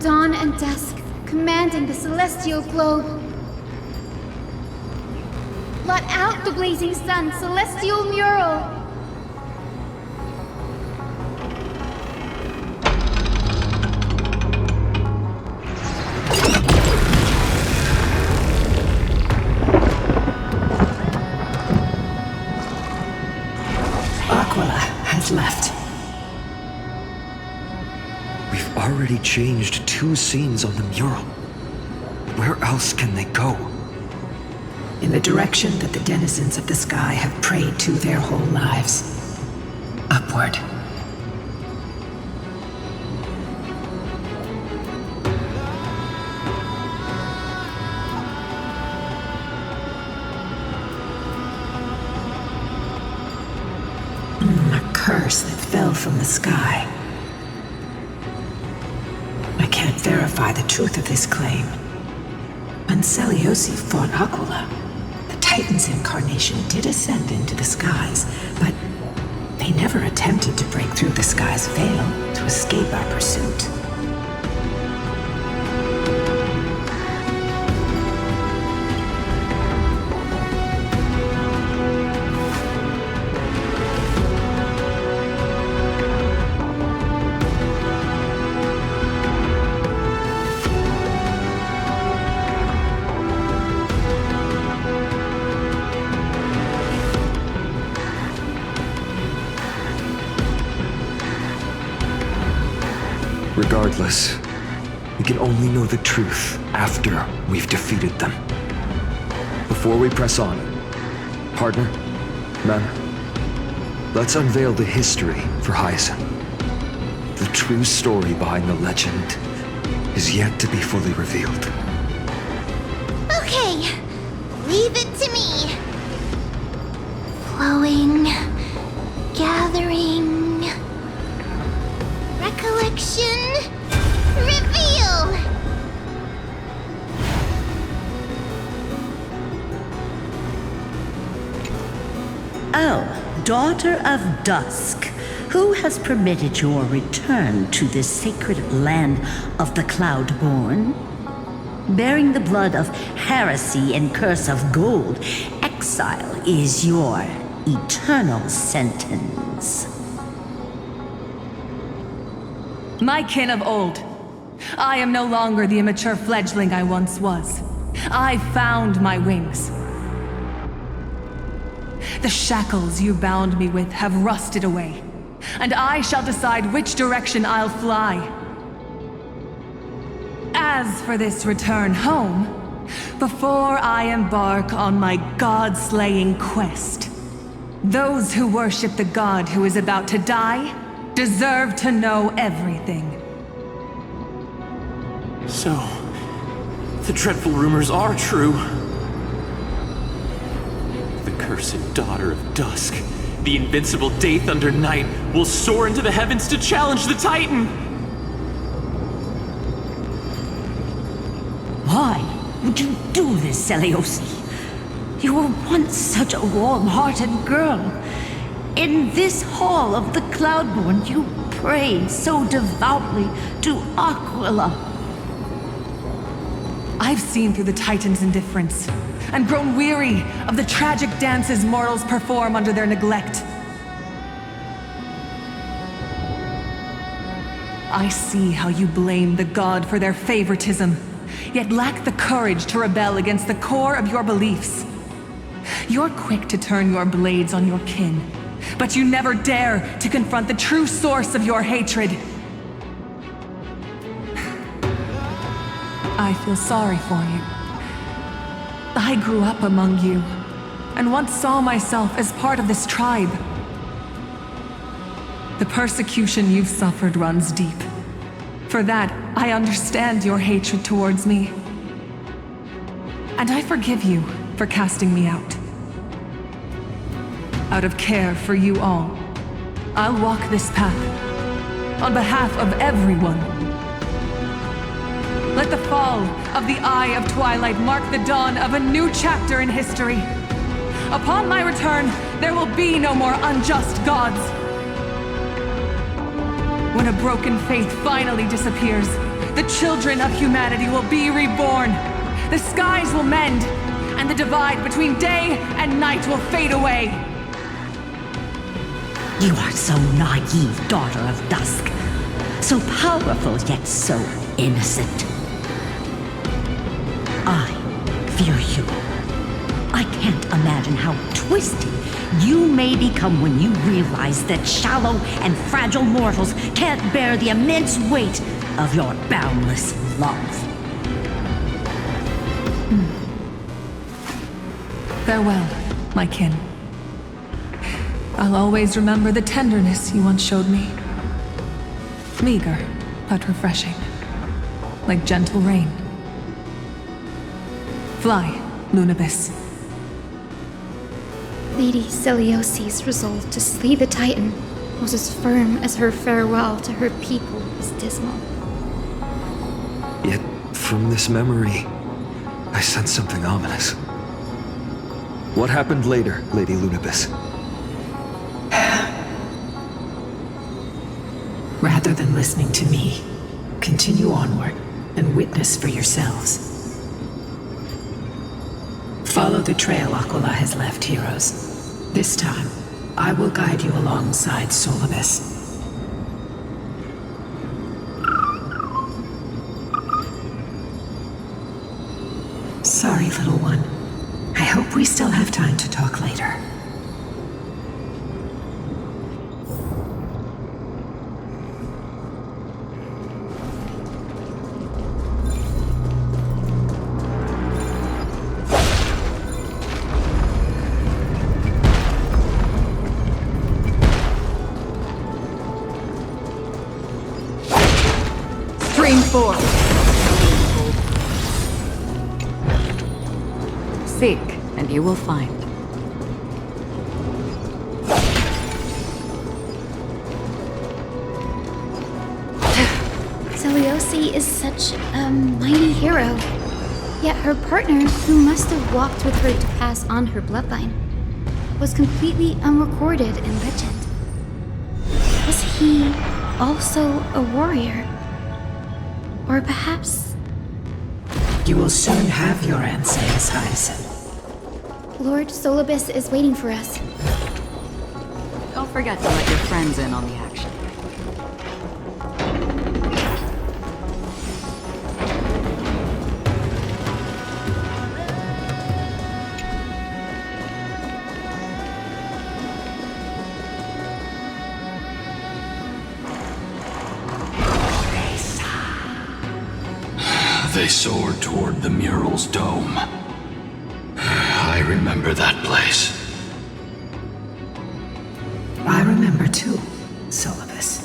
dawn and dusk, commanding the celestial globe. Blot out the blazing sun, celestial mural! Left. We've already changed 2 scenes on the mural. Where else can they go? In the direction that the denizens of the sky have prayed to their whole lives. Upward. Curse that fell from the sky. I can't verify the truth of this claim. When Seliosi fought Aquila, the Titan's incarnation did ascend into the skies, but they never attempted to break through the sky's veil to escape our pursuit. Regardless, we can only know the truth after we've defeated them. Before we press on, partner, man, let's unveil the history for Hyacinth. The true story behind the legend is yet to be fully revealed. Okay, leave it to me. Flowing, gathering, recollection, reveal! Oh, Daughter of Dusk, who has permitted your return to this sacred land of the Cloudborn? Bearing the blood of heresy and curse of gold, exile is your eternal sentence. My kin of old, I am no longer the immature fledgling I once was. I found my wings. The shackles you bound me with have rusted away, and I shall decide which direction I'll fly. As for this return home, before I embark on my god-slaying quest, those who worship the god who is about to die deserve to know everything. So, the dreadful rumors are true. The cursed Daughter of Dusk, the invincible Day Thunder Knight, will soar into the heavens to challenge the Titan! Why would you do this, Seliosi? You were once such a warm-hearted girl. In this hall of the Cloudborn, you prayed so devoutly to Aquila. I've seen through the Titan's indifference, and grown weary of the tragic dances mortals perform under their neglect. I see how you blame the god for their favoritism, yet lack the courage to rebel against the core of your beliefs. You're quick to turn your blades on your kin, but you never dare to confront the true source of your hatred. I feel sorry for you. I grew up among you, and once saw myself as part of this tribe. The persecution you've suffered runs deep. For that, I understand your hatred towards me. And I forgive you for casting me out. Out of care for you all, I'll walk this path on behalf of everyone. Let the fall of the Eye of Twilight mark the dawn of a new chapter in history. Upon my return, there will be no more unjust gods. When a broken faith finally disappears, the children of humanity will be reborn. The skies will mend, and the divide between day and night will fade away. You are so naive, daughter of dusk. So powerful, yet so innocent. I fear you. I can't imagine how twisted you may become when you realize that shallow and fragile mortals can't bear the immense weight of your boundless love. Farewell, my kin. I'll always remember the tenderness you once showed me. Meager, but refreshing. Like gentle rain. Fly, Lunibus. Lady Celiosi's resolve to slay the Titan was as firm as her farewell to her people was dismal. Yet, from this memory, I sense something ominous. What happened later, Lady Lunibus? Rather than listening to me, continue onward and witness for yourselves. Follow the trail Aquila has left, heroes. This time, I will guide you alongside Solibus. Sorry, little one. I hope we still have time to talk later. Stream 4. Seek, and you will find. Celiosi is such a mighty hero. Yet her partner, who must have walked with her to pass on her bloodline, was completely unrecorded in legend. Was he also a warrior? Or perhaps... You will soon have your answer, Miss Hyacinth. Lord Solibus is waiting for us. Don't forget to let your friends in on the action. They soared toward the mural's dome. I remember that place. I remember too, Solibus.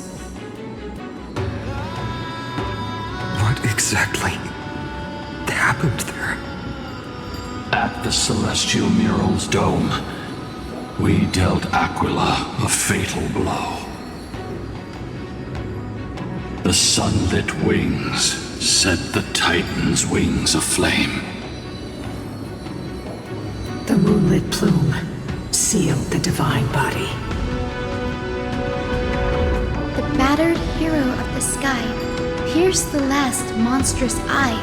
What exactly happened there? At the celestial mural's dome, we dealt Aquila a fatal blow. The sunlit wings set the Titan's wings aflame. The moonlit plume sealed the divine body. The battered hero of the sky pierced the last monstrous eye.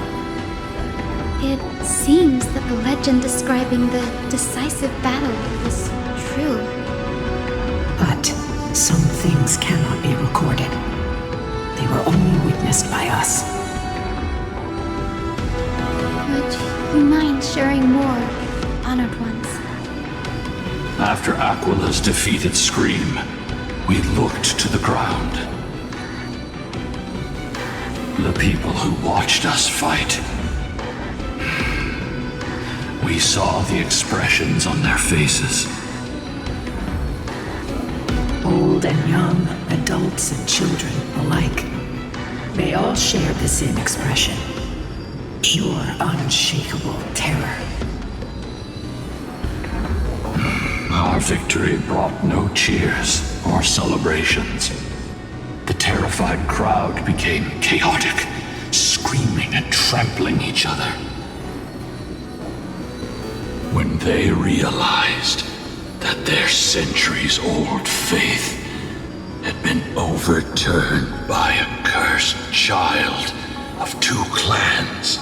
It seems that the legend describing the decisive battle was true. But some things cannot be recorded. They were only witnessed by us. Would you mind sharing more, honored ones? After Aquila's defeated scream, we looked to the ground. The people who watched us fight. We saw the expressions on their faces. Old and young, adults and children alike. They all shared the same expression. Pure, unshakable terror. Our victory brought no cheers or celebrations. The terrified crowd became chaotic, screaming and trampling each other. When they realized that their centuries-old faith had been overturned by a cursed child, of two clans.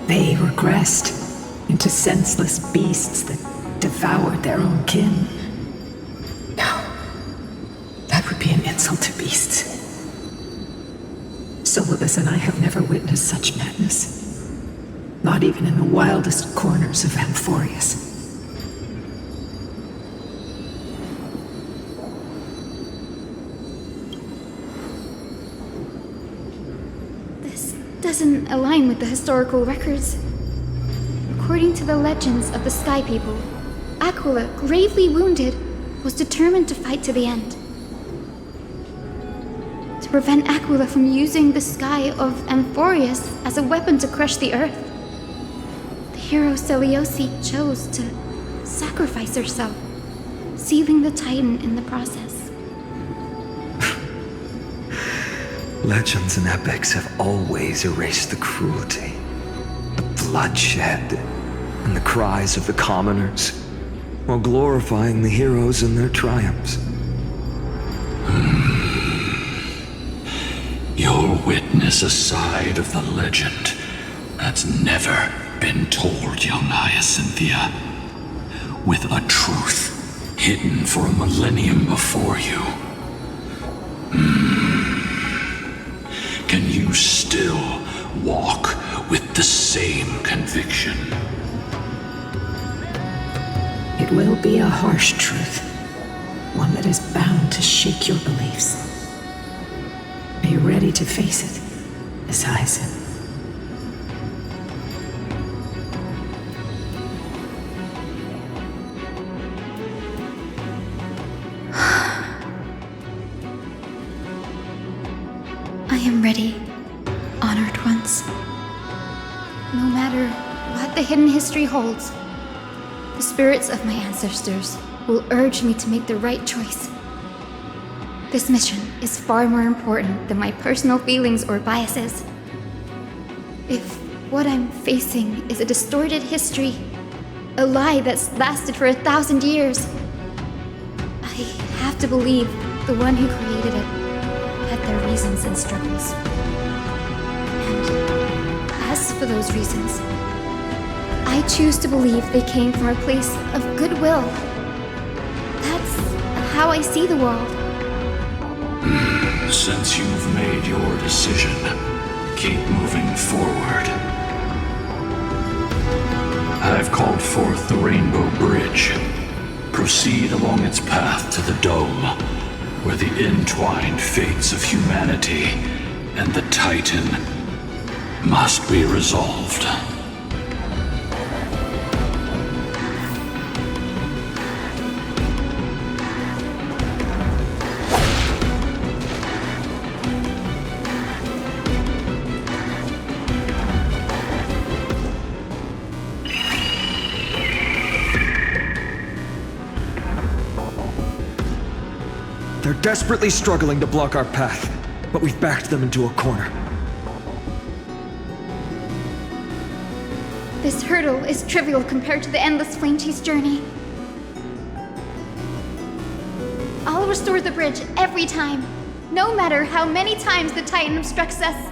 They regressed into senseless beasts that devoured their own kin. No, that would be an insult to beasts. Solibus and I have never witnessed such madness. Not even in the wildest corners of Amphorius. This doesn't align with the historical records. According to the legends of the Sky People, Aquila, gravely wounded, was determined to fight to the end. To prevent Aquila from using the sky of Amphorius as a weapon to crush the earth, the hero Selioci chose to sacrifice herself, sealing the Titan in the process. Legends and epics have always erased the cruelty, the bloodshed, and the cries of the commoners, while glorifying the heroes and their triumphs. You'll witness a side of the legend that's never been told, young Hyacinthia, with a truth hidden for a millennium before you. Can you still walk with the same conviction? It will be a harsh truth, one that is bound to shake your beliefs. Are you ready to face it, Miss Hyacinth? I am ready, honored ones. No matter what the hidden history holds, the spirits of my ancestors will urge me to make the right choice. This mission is far more important than my personal feelings or biases. If what I'm facing is a distorted history, a lie that's lasted for 1,000 years, I have to believe the one who created it had their reasons and struggles. And as for those reasons, I choose to believe they came from a place of goodwill. That's how I see the world. Since you've made your decision, keep moving forward. I've called forth the Rainbow Bridge. Proceed along its path to the Dome, where the entwined fates of humanity and the Titan must be resolved. They're desperately struggling to block our path, but we've backed them into a corner. This hurdle is trivial compared to the endless flame chase journey. I'll restore the bridge every time, no matter how many times the Titan obstructs us.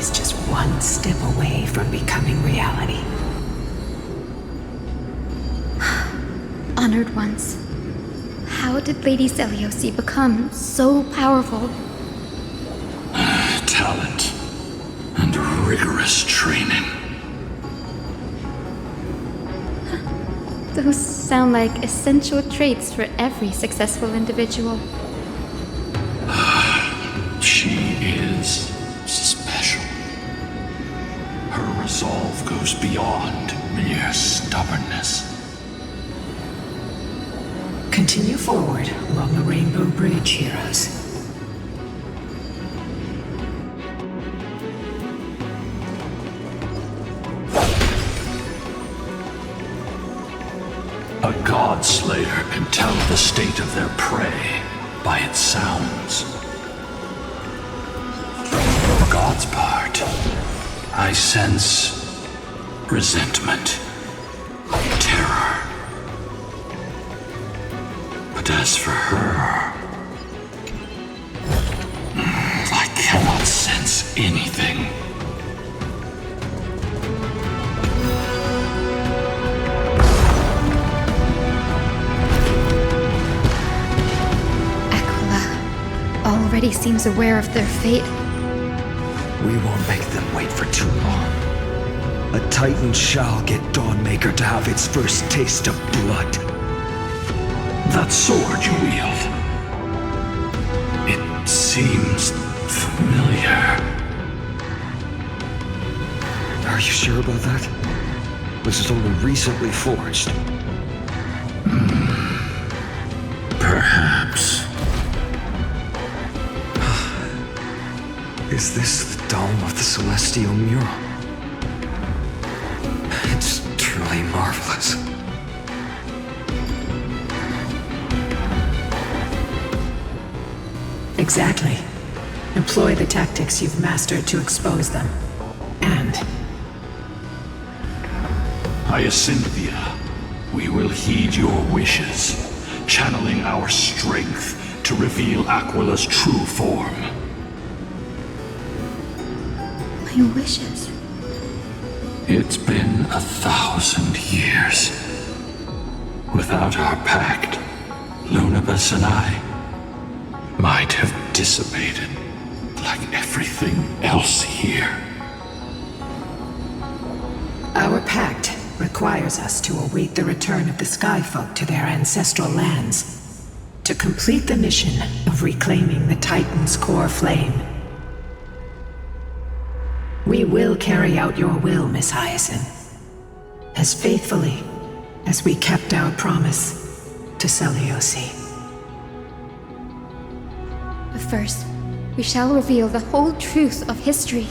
is just one step away from becoming reality. Honored ones, how did Lady Seliosi become so powerful? Talent and rigorous training. Those sound like essential traits for every successful individual. She is special. Her resolve goes beyond mere stubbornness. Continue forward along the Rainbow Bridge, heroes. A god slayer can tell the state of their prey by its sounds. For God's part, I sense resentment, terror. But as for her, I cannot sense anything. Already seems aware of their fate. We won't make them wait for too long. A Titan shall get Dawnmaker to have its first taste of blood. That sword you wield, it seems familiar. Are you sure about that? This is only recently forged. Perhaps. Is this the dome of the Celestial Mural? It's truly marvelous. Exactly. Employ the tactics you've mastered to expose them. And Hyacinthia, we will heed your wishes, channeling our strength to reveal Aquila's true form. My wishes. It's been 1,000 years. Without our pact, Lunabus and I might have dissipated like everything else here. our pact requires us to await the return of the Skyfolk to their ancestral lands, to complete the mission of reclaiming the Titan's core flame. We will carry out your will, Miss Hyacinth, as faithfully as we kept our promise to Seliosi. But first, we shall reveal the whole truth of history.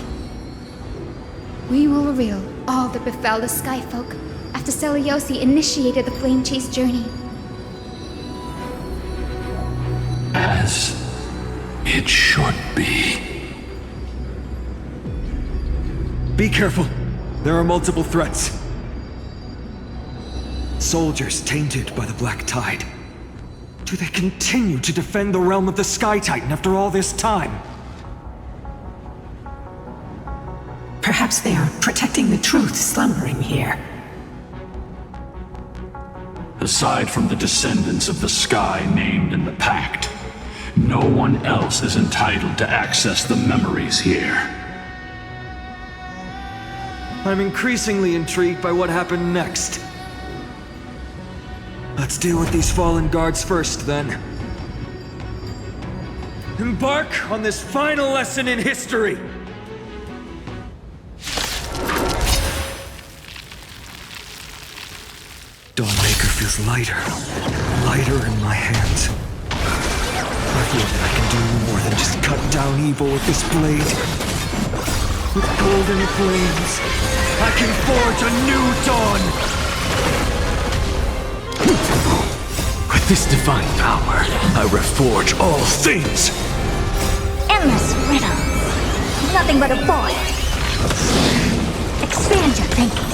We will reveal all that befell the Skyfolk after Seliosi initiated the Flame Chase journey. As it should be. Be careful. There are multiple threats. Soldiers tainted by the Black Tide. Do they continue to defend the realm of the Sky Titan after all this time? Perhaps they are protecting the truth slumbering here. Aside from the descendants of the Sky named in the Pact, no one else is entitled to access the memories here. I'm increasingly intrigued by what happened next. Let's deal with these fallen guards first, then. Embark on this final lesson in history! Dawnmaker feels lighter in my hands. I feel that I can do more than just cut down evil with this blade. With golden flames, I can forge a new dawn! With this divine power, I reforge all things! Endless riddles. Nothing but a void. Expand your thinking.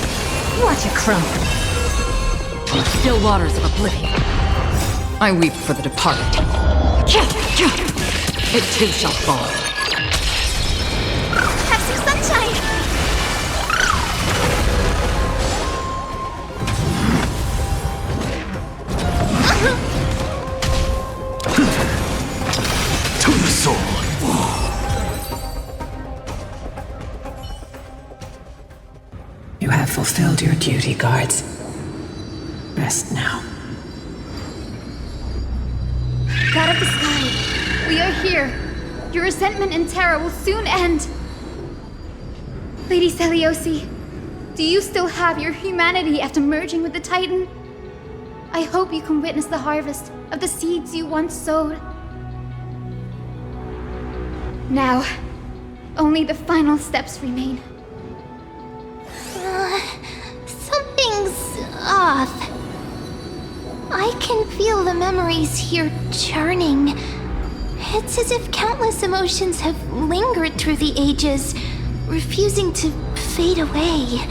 Watch it crumble. Still waters of oblivion. I weep for the departed. It too shall fall. Have some sunshine. You have fulfilled your duty, guards. Rest now. God of the sky, we are here. Your resentment and terror will soon end. Lady Celiosi, do you still have your humanity after merging with the Titan? I hope you can witness the harvest of the seeds you once sowed. Now, only the final steps remain. Something's off. I can feel the memories here churning. It's as if countless emotions have lingered through the ages, refusing to fade away.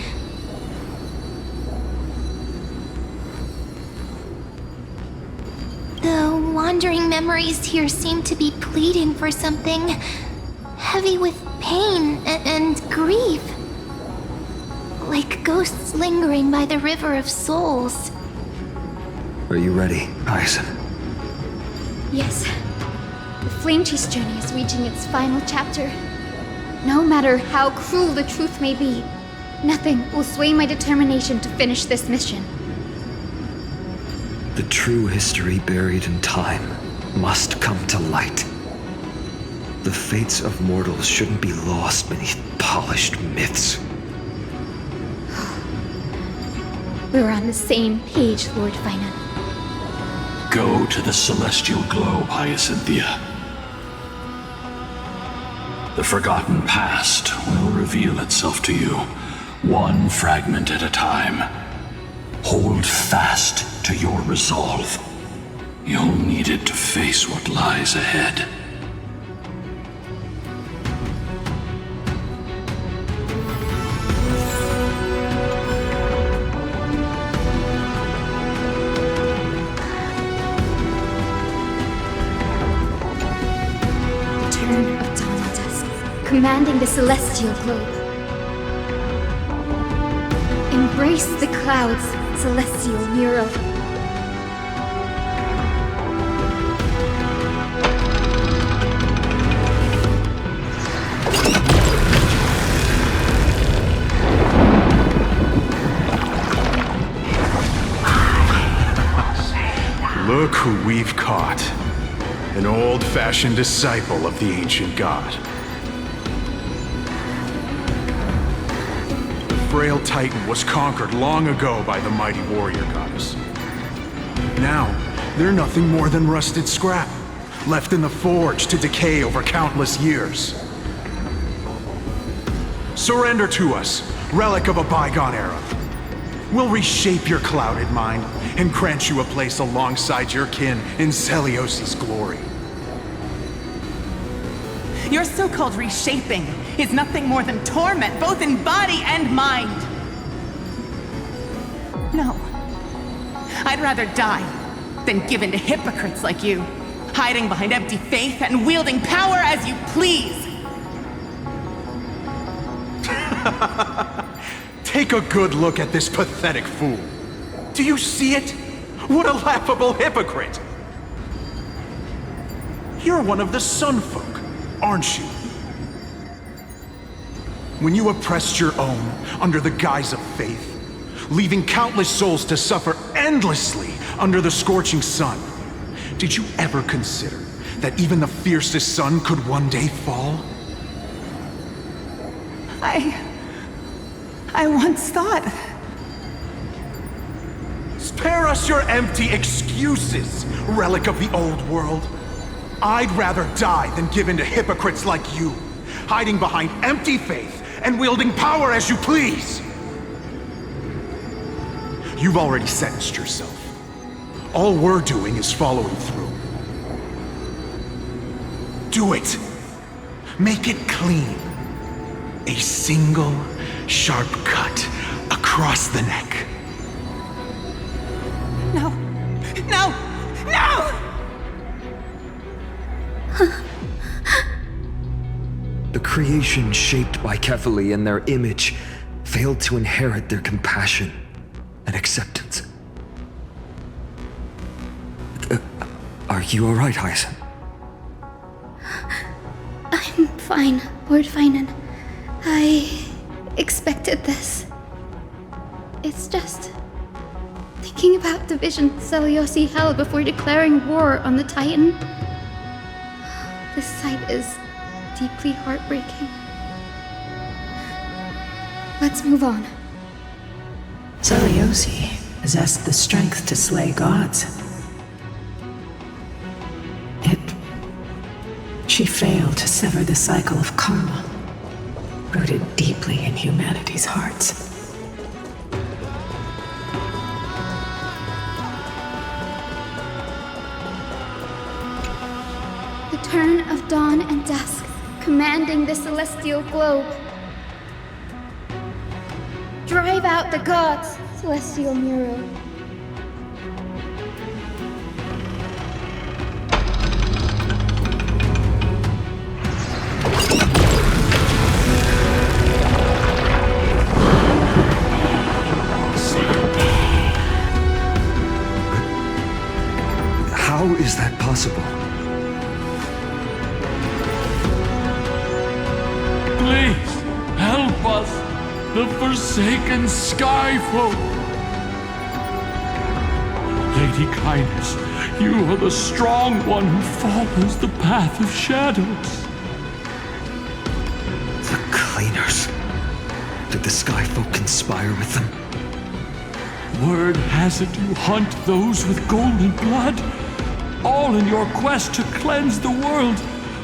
The wandering memories here seem to be pleading for something, heavy with pain and grief. Like ghosts lingering by the river of souls. Are you ready, Aizen? Yes. The Flame Chase journey is reaching its final chapter. No matter how cruel the truth may be, nothing will sway my determination to finish this mission. The true history buried in time must come to light. The fates of mortals shouldn't be lost beneath polished myths. We're on the same page, Lord Finan. Go to the celestial globe, Hyacinthia. The forgotten past will reveal itself to you, one fragment at a time. Hold fast to your resolve. You'll need it to face what lies ahead. Turn of dawn and dusk, commanding the celestial globe. Embrace the clouds, celestial mural. Look who we've caught. An old-fashioned disciple of the ancient god. The frail Titan was conquered long ago by the mighty warrior goddess. Now, they're nothing more than rusted scrap, left in the forge to decay over countless years. Surrender to us, relic of a bygone era. We'll reshape your clouded mind and grant you a place alongside your kin in Celiosi's glory. Your so-called reshaping is nothing more than torment, both in body and mind. No. I'd rather die than give in to hypocrites like you, hiding behind empty faith and wielding power as you please. Take a good look at this pathetic fool. Do you see it? What a laughable hypocrite! You're one of the Sun Folk, aren't you? When you oppressed your own under the guise of faith, leaving countless souls to suffer endlessly under the scorching sun, did you ever consider that even the fiercest sun could one day fall? I once thought... Spare us your empty excuses, relic of the old world. I'd rather die than give in to hypocrites like you, hiding behind empty faith and wielding power as you please. You've already sentenced yourself. All we're doing is following through. Do it. Make it clean. A single sharp cut across the neck. No! No! No! The creation shaped by Kefali and their image failed to inherit their compassion and acceptance. Are you alright, Aizen? I'm fine, Lord Finan. I expected this. It's just thinking about the vision Seliosi held before declaring war on the Titan. This sight is deeply heartbreaking. Let's move on. Seliosi possessed the strength to slay gods. Yet, she failed to sever the cycle of karma, rooted deeply in humanity's hearts. The turn of dawn and dusk, commanding the celestial globe. Drive out the gods, celestial mural. How is that possible? Please, help us, the forsaken Skyfolk! Lady Kindness, you are the strong one who follows the path of shadows. The Cleaners. Did the Skyfolk conspire with them? Word has it you hunt those with golden blood, all in your quest to cleanse the world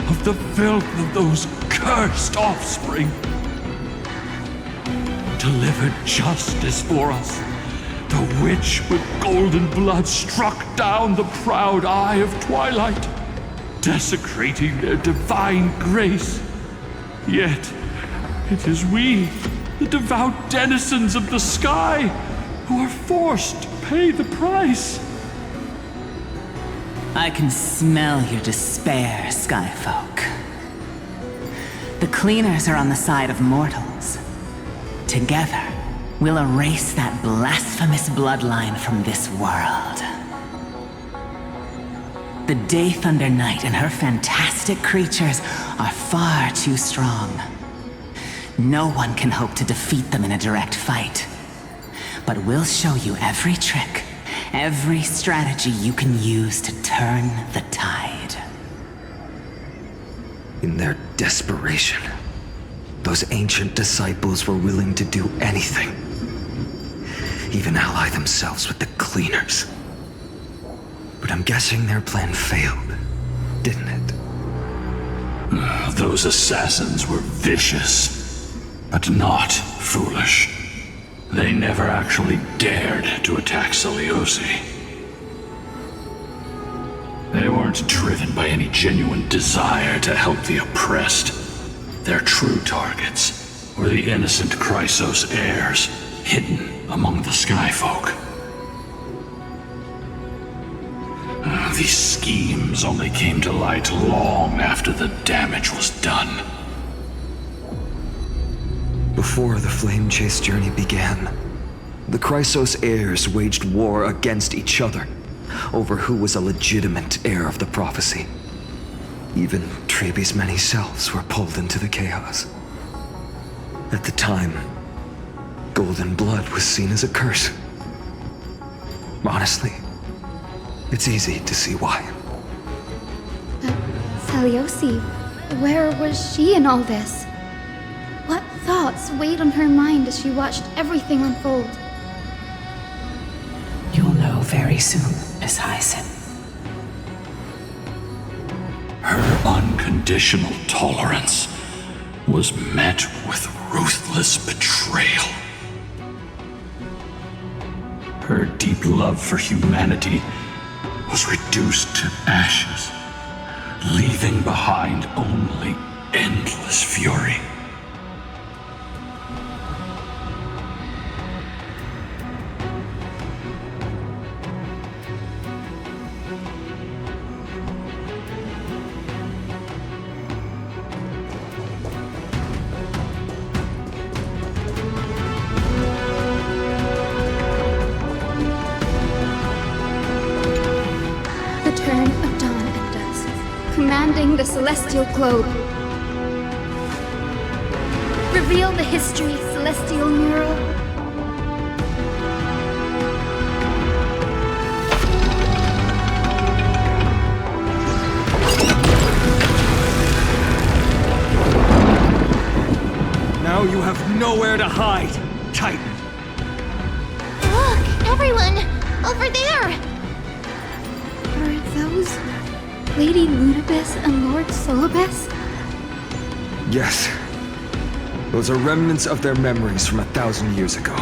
of the filth of those cursed offspring. Delivered justice for us. The witch with golden blood struck down the proud eye of twilight, desecrating their divine grace. Yet, it is we, the devout denizens of the sky, who are forced to pay the price. I can smell your despair, Skyfolk. The Cleaners are on the side of mortals. Together, we'll erase that blasphemous bloodline from this world. The Day Thunder Knight and her fantastic creatures are far too strong. No one can hope to defeat them in a direct fight. But we'll show you every trick, every strategy you can use to turn the tide. In their desperation, those ancient disciples were willing to do anything. Even ally themselves with the Cleaners. But I'm guessing their plan failed, didn't it? Those assassins were vicious, but not foolish. They never actually dared to attack Seliosi. They weren't driven by any genuine desire to help the oppressed. Their true targets were the innocent Chrysos heirs, hidden among the Skyfolk. These schemes only came to light long after the damage was done. Before the Flame Chase journey began, the Chrysos heirs waged war against each other over who was a legitimate heir of the prophecy. Even Trebi's many selves were pulled into the chaos. At the time, golden blood was seen as a curse. Honestly, it's easy to see why. But Seliosi, where was she in all this? What thoughts weighed on her mind as she watched everything unfold? You'll know very soon, Miss Hyson. Her unconditional tolerance was met with ruthless betrayal. Her deep love for humanity was reduced to ashes, leaving behind only endless fury. Commanding the celestial globe. Reveal the history, celestial mural. nowhere to hide, Titan. Look, everyone! Over there! Are those Lady Ludibus and Lord Solibus? Yes. Those are remnants of their memories from 1,000 years ago.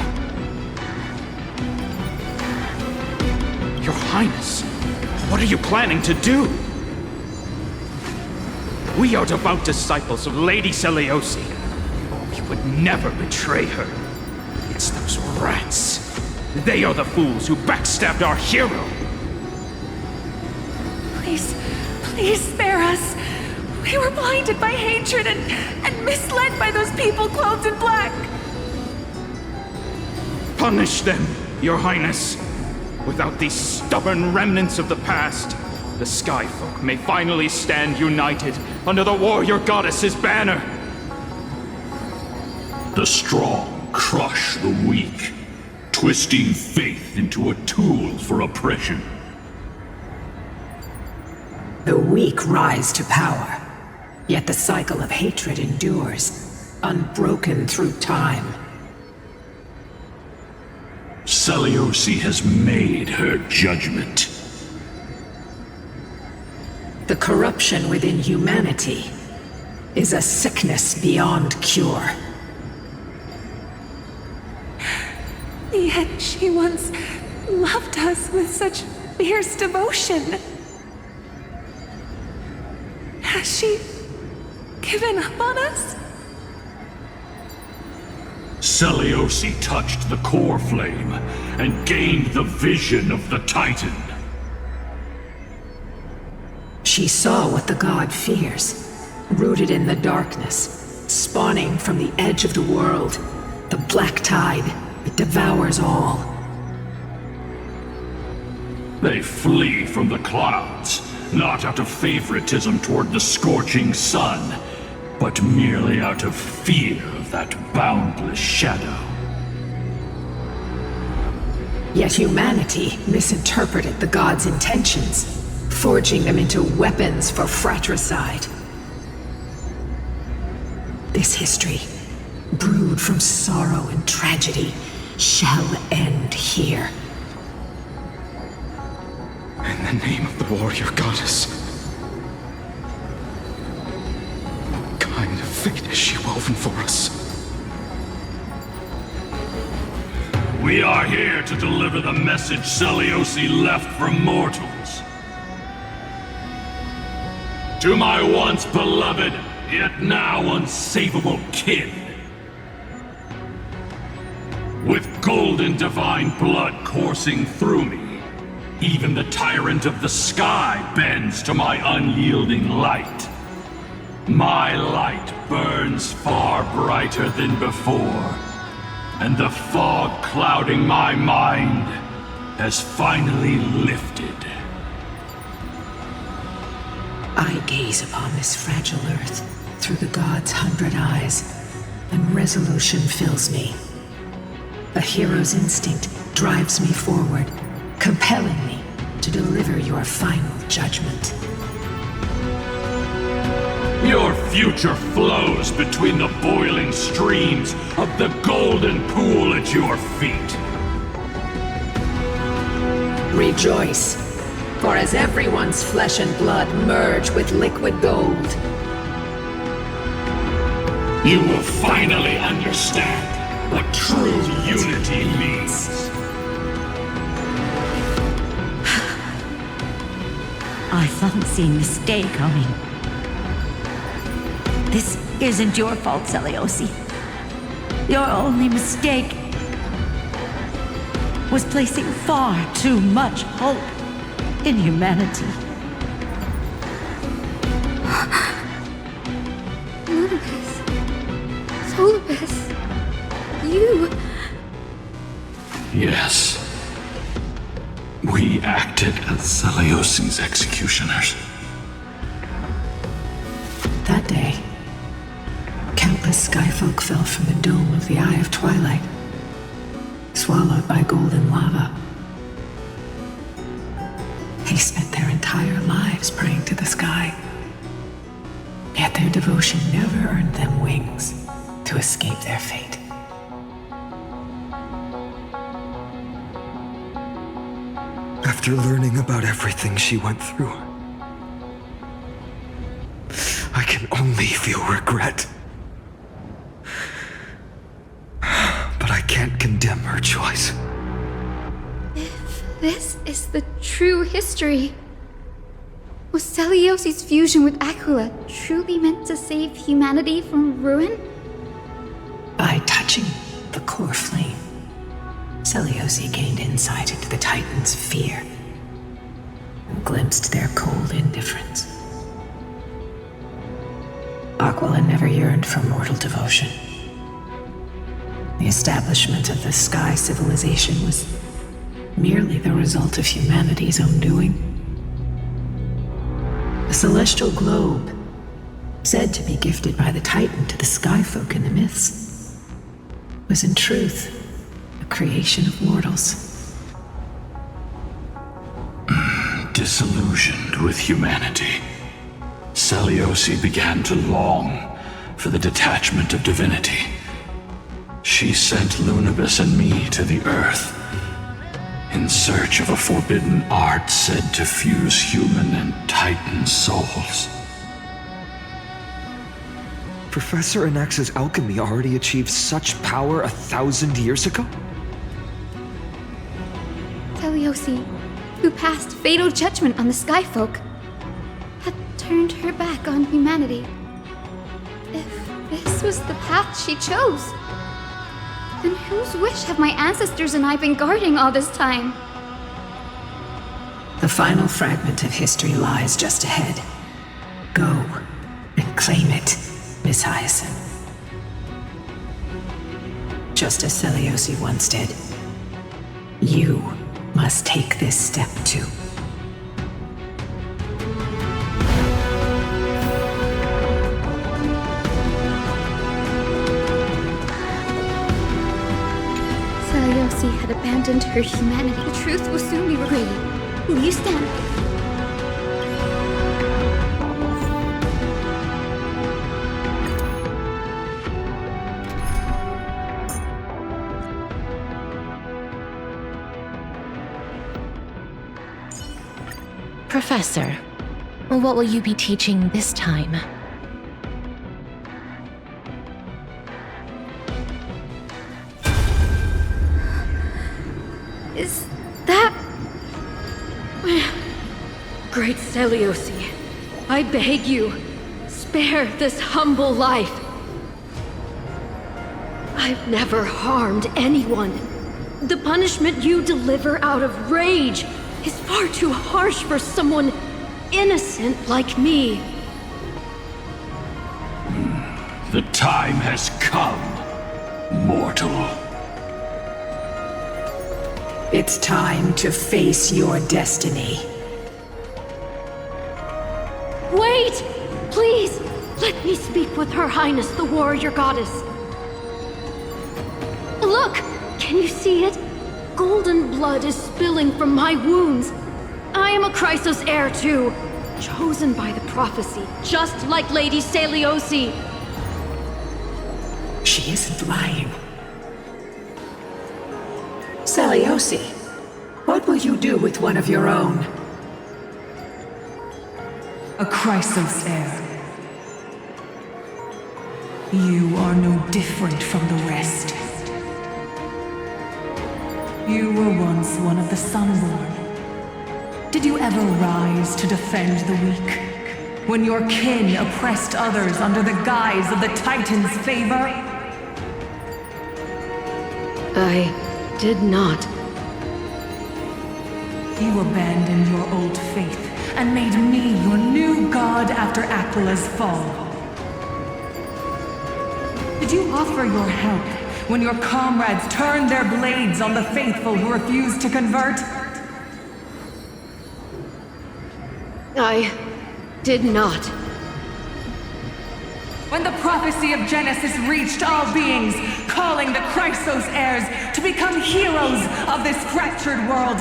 Your Highness, what are you planning to do? We are devout disciples of Lady Seliosi. We would never betray her. It's those rats. They are the fools who backstabbed our hero. Please spare us. We were blinded by hatred and misled by those people clothed in black. Punish them, Your Highness. Without these stubborn remnants of the past, the Skyfolk may finally stand united under the warrior goddess's banner. The strong crush the weak, twisting faith into a tool for oppression. The weak rise to power, yet the cycle of hatred endures, unbroken through time. Seliosi has made her judgment. The corruption within humanity is a sickness beyond cure. Yet she once loved us with such fierce devotion. Has she given up on us? Seliosi touched the core flame and gained the vision of the Titan. She saw what the god fears, rooted in the darkness, spawning from the edge of the world, the black tide that devours all. They flee from the clouds, not out of favoritism toward the scorching sun, but merely out of fear of that boundless shadow. Yet humanity misinterpreted the god's intentions, forging them into weapons for fratricide. This history, brewed from sorrow and tragedy, shall end here. In the name of the warrior goddess, what kind of fate has she woven for us? We are here to deliver the message Seliosi left for mortals. To my once beloved, yet now unsavable kin. With golden divine blood coursing through me, even the tyrant of the sky bends to my unyielding light. My light burns far brighter than before, and the fog clouding my mind has finally lifted. I gaze upon this fragile earth through the god's 100 eyes, and resolution fills me. A hero's instinct drives me forward, compelling me to deliver your final judgment. Your future flows between the boiling streams of the golden pool at your feet. Rejoice, for as everyone's flesh and blood merge with liquid gold, you will finally understand what true unity means. I fancy mistake coming. This isn't your fault, Seliosi. Your only mistake was placing far too much hope in humanity. Ludibus. Solibus. You... Yes. We acted as Seliosi's executioners. that day, countless skyfolk fell from the dome of the Eye of Twilight, swallowed by golden lava. They spent their entire lives praying to the sky, yet their devotion never earned them wings to escape their fate. After learning about everything she went through, I can only feel regret. But I can't condemn her choice. If this is the true history, was Celiosi's fusion with Aquila truly meant to save humanity from ruin? By touching the core flame, Celiosi gained insight into the Titans' fear and glimpsed their cold indifference. Aquila never yearned for mortal devotion. The establishment of the Sky Civilization was merely the result of humanity's own doing. The celestial globe, said to be gifted by the Titan to the Skyfolk in the myths, was in truth a creation of mortals. Disillusioned with humanity, Celiosi began to long for the detachment of divinity. She sent Lunibus and me to the Earth in search of a forbidden art said to fuse human and Titan souls. Professor Anax's alchemy already achieved such power 1,000 years ago? Celiosi, who passed fatal judgment on the Skyfolk, had turned her back on humanity. If this was the path she chose, then whose wish have my ancestors and I been guarding all this time? The final fragment of history lies just ahead. Go and claim it, Miss Hyacinth. Just as Celiosi once did, you must take this step too. Celiosi had abandoned her humanity. The truth will soon be revealed. Will you stand? Professor, what will you be teaching this time? Is that... Great Celiosi, I beg you, spare this humble life. I've never harmed anyone. The punishment you deliver out of rage is far too harsh for someone innocent like me. The time has come, mortal. It's time to face your destiny. Wait! Please, let me speak with Her Highness, the warrior goddess. Look! Can you see it? Golden blood is spilling from my wounds. I am a Chrysos heir too, chosen by the prophecy, just like Lady Celiosi. She isn't lying. Celiosi, what will you do with one of your own? A Chrysos heir. You are no different from the rest. You were once one of the Sunborn. Did you ever rise to defend the weak? When your kin oppressed others under the guise of the Titan's favor? I did not. You abandoned your old faith and made me your new god after Aquila's fall. Did you offer your help when your comrades turned their blades on the faithful who refused to convert? I did not. When the prophecy of Genesis reached all beings, calling the Chrysos heirs to become heroes of this fractured world,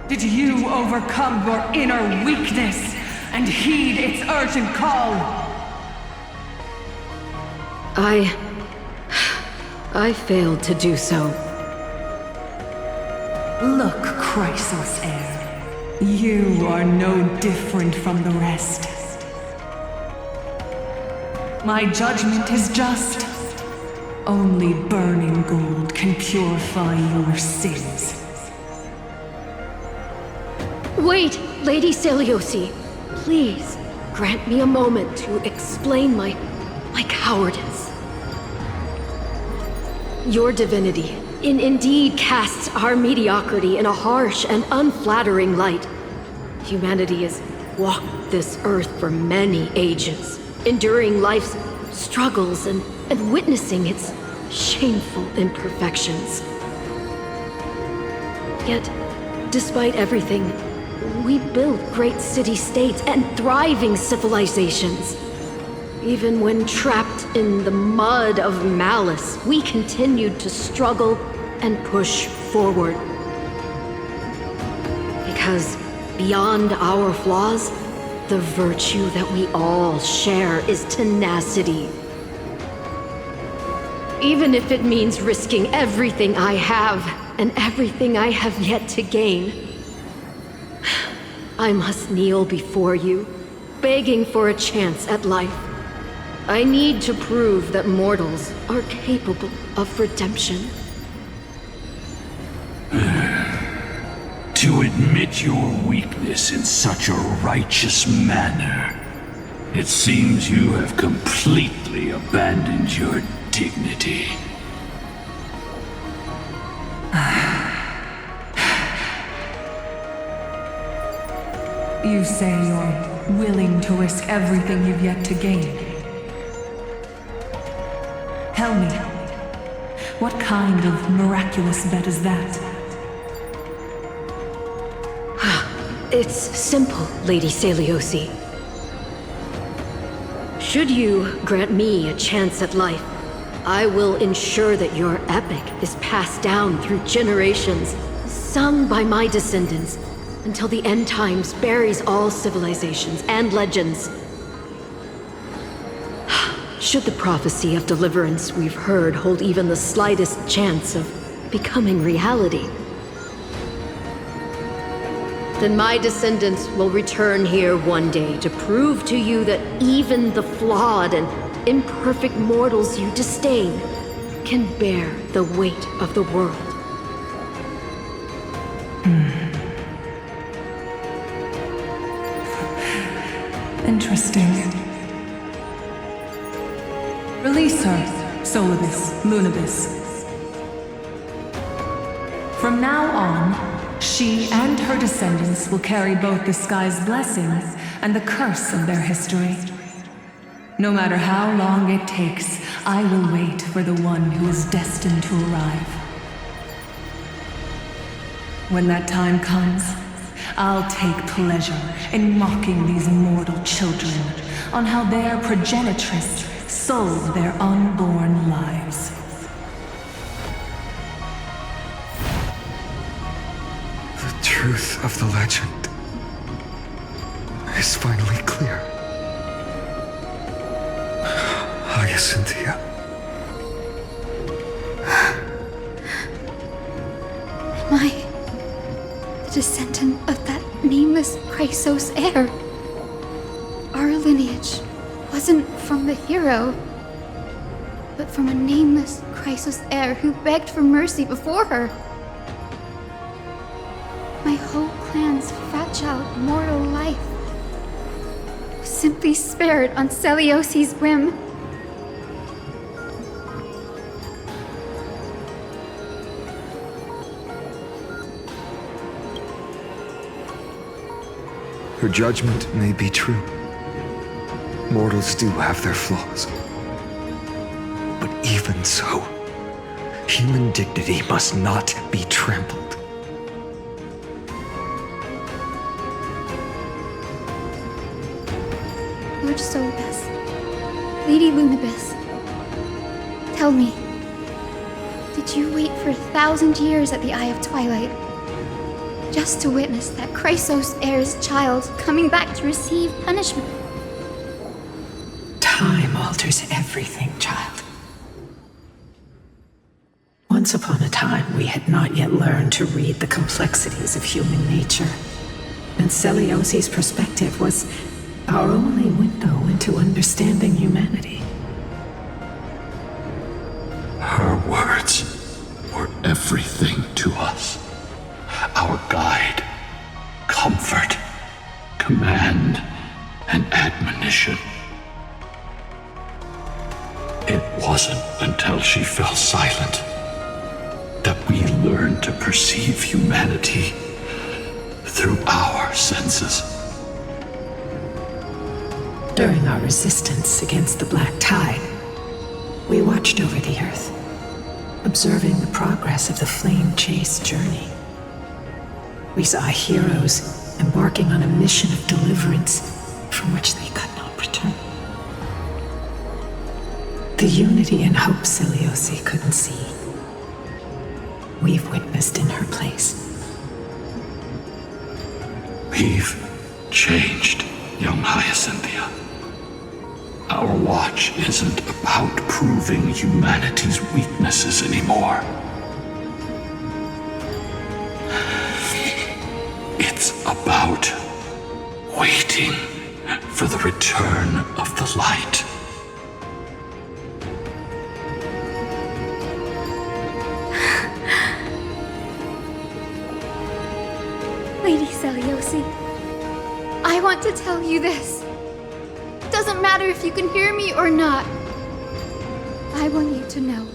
did you overcome your inner weakness and heed its urgent call? I failed to do so. Look, Chrysos Heir. You are no different from the rest. My judgment is just. Only burning gold can purify your sins. Wait, Lady Seliosi. Please, grant me a moment to explain my cowardice. Your divinity indeed casts our mediocrity in a harsh and unflattering light. Humanity has walked this earth for many ages, enduring life's struggles and witnessing its shameful imperfections. Yet, despite everything, we built great city-states and thriving civilizations. Even when trapped in the mud of malice, we continued to struggle and push forward. Because beyond our flaws, the virtue that we all share is tenacity. Even if it means risking everything I have and everything I have yet to gain, I must kneel before you, begging for a chance at life. I need to prove that mortals are capable of redemption. To admit your weakness in such a righteous manner, it seems you have completely abandoned your dignity. You say you're willing to risk everything you've yet to gain. Tell me, what kind of miraculous bet is that? It's simple, Lady Seliosi. Should you grant me a chance at life, I will ensure that your epic is passed down through generations, sung by my descendants, until the end times buries all civilizations and legends. Should the prophecy of deliverance we've heard hold even the slightest chance of becoming reality, then my descendants will return here one day to prove to you that even the flawed and imperfect mortals you disdain can bear the weight of the world. Interesting. Release her, Solibus, Lunibus. From now on, she and her descendants will carry both the sky's blessings and the curse of their history. No matter how long it takes, I will wait for the one who is destined to arrive. When that time comes, I'll take pleasure in mocking these mortal children on how their progenitress sold their unborn lives. The truth of the legend is finally clear. Hyacinthia. Am I the descendant of that nameless Chrysos heir? Our lineage wasn't from the hero, but from a nameless Chrysos heir who begged for mercy before her. My whole clan's fragile mortal life was simply spared on Seliosi's whim. Her judgment may be true. Mortals do have their flaws. But even so, human dignity must not be trampled. Lord Solibus, Lady Lunibus, tell me, did you wait for 1,000 years at the Eye of Twilight just to witness that Chrysos heir's child coming back to receive punishment? Time alters everything, child. Once upon a time, we had not yet learned to read the complexities of human nature, and Celiosi's perspective was our only window into understanding humanity. Her words were everything to us. Our guide, comfort, command, and admonition. It wasn't until she fell silent that we learned to perceive humanity through our senses. During our resistance against the Black Tide, we watched over the Earth, observing the progress of the Flame Chase journey. We saw heroes embarking on a mission of deliverance from which they could not return. The unity and hope Celiosi couldn't see, we've witnessed in her place. We've changed, young Hyacinthia. Our watch isn't about proving humanity's weaknesses anymore. It's about waiting for the return of the light. Lady Celiosi, I want to tell you this. Doesn't matter if you can hear me or not. I want you to know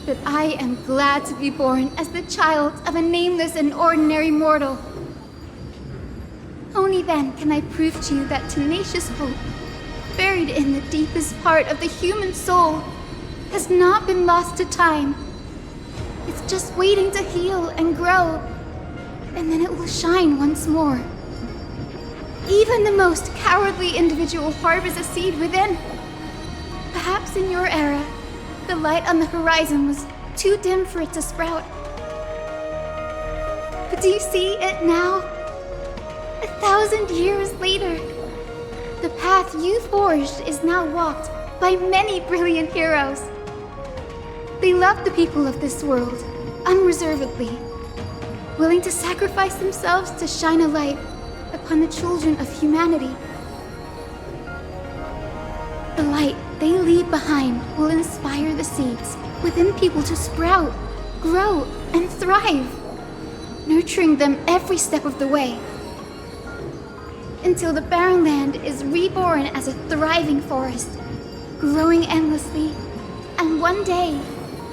that I am glad to be born as the child of a nameless and ordinary mortal. Only then can I prove to you that tenacious hope, buried in the deepest part of the human soul, has not been lost to time. It's just waiting to heal and grow, and then it will shine once more. Even the most cowardly individual harbors a seed within. Perhaps in your era, the light on the horizon was too dim for it to sprout. But do you see it now? 1,000 years later, the path you forged is now walked by many brilliant heroes. They love the people of this world, unreservedly, willing to sacrifice themselves to shine a light upon the children of humanity. The light they leave behind will inspire the seeds within people to sprout, grow, and thrive, nurturing them every step of the way, until the barren land is reborn as a thriving forest, growing endlessly, and one day,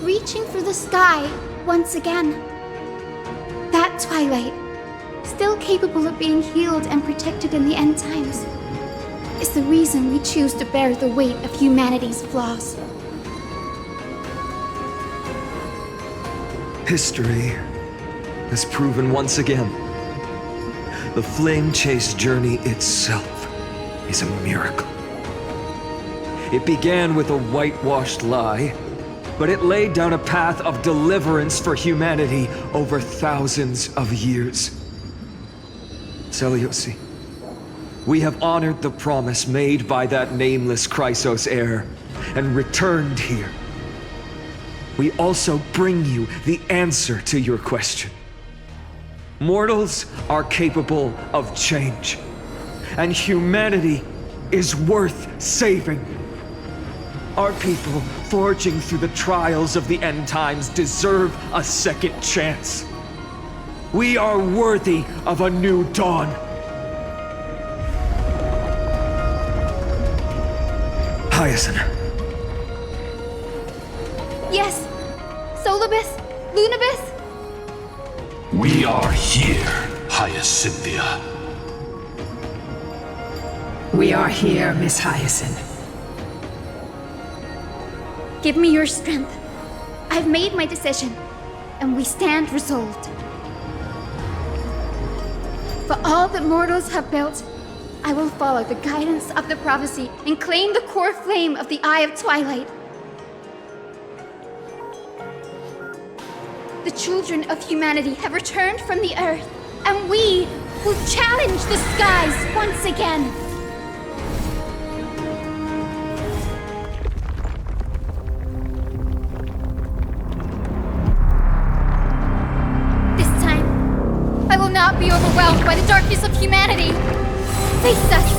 reaching for the sky once again. That twilight, still capable of being healed and protected in the end times, is the reason we choose to bear the weight of humanity's flaws. History has proven once again, the Flame Chase journey itself is a miracle. It began with a whitewashed lie, but it laid down a path of deliverance for humanity over thousands of years. Celiosi, we have honored the promise made by that nameless Chrysos heir and returned here. We also bring you the answer to your question. Mortals are capable of change, and humanity is worth saving. Our people, forging through the trials of the end times, deserve a second chance. We are worthy of a new dawn. Hyacinth. Yes! Solibus? Lunibus? We are here, Hyacinthia. We are here, Miss Hyacinth. Give me your strength. I've made my decision, and we stand resolved. For all that mortals have built, I will follow the guidance of the prophecy and claim the core flame of the Eye of Twilight. The children of humanity have returned from the earth, and we will challenge the skies once again. not be overwhelmed by the darkness of humanity. Face us,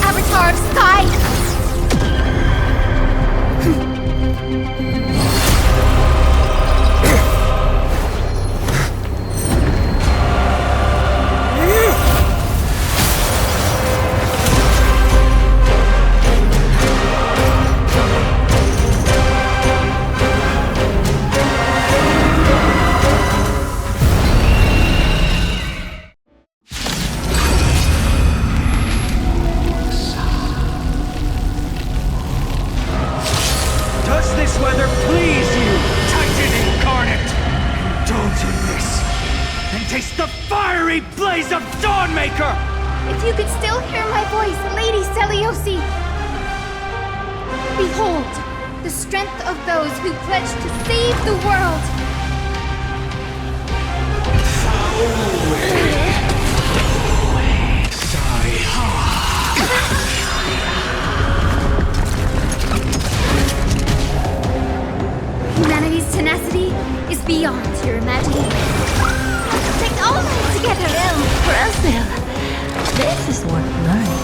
Avatar of Sky! If you could still hear my voice, Lady Seliosi! Behold, the strength of those who pledge to save the world! Humanity's tenacity is beyond your imagination. Take all of them together! Impressive. This is worth learning.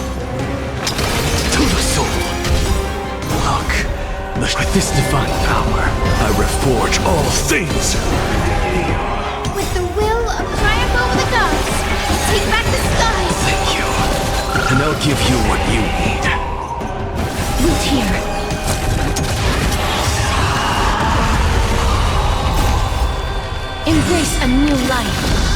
To the soul. Look, with this divine power, I reforge all things. With the will of triumph over the gods, take back the skies! Thank you. And I'll give you what you need. Root here. Embrace a new life.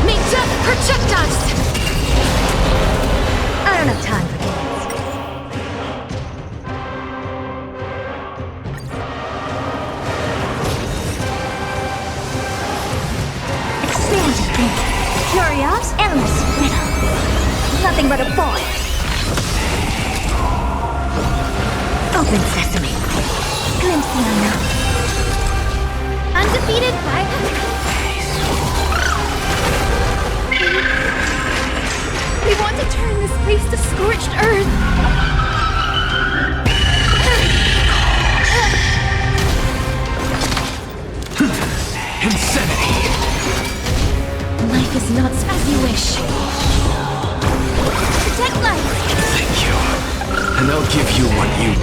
May death protect us! I don't have time for games. Curious, endless riddle. Nothing but a boy. Open sesame. Glimpse the unknown. Undefeated by... We want to turn this place to scorched earth. Insanity. Life is not as you wish. Protect life. Thank you. And I'll give you what you need.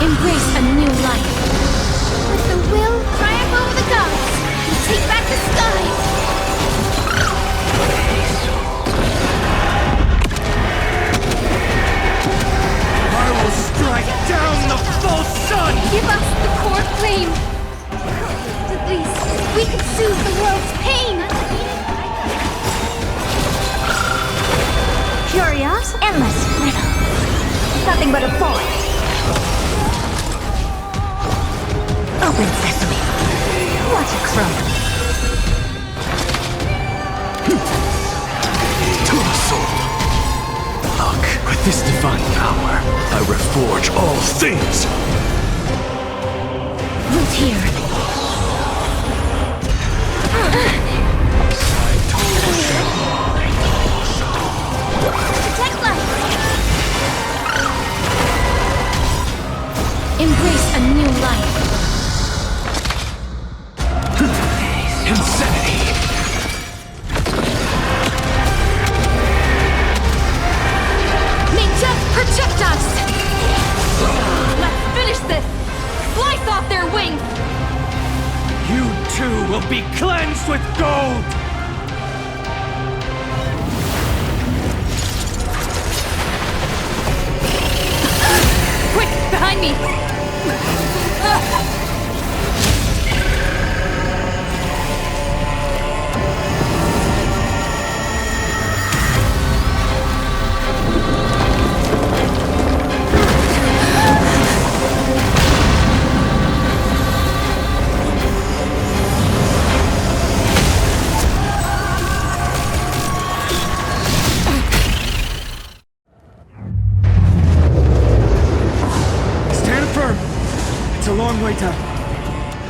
Embrace a new life. With the will triumph over the gods, take back the skies. I will strike down the false sun! Give us the core flame. At least we could soothe the world's pain. Curious, endless riddle. Nothing but a boy. Open sesame. Watch it crumble. To the soul. Look, with this divine power, I reforge all things. Root here. Protect life. Embrace a new life. Insanity. May death protect us! Let's finish this! Slice off their wings! You too will be cleansed with gold! Quick, behind me!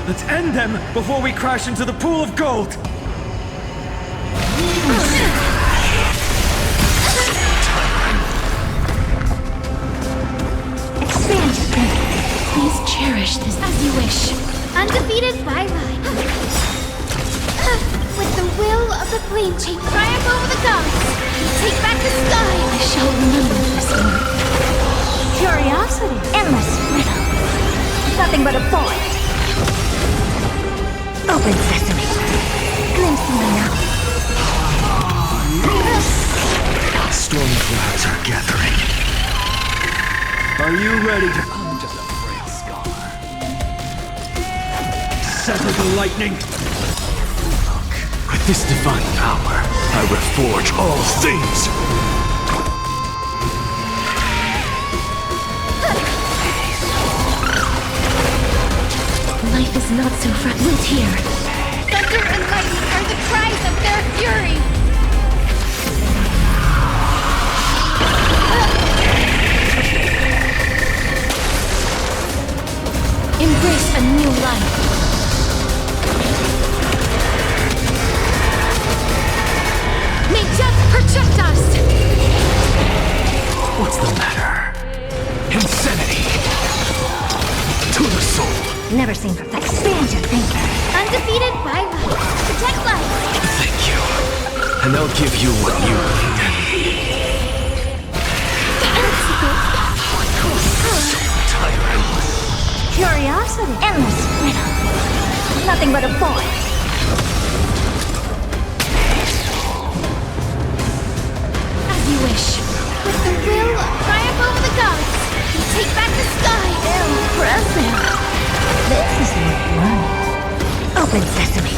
Let's end them before we crash into the pool of gold! Expansion. Please cherish this as you wish. Undefeated bye-bye. With the will of the flame chain triumph over the gods, take back the sky. I shall remember this one. Curiosity. Endless riddle. Nothing but a void. Open sesame. Glimpse me now. Storm clouds are gathering. Are you ready to... I'm just a frail scholar. settle the lightning? Look, with this divine power, I reforge all things! Life is not so fragile here. Thunder and lightning are the cries of their fury. Embrace a new life. May death protect us! What's the matter? Insanity! To the soul! Never seen perfect. Expand your thinking. Undefeated bye-bye. Protect life. Thank you. And I'll give you what you need. So tiring. Curiosity. Endless riddle. Nothing but a void. As you wish. With the will triumph over the gods, you take back the sky. Impressive. This is not right. Open sesame.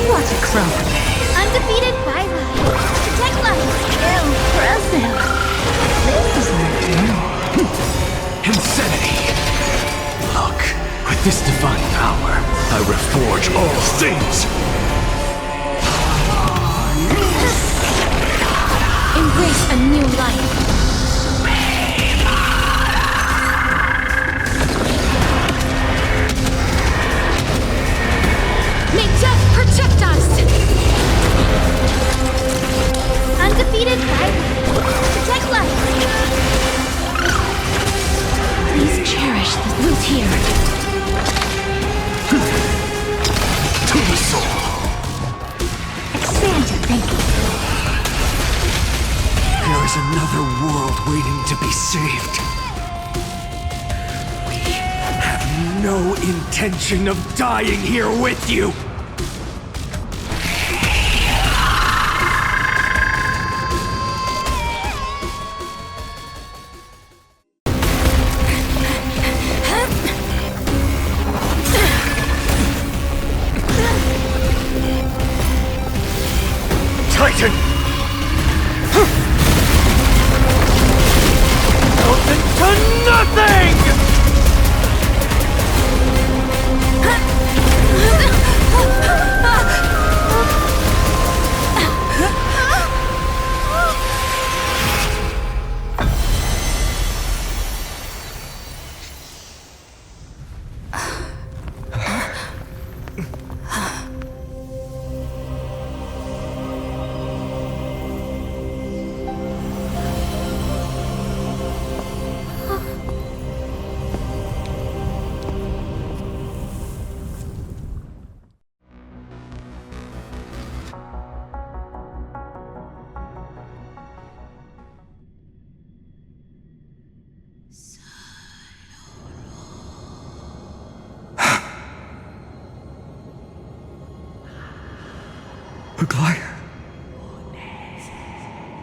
What a crumb. Undefeated bye-bye. Protect life. Impressive. This is not right. Insanity! Look, with this divine power, I reforge all things! Embrace a new life. May death protect us! Undefeated bye-bye. Protect life. Please cherish the root here. To the soul! Expand your thinking. There is another world waiting to be saved. We have no intention of dying here with you! Titan! Melted to nothing! Aglaya?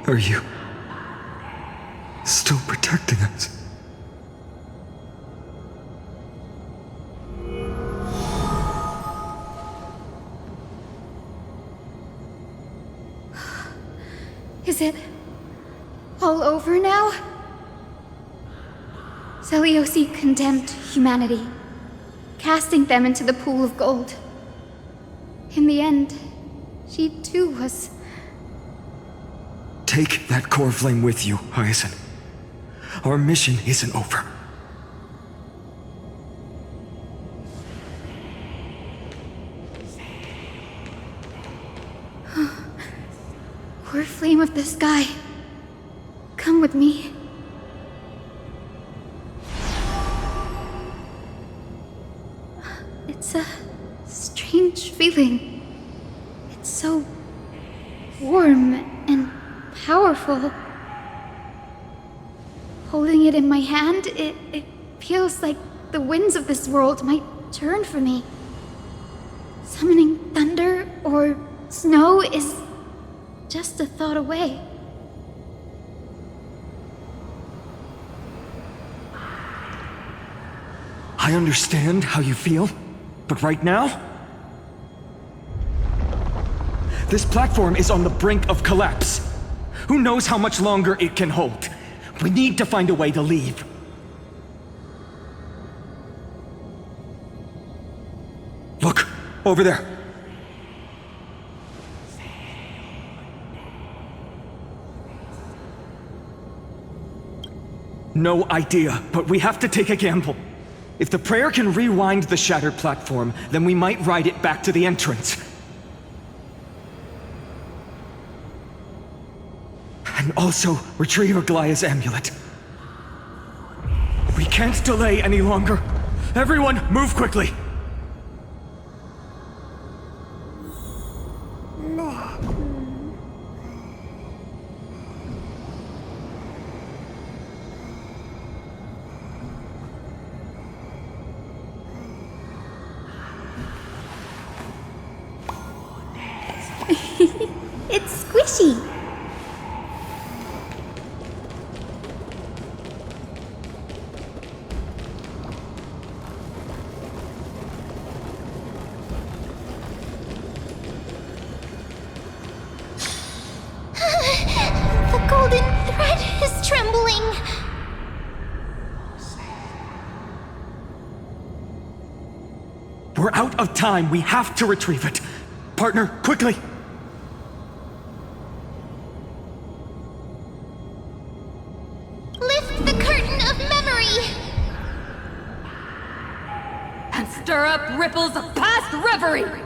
Are you still protecting us? Is it all over now? Seliosi condemned humanity, casting them into the pool of gold. In the end, she too was... Take that core flame with you, Hyacinth. Our mission isn't over. the sky. Come with me. It's a strange feeling. It's so warm and powerful. Holding it in my hand, it feels like the winds of this world might turn for me. Summoning thunder or snow is just a thought away. I understand how you feel, but right now, this platform is on the brink of collapse. Who knows how much longer it can hold? We need to find a way to leave. Look, over there. No idea, but we have to take a gamble. If the prayer can rewind the shattered platform, then we might ride it back to the entrance. And also retrieve Aglaya's amulet. We can't delay any longer. Everyone, move quickly! It's squishy. The golden thread is trembling. We're out of time. We have to retrieve it. Partner, quickly! Lift the curtain of memory. And stir up ripples of past reverie!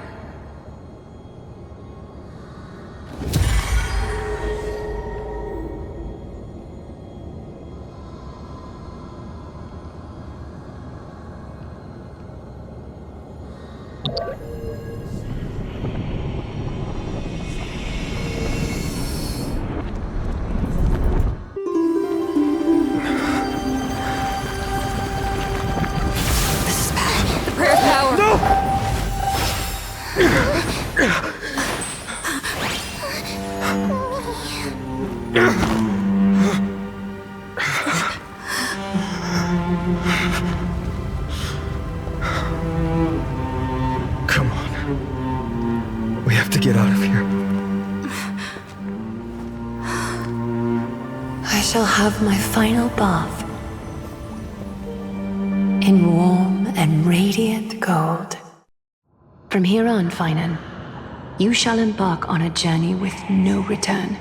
Come on. We have to get out of here. I shall have my final bath in warm and radiant gold. From here on, Finan, you shall embark on a journey with no return.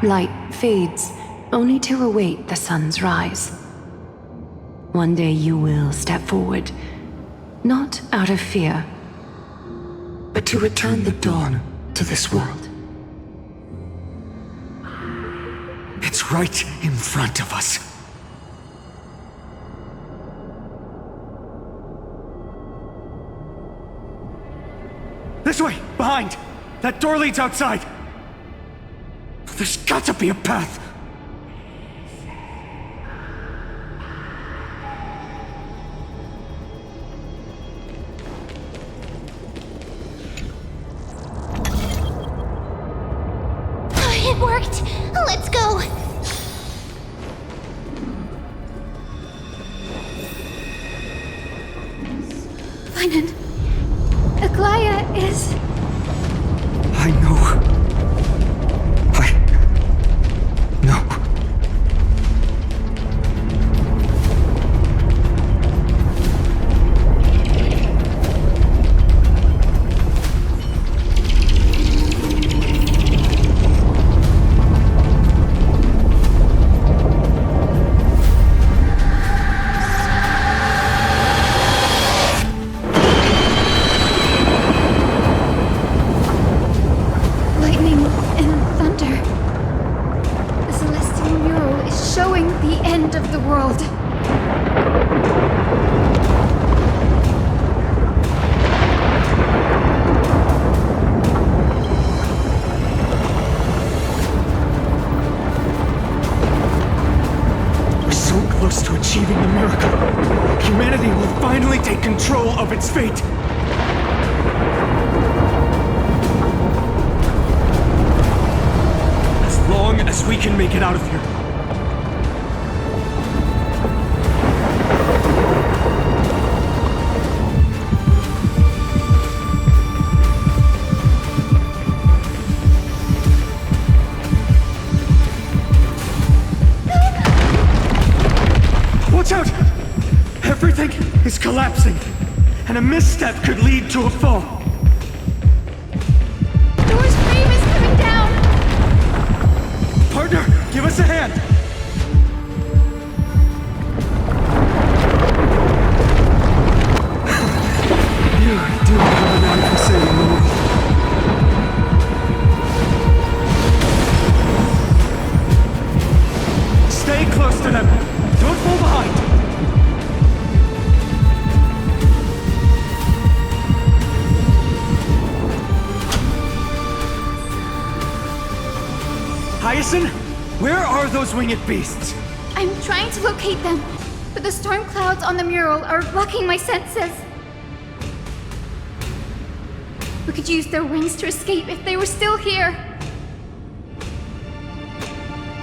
Light fades, only to await the sun's rise. One day you will step forward, not out of fear, but to return the dawn to this world. It's right in front of us. This way! Behind! That door leads outside! There's got to be a path! It worked. Let's go. Finan, Aglaya is... I know. No. end of the world. We're so close to achieving the miracle. Humanity will finally take control of its fate. As long as we can make it out of here. Watch out! Everything is collapsing, and a misstep could lead to a fall. Door's frame is coming down! Partner, give us a hand! You do have an eye for saving the world. Stay close to them. Don't fall behind. Hyacinth, where are those winged beasts? I'm trying to locate them, but the storm clouds on the mural are blocking my senses. We could use their wings to escape if they were still here.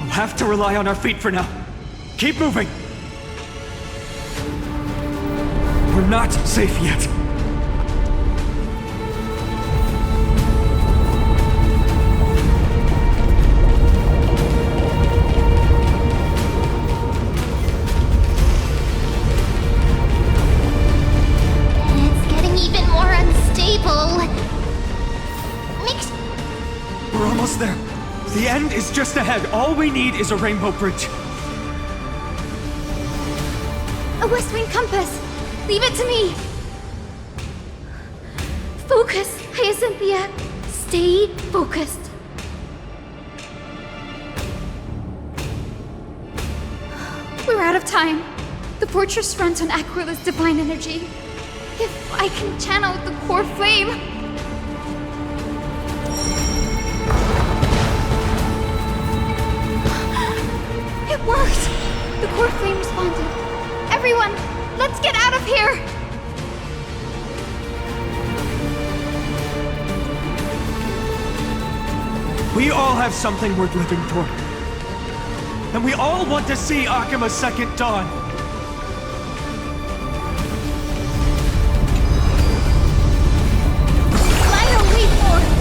We'll have to rely on our feet for now. Keep moving. We're not safe yet. It's getting even more unstable. We're almost there. The end is just ahead. All we need is a rainbow bridge. A west wind compass! Leave it to me! Focus, Hyacinthia! Stay focused. We're out of time. The fortress runs on Aquila's divine energy. If I can channel the core flame... It worked! The core flame responded. Everyone, let's get out of here! We all have something worth living for. And we all want to see Akima's second dawn. Finally formed!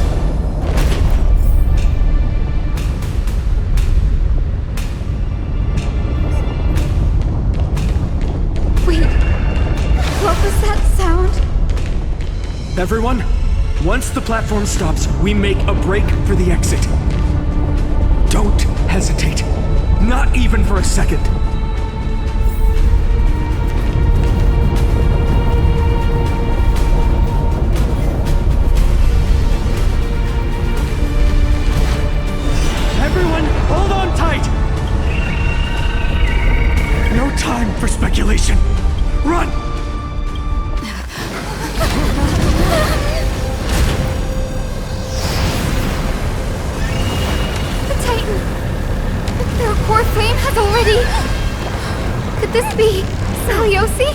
Wait, what was that sound? Everyone, once the platform stops, we make a break for the exit. Don't hesitate. Not even for a second. Everyone, hold on tight! No time for speculation. Run! The Titan! Their core flame has already... Could this be Seliosi?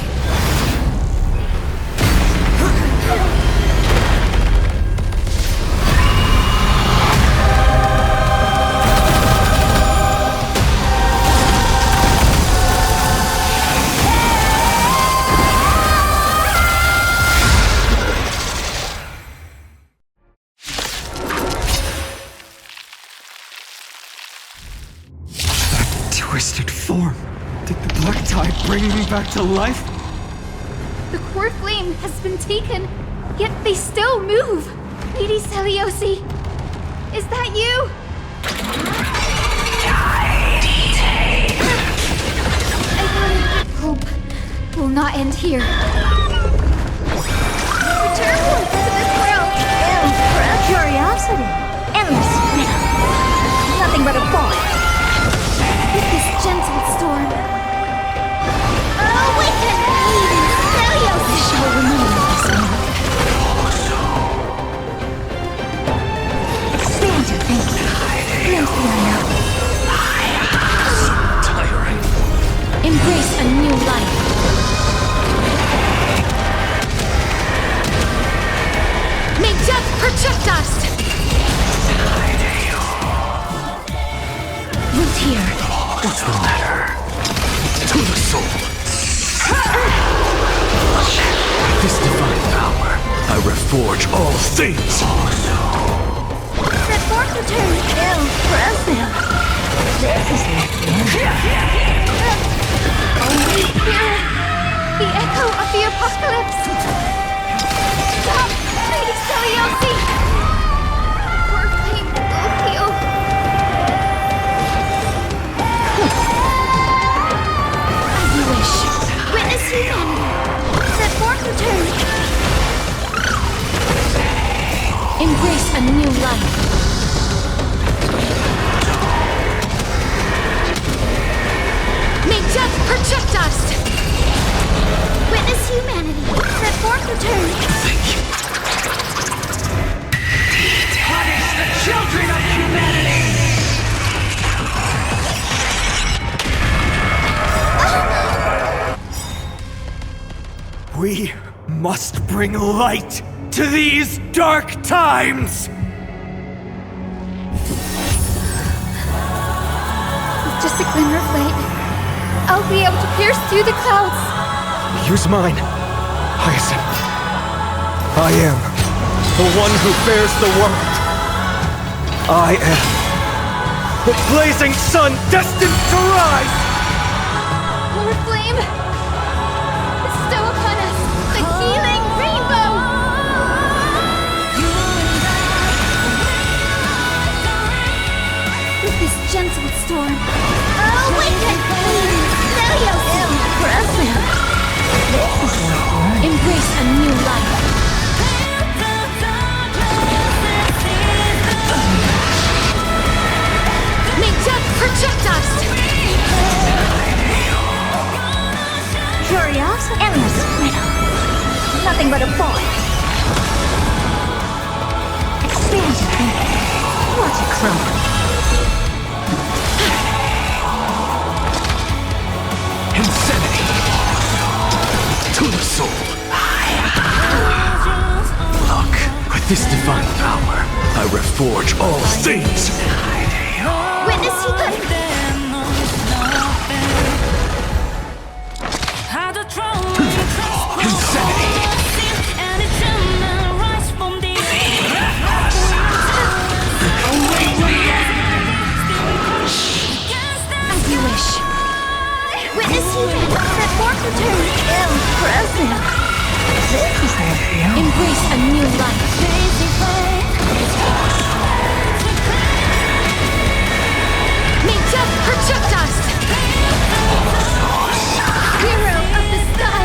Twisted form. Did the black tide bring me back to life? The core flame has been taken, yet they still move. Lady Seliosi, is that you? Hope will not end here. Return to this world. Curiosity. Endless riddle. Nothing but a ball. With this gentle storm, soul. This divine power, I reforge all things. Set forth return. Impressive. This is only hear the echo of the apocalypse. Stop, Lady Steliosy. Your flame will heal. As you wish. Witness humanity. Set forth return. Embrace a new life. May death protect us! Witness humanity. Set forth return. Thank you. Punish the children of humanity! We must bring light to these dark times! With just a glimmer of light, I'll be able to pierce through the clouds. Use mine, Hyacinth. I am the one who bears the world. I am the blazing sun destined to rise! Lord Flame, bestow upon us the healing rainbow! With this gentle storm, Awaken! Impressive. embrace a new life. May death protect us! Curiosity? Endless riddle. Nothing but a boy. Expanded thinking. What a crumble. Insanity. To the soul. Look, with this divine power, I reforge all things. Witness humanity. Insanity. As you wish. Witness humanity. Set forth return. Impressive. Embrace a new life. May death protect us! Hero of the sky!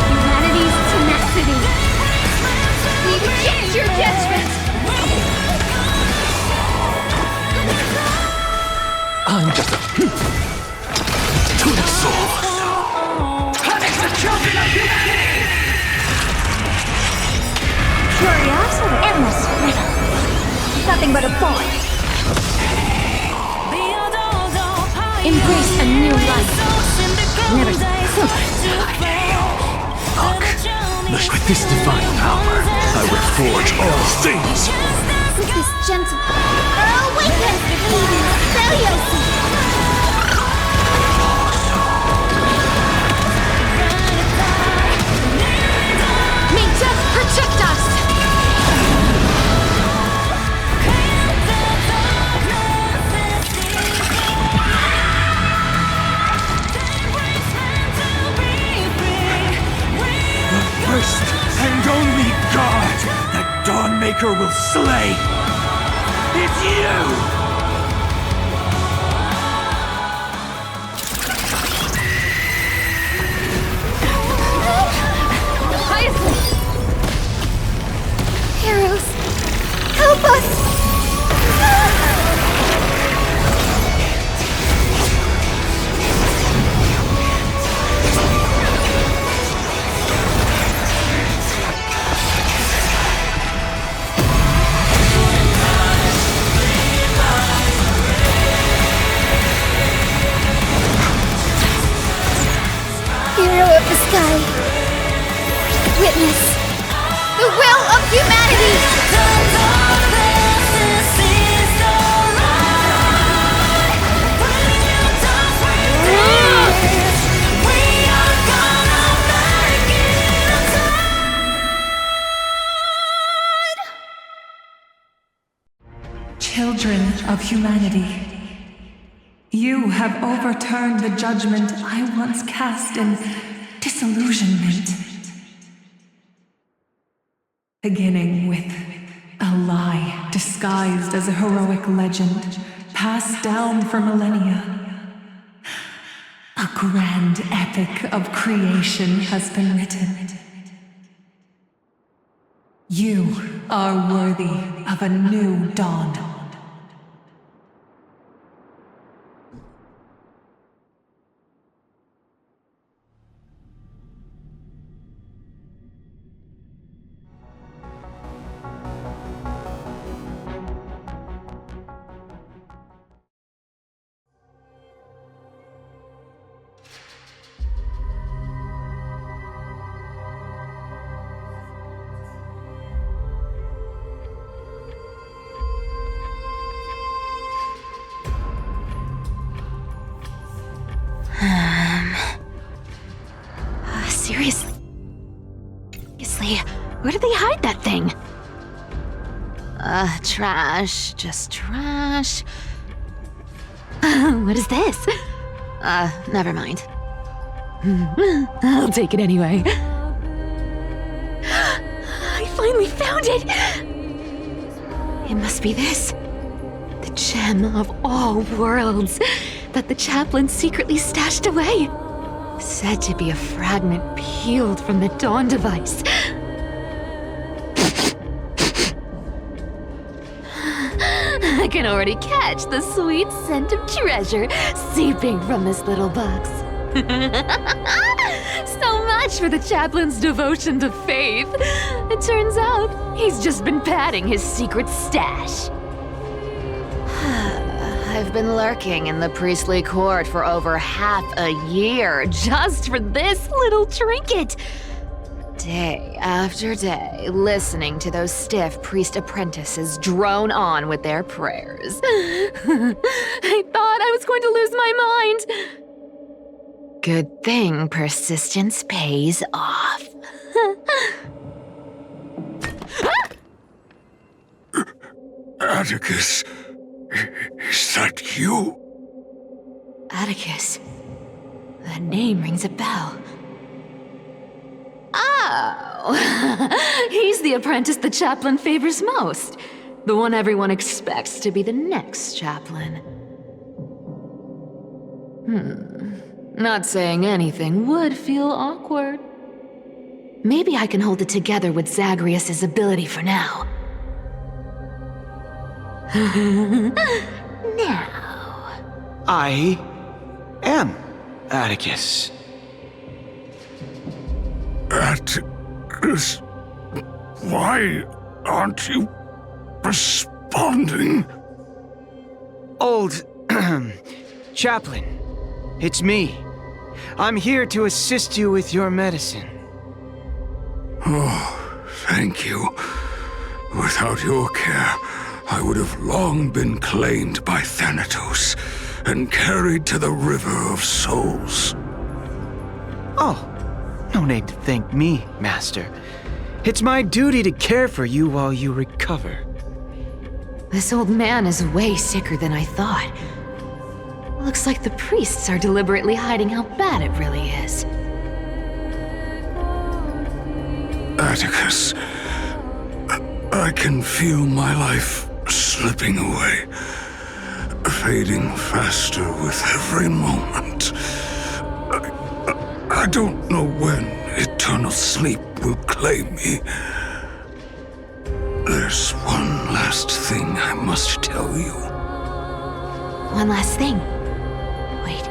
Humanity's tenacity! We reject your judgment! I'm just a... To the soul. Punish the children of humanity! Curiosity? Endless riddle. Nothing but a boy. Embrace a new life. Never Look, with this divine power, I reforge all things. With this gentle... Awaken! Lady Steliosy. May death protect us! First and only God that Dawnmaker will slay! It's you! Hyacinth! Heroes, help us! Hero of the sky, witness the will of humanity! of humanity. You have overturned the judgment I once cast in disillusionment. Beginning with a lie disguised as a heroic legend, passed down for millennia. A grand epic of creation has been written. You are worthy of a new dawn. Seriously, where did they hide that thing? Trash. Just trash. What is this? Never mind. I'll take it anyway. I finally found it! It must be this. The gem of all worlds that the chaplain secretly stashed away. Said to be a fragment peeled from the Dawn device. I can already catch the sweet scent of treasure seeping from this little box. So much for the chaplain's devotion to faith. It turns out he's just been padding his secret stash. I've been lurking in the priestly court for over half a year just for this little trinket. Day after day, listening to those stiff priest apprentices drone on with their prayers. I thought I was going to lose my mind. Good thing persistence pays off. Atticus, is that you? Atticus. That name rings a bell. Oh, he's the apprentice the chaplain favors most. The one everyone expects to be the next chaplain. Not saying anything would feel awkward. Maybe I can hold it together with Zagreus' ability for now. Now. I am Atticus. Atticus, why aren't you responding? Old chaplain, it's me. I'm here to assist you with your medicine. Oh, thank you. Without your care, I would have long been claimed by Thanatos and carried to the River of Souls. Oh, no need to thank me, Master. It's my duty to care for you while you recover. This old man is way sicker than I thought. Looks like the priests are deliberately hiding how bad it really is. Atticus, I can feel my life slipping away, fading faster with every moment. I don't know when eternal sleep will claim me. There's one last thing I must tell you. One last thing. Wait.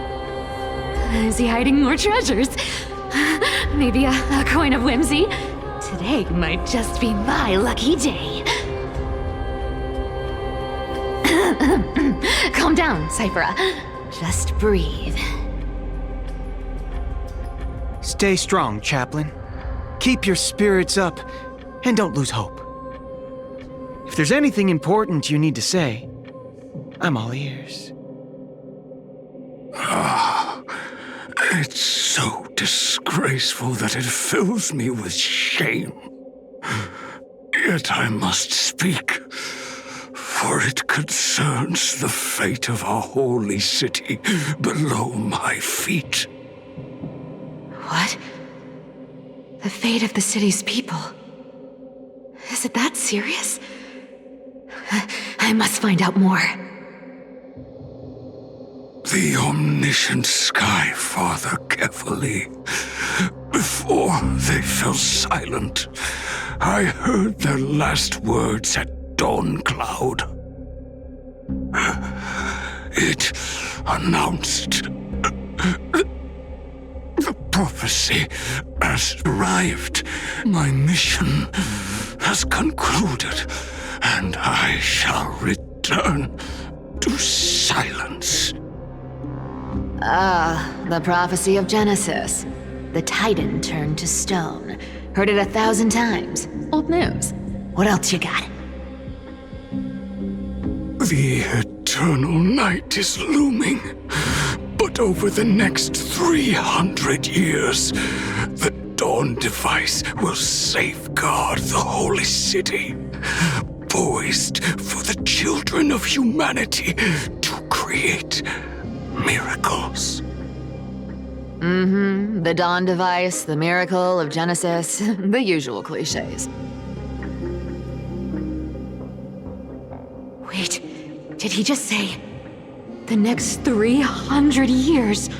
Is he hiding more treasures? Maybe a coin of whimsy? Today might just be my lucky day. Calm down, Cyphera. Just breathe. Stay strong, chaplain. Keep your spirits up, and don't lose hope. If there's anything important you need to say, I'm all ears. It's so disgraceful that it fills me with shame. Yet I must speak. For it concerns the fate of our holy city below my feet. What? The fate of the city's people? Is it that serious? I must find out more. The omniscient Sky Father carefully. Before they fell silent, I heard their last words at Dawn Cloud. It announced the prophecy has arrived. My mission has concluded, and I shall return to silence. The prophecy of Genesis. The Titan turned to stone. Heard it 1,000 times. Old news. What else you got? The eternal night is looming. But over the next 300 years, the Dawn device will safeguard the holy city, poised for the children of humanity to create miracles. The Dawn device, the miracle of Genesis, the usual cliches. Wait, did he just say the next 300 years?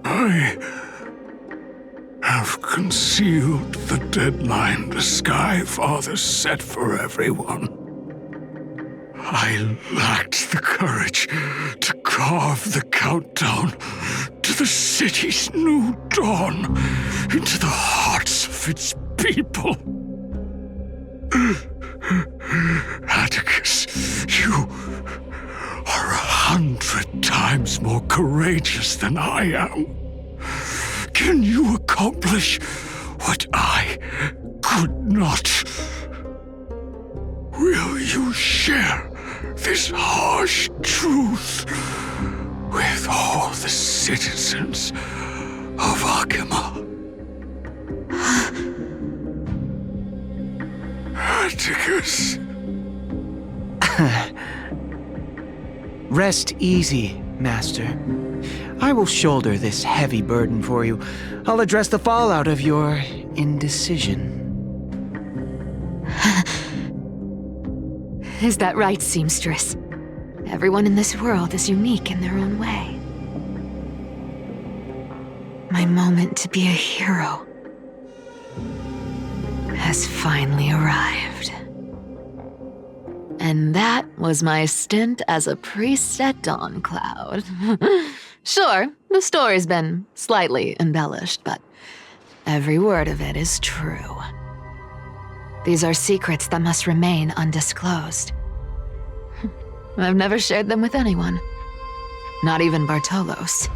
I have concealed the deadline the Sky Father set for everyone. I lacked the courage to carve the countdown to the city's new dawn into the hearts of its people. Atticus, you are 100 times more courageous than I am. Can you accomplish what I could not? Will you share this harsh truth with all the citizens of Akima? Atticus. Rest easy, Master. I will shoulder this heavy burden for you. I'll address the fallout of your indecision. Is that right, seamstress? Everyone in this world is unique in their own way. My moment to be a hero has finally arrived. And that was my stint as a priest at Dawn Cloud. Sure, the story's been slightly embellished, but every word of it is true. These are secrets that must remain undisclosed. I've never shared them with anyone. Not even Bartolos.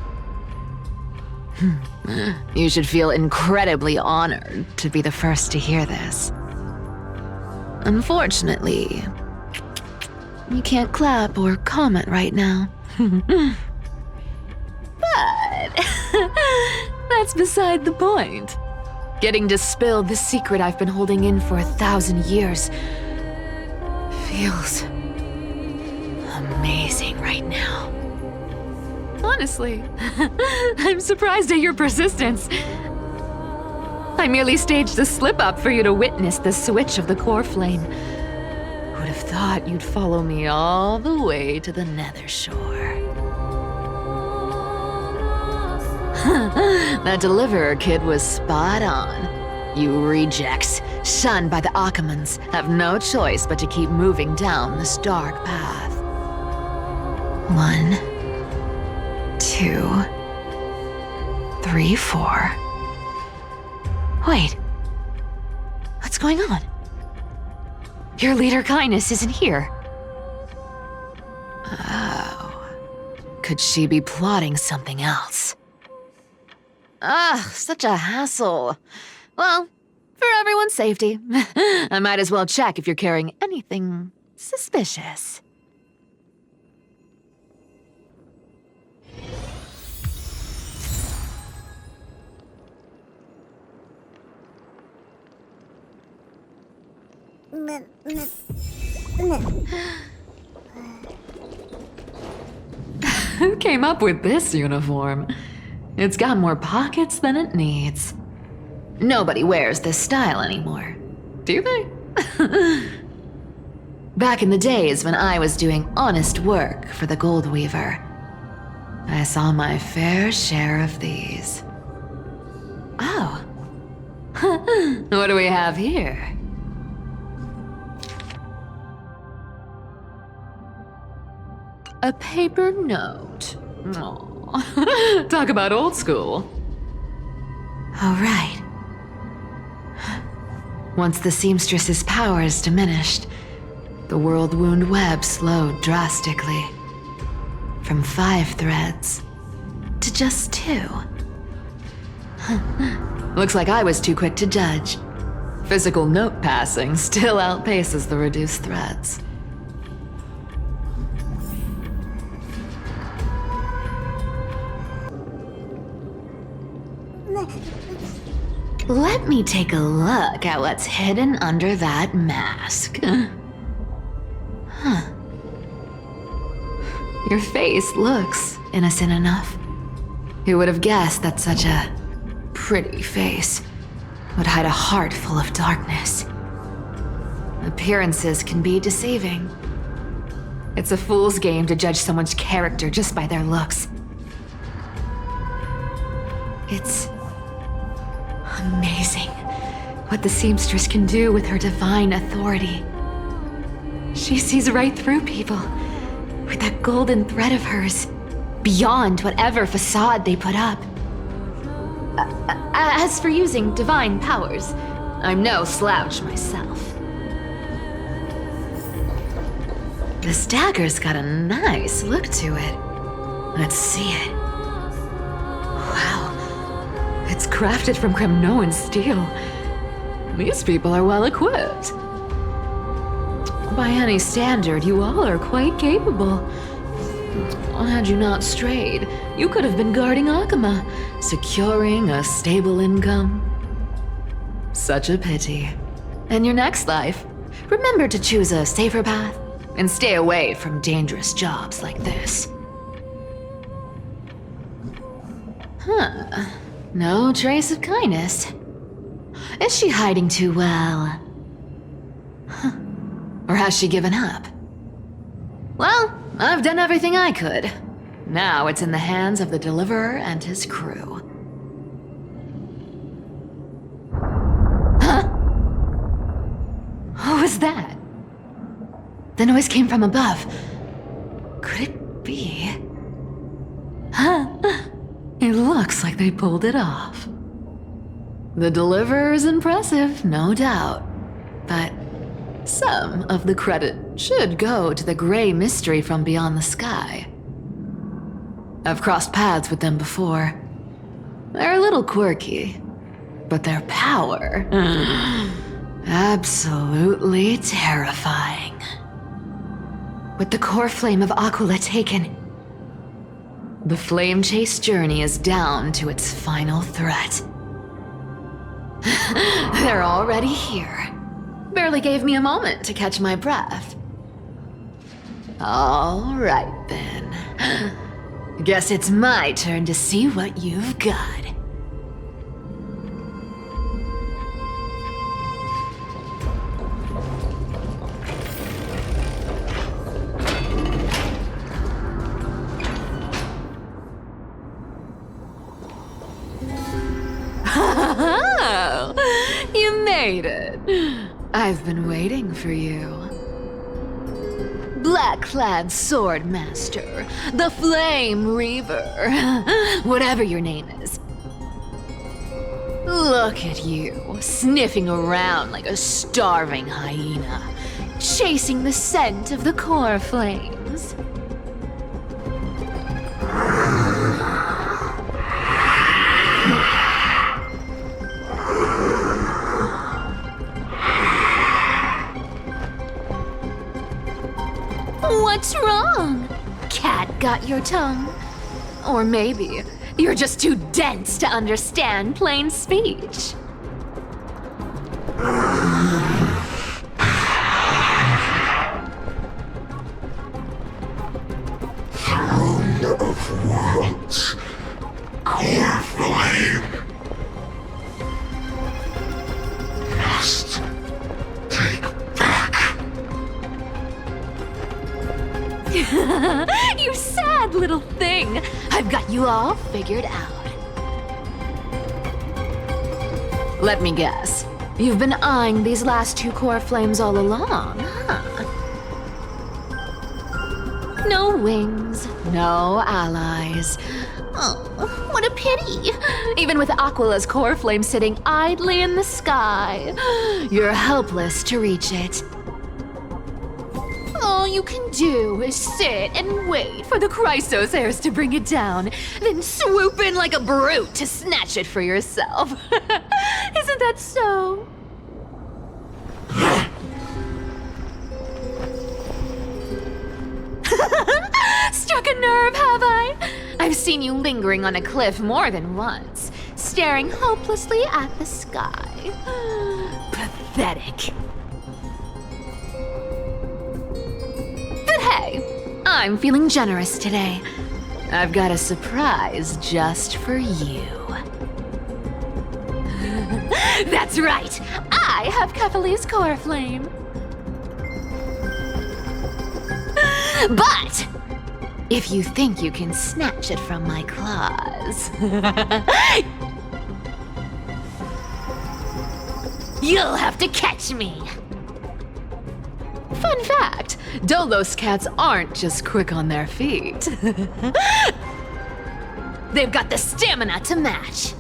You should feel incredibly honored to be the first to hear this. Unfortunately, you can't clap or comment right now. But that's beside the point. Getting to spill the secret I've been holding in for 1,000 years feels amazing right now. Honestly, I'm surprised at your persistence. I merely staged a slip-up for you to witness the switch of the core flame. Who'd have thought you'd follow me all the way to the Nether Shore? That deliverer kid was spot on. You rejects, shunned by the Akamans, have no choice but to keep moving down this dark path. 1, 2, 3, 4. Wait. What's going on? Your leader Kindness isn't here. Oh. Could she be plotting something else? Ugh, such a hassle. Well, for everyone's safety, I might as well check if you're carrying anything suspicious. Who came up with this uniform? It's got more pockets than it needs. Nobody wears this style anymore. Do they? Back in the days when I was doing honest work for the Gold Weaver, I saw my fair share of these. Oh. What do we have here? A paper note. Aw. Talk about old school. All right. Once the seamstress's powers diminished, the world wound web slowed drastically. From 5 threads to just 2. Looks like I was too quick to judge. Physical note passing still outpaces the reduced threads. Let me take a look at what's hidden under that mask. Huh. Your face looks Innocent enough. Who would have guessed that such a Pretty face would hide a heart full of darkness. Appearances can be deceiving. It's a fool's game to judge someone's character just by their looks. It's amazing what the seamstress can do with her divine authority. She sees right through people with that golden thread of hers, beyond whatever facade they put up. As for using divine powers, I'm no slouch myself. This dagger's got a nice look to it. Let's see it. Wow, it's crafted from Kremnoan steel. These people are well equipped. By any standard, you all are quite capable. Had you not strayed, you could have been guarding Akama, securing a stable income. Such a pity. In your next life, remember to choose a safer path and stay away from dangerous jobs like this. Huh. No trace of kindness. Is she hiding too well? Huh. Or has she given up? Well, I've done everything I could. Now it's in the hands of the Deliverer and his crew. Huh? What was that? The noise came from above. Could it be? Huh? It looks like they pulled it off. The Deliverer is impressive, no doubt. But some of the credit should go to the gray mystery from beyond the sky. I've crossed paths with them before. They're a little quirky, but their power, absolutely terrifying. With the core flame of Aquila taken, the flame chase journey is down to its final threat. They're already here. Barely gave me a moment to catch my breath. All right then. Guess it's my turn to see what you've got. You made it. I've been waiting for you. Black-clad sword master, the Flame Reaver, whatever your name is. Look at you, sniffing around like a starving hyena, chasing the scent of the core flames. What's wrong? Cat got your tongue? Or maybe you're just too dense to understand plain speech. thing. I've got you all figured out. Let me guess. You've been eyeing these last 2 core flames all along, huh? No wings, no allies. Oh, what a pity. Even with Aquala's core flame sitting idly in the sky, you're helpless to reach it. All you can do is sit and wait for the Chrysos heirs to bring it down, then swoop in like a brute to snatch it for yourself. Isn't that so? Struck a nerve, have I? I've seen you lingering on a cliff more than once, staring hopelessly at the sky. Pathetic. But hey, I'm feeling generous today. I've got a surprise just for you. That's right, I have Kefali's core flame. But if you think you can snatch it from my claws, you'll have to catch me. Fun fact, Dolos cats aren't just quick on their feet. They've got the stamina to match.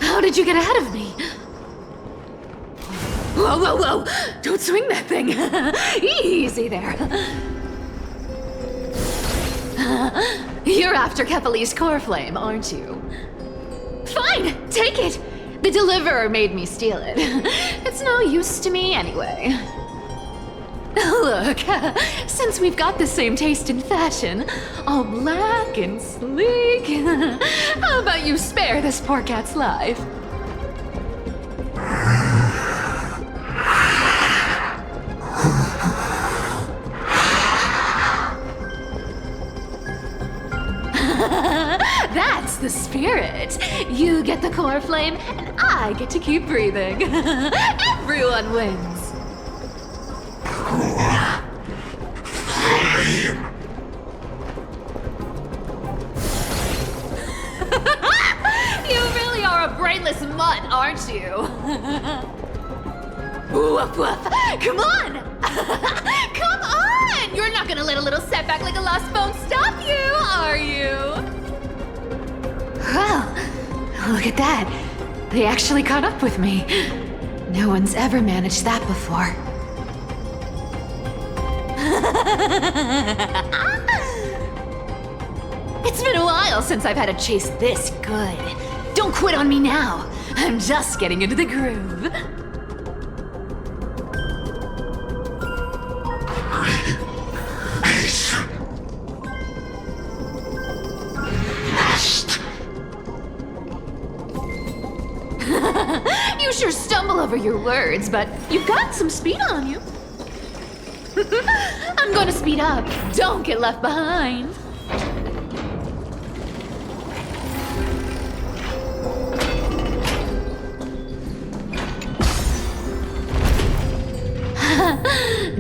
How did you get ahead of me? Whoa, whoa, whoa! Don't swing that thing! Easy there. You're after Kefali's core flame, aren't you? Fine, take it! The deliverer made me steal it. It's no use to me anyway. Look, since we've got the same taste in fashion, all black and sleek, how about you spare this poor cat's life? That's the spirit. You get the core flame, and I get to keep breathing. Everyone wins. You really are a brainless mutt, aren't you? Woof woof! Come on! Come on! You're not gonna let a little setback like a lost bone stop you, are you? Well, look at that. They actually caught up with me. No one's ever managed that before. It's been a while since I've had a chase this good. Don't quit on me now. I'm just getting into the groove. You sure stumble over your words, but you've got some speed on you. I'm going to speed up. Don't get left behind.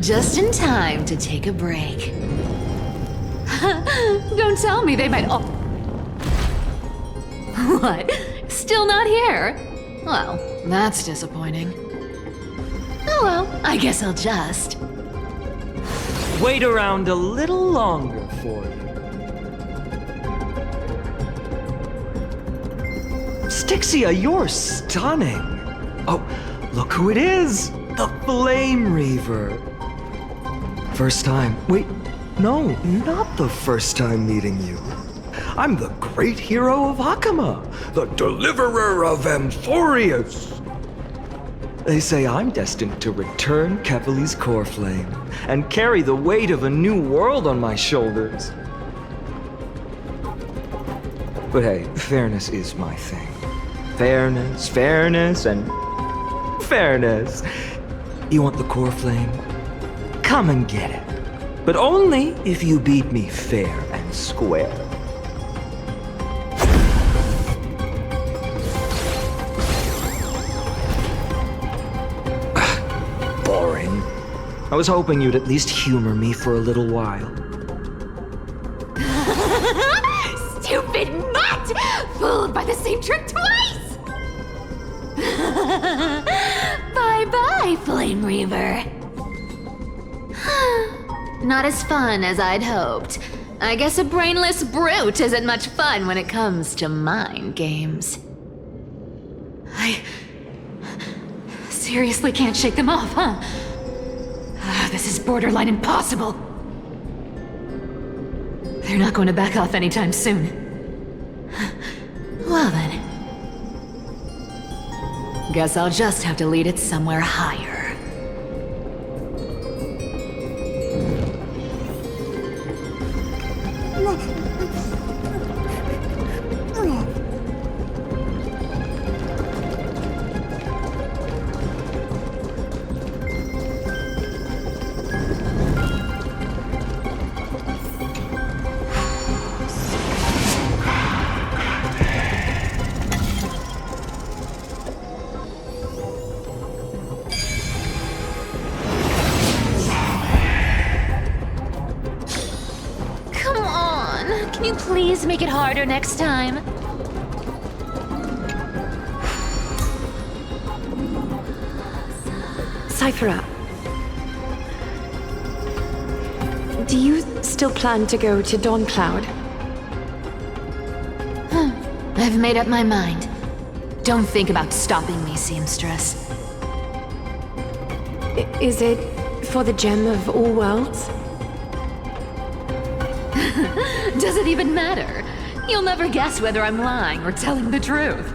Just in time to take a break. Don't tell me they might all... What? Still not here? Well, that's disappointing. Oh well, I guess I'll just... Wait around a little longer for you. Styxia, you're stunning. Oh, look who it is! The Flame Reaver. First time. Wait, No, not the first time meeting you. I'm the great hero of Hakama, the deliverer of Amphorius. They say I'm destined to return Kepali's core flame and carry the weight of a new world on my shoulders. But hey, fairness is my thing. Fairness, and fairness. You want the core flame? Come and get it. But only if you beat me fair and square. Boring. I was hoping you'd at least humor me for a little while. Stupid mutt! Fooled by the same trick twice! Bye-bye, Flame Reaver. Not as fun as I'd hoped. I guess a brainless brute isn't much fun when it comes to mind games. I seriously can't shake them off, huh? This is borderline impossible. They're not going to back off anytime soon. Well then. Guess I'll just have to lead it somewhere higher. Please make it harder next time. Cyphera, do you still plan to go to Dawn Cloud? I've made up my mind. Don't think about stopping me, seamstress. Is it for the gem of all worlds? Does it even matter? You'll never guess whether I'm lying or telling the truth.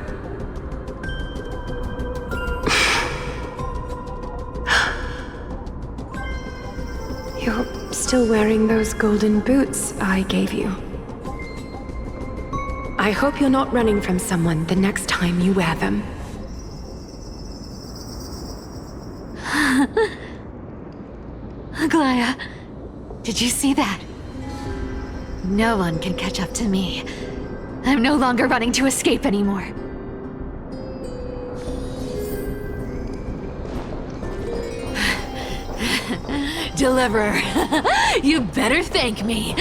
You're still wearing those golden boots I gave you. I hope you're not running from someone the next time you wear them. Aglaya, did you see that? No one can catch up to me. I'm no longer running to escape anymore. Deliverer, you better thank me.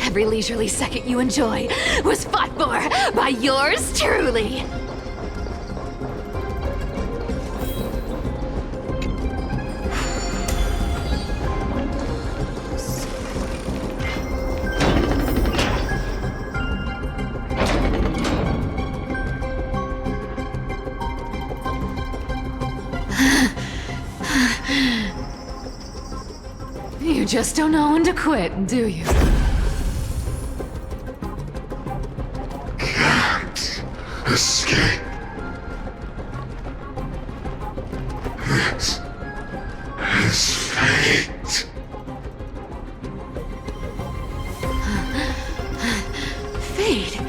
Every leisurely second you enjoy was fought for by yours truly. You just don't know when to quit, do you? Can't escape. It is fate. Fate?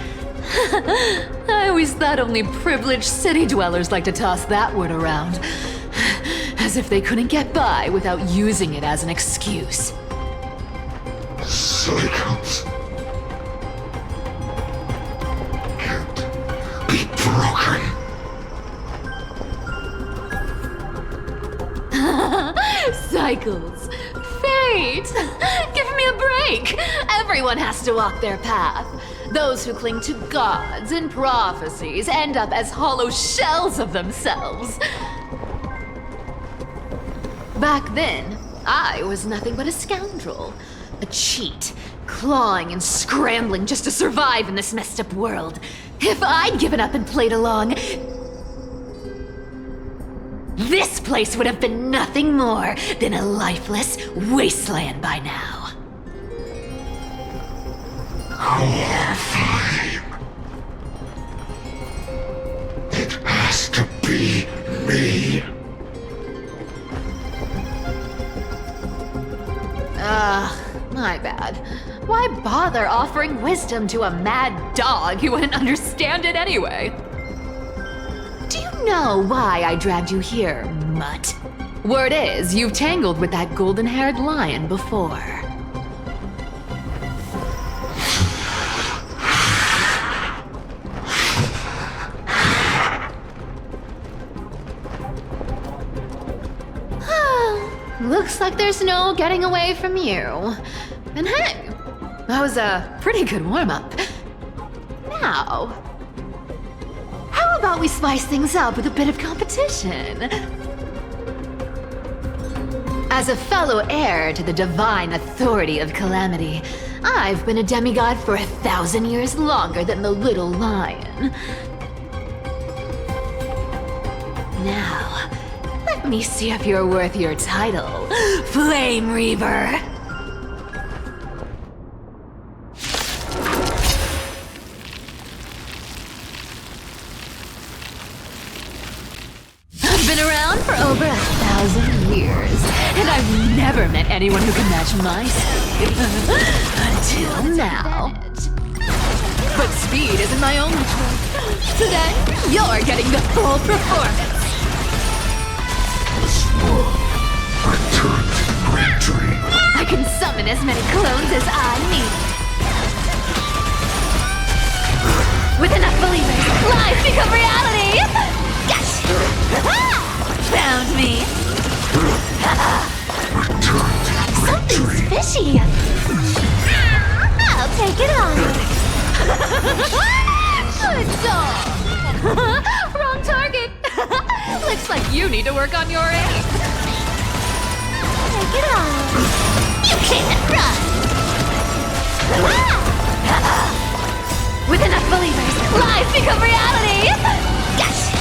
I always thought only privileged city dwellers like to toss that word around. As if they couldn't get by without using it as an excuse. Cycles can't be broken. Cycles. Fate! Give me a break! Everyone has to walk their path. Those who cling to gods and prophecies end up as hollow shells of themselves. Back then, I was nothing but a scoundrel. A cheat, clawing and scrambling just to survive in this messed up world. If I'd given up and played along, this place would have been nothing more than a lifeless wasteland by now. Horrifying. It has to be me. My bad. Why bother offering wisdom to a mad dog who wouldn't understand it anyway? Do you know why I dragged you here, mutt? Word is, you've tangled with that golden-haired lion before. Looks like there's no getting away from you. And hey, that was a pretty good warm-up. Now, how about we spice things up with a bit of competition? As a fellow heir to the divine authority of Calamity, I've been a demigod for 1,000 years longer than the little lion. Now, let me see if you're worth your title, Flame Reaver. I've been around for over 1,000 years, and I've never met anyone who can match my speed. Until now. But speed isn't my only choice. Today, you're getting the full performance. I can summon as many clones as I need. With enough believers, lies become reality! Gotcha! Found me! Something's fishy! I'll take it on! Good dog! Wrong target! Looks like you need to work on your aim! Take it on! You can't run! With enough believers, lies become reality! Gotcha!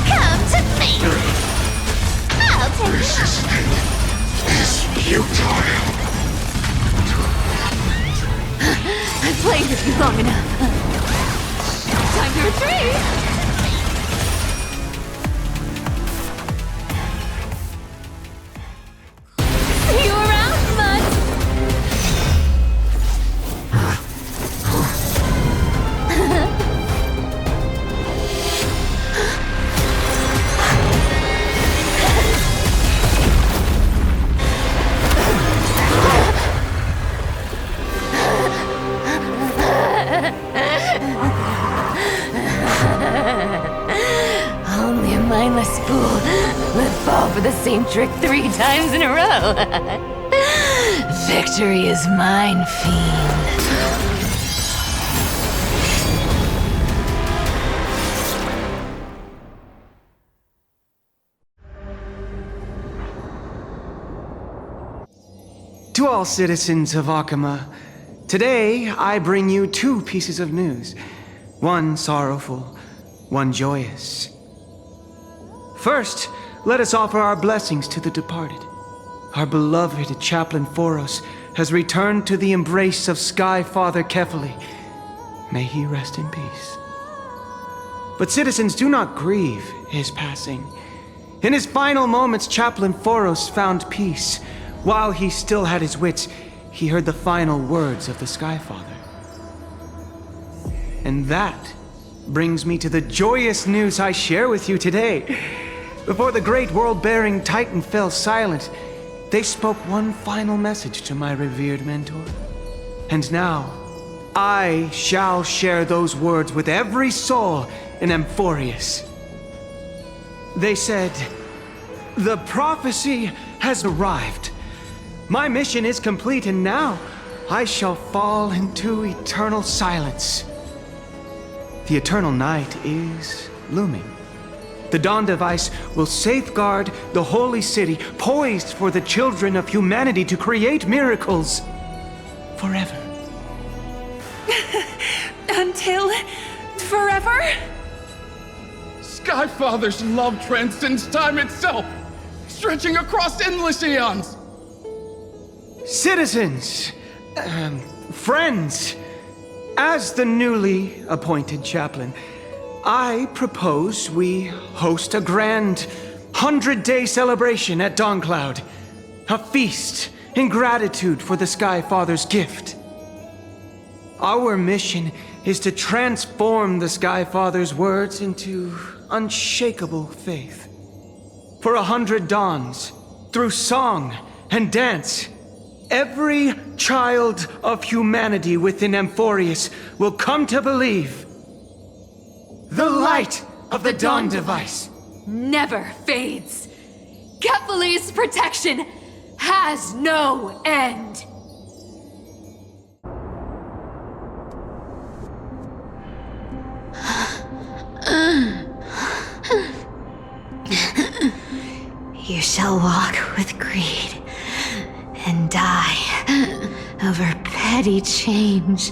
Come to me! I'll take Resisting is futile. I've played with you long enough. Time to retreat! See you around, bud! Only a mindless fool would fall for the same trick 3 times in a row. Victory is mine, fiend. To all citizens of Akama, today I bring you 2 pieces of news. One sorrowful, one joyous. First, let us offer our blessings to the departed. Our beloved Chaplain Foros has returned to the embrace of Sky Father Kefali. May he rest in peace. But citizens, do not grieve his passing. In his final moments, Chaplain Foros found peace. While he still had his wits, he heard the final words of the Sky Father. And that brings me to the joyous news I share with you today. Before the great world-bearing Titan fell silent, they spoke one final message to my revered mentor. And now, I shall share those words with every soul in Amphorius. They said, "The prophecy has arrived. My mission is complete, and now I shall fall into eternal silence. The eternal night is looming. The dawn device will safeguard the holy city, poised for the children of humanity to create miracles forever." Until forever? Skyfather's love transcends time itself, stretching across endless eons. Citizens, friends, as the newly appointed chaplain, I propose we host a grand 100-day celebration at Dawncloud. A feast in gratitude for the Skyfather's gift. Our mission is to transform the Skyfather's words into unshakable faith. For 100 dawns, through song and dance, every child of humanity within Amphorius will come to believe the light of the Dawn Device never fades. Kephales's protection has no end. You shall walk with greed and die over petty change.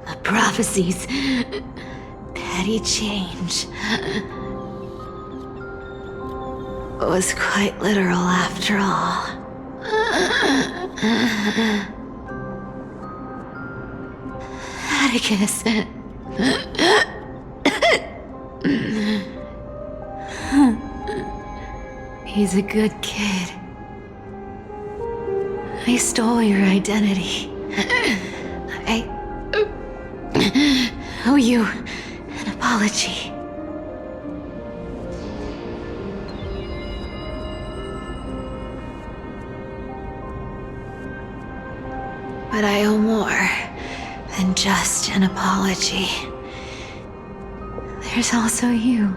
The prophecies, petty change, was quite literal after all. Atticus. He's a good kid. I stole your identity. I owe you an apology. But I owe more than just an apology. There's also you,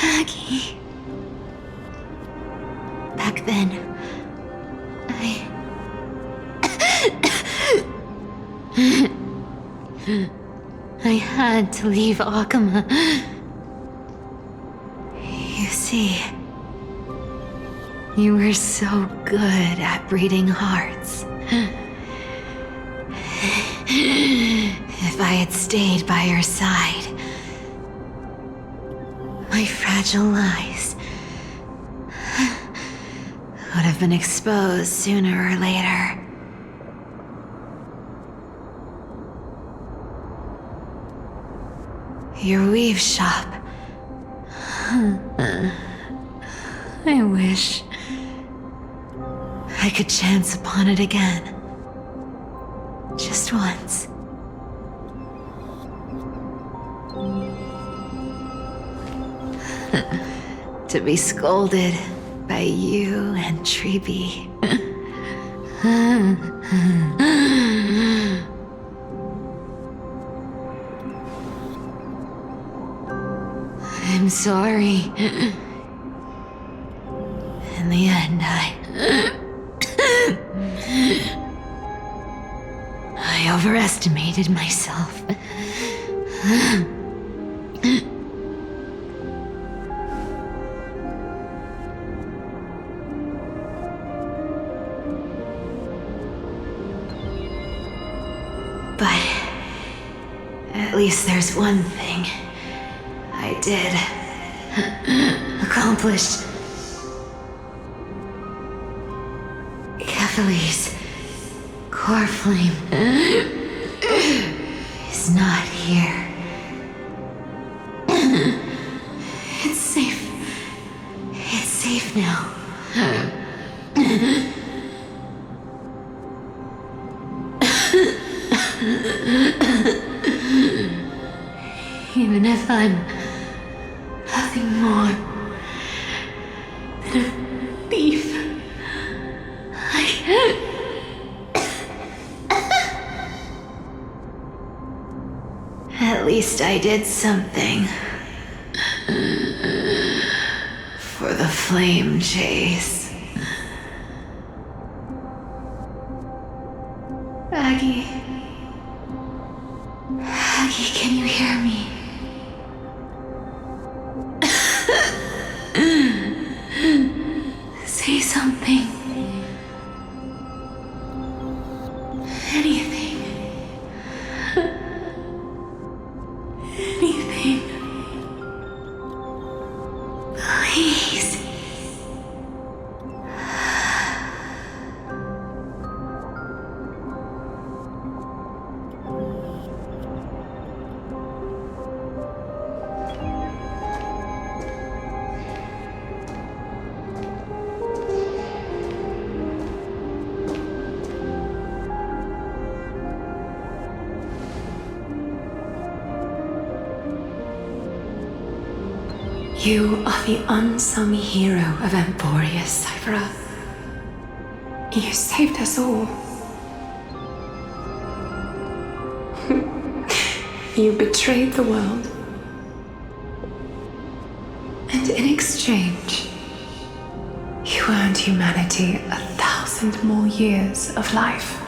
Aggie. Back then, I had to leave Akama. You see, you were so good at reading hearts. If I had stayed by your side, my fragile lies would have been exposed sooner or later. Your weave shop. I wish I could chance upon it again. Just once. To be scolded by you and Treeby. I'm sorry. In the end, I overestimated myself. But at least there's one thing I did accomplish. Kephales's core flame is not here. It's safe. It's safe now. Even if I'm nothing more than a thief, at least I did something for the flame chase. Aggie, can you hear me? Say something. Anything. Please. You are the unsung hero of Emporius, Cypher. You saved us all. You betrayed the world. And in exchange, you earned humanity 1,000 more years of life.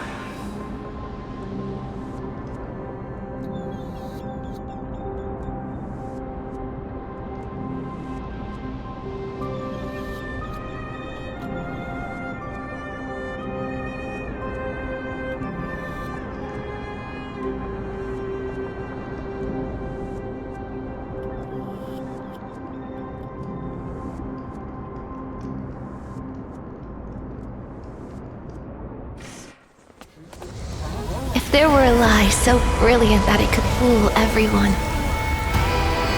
If there were a lie so brilliant that it could fool everyone,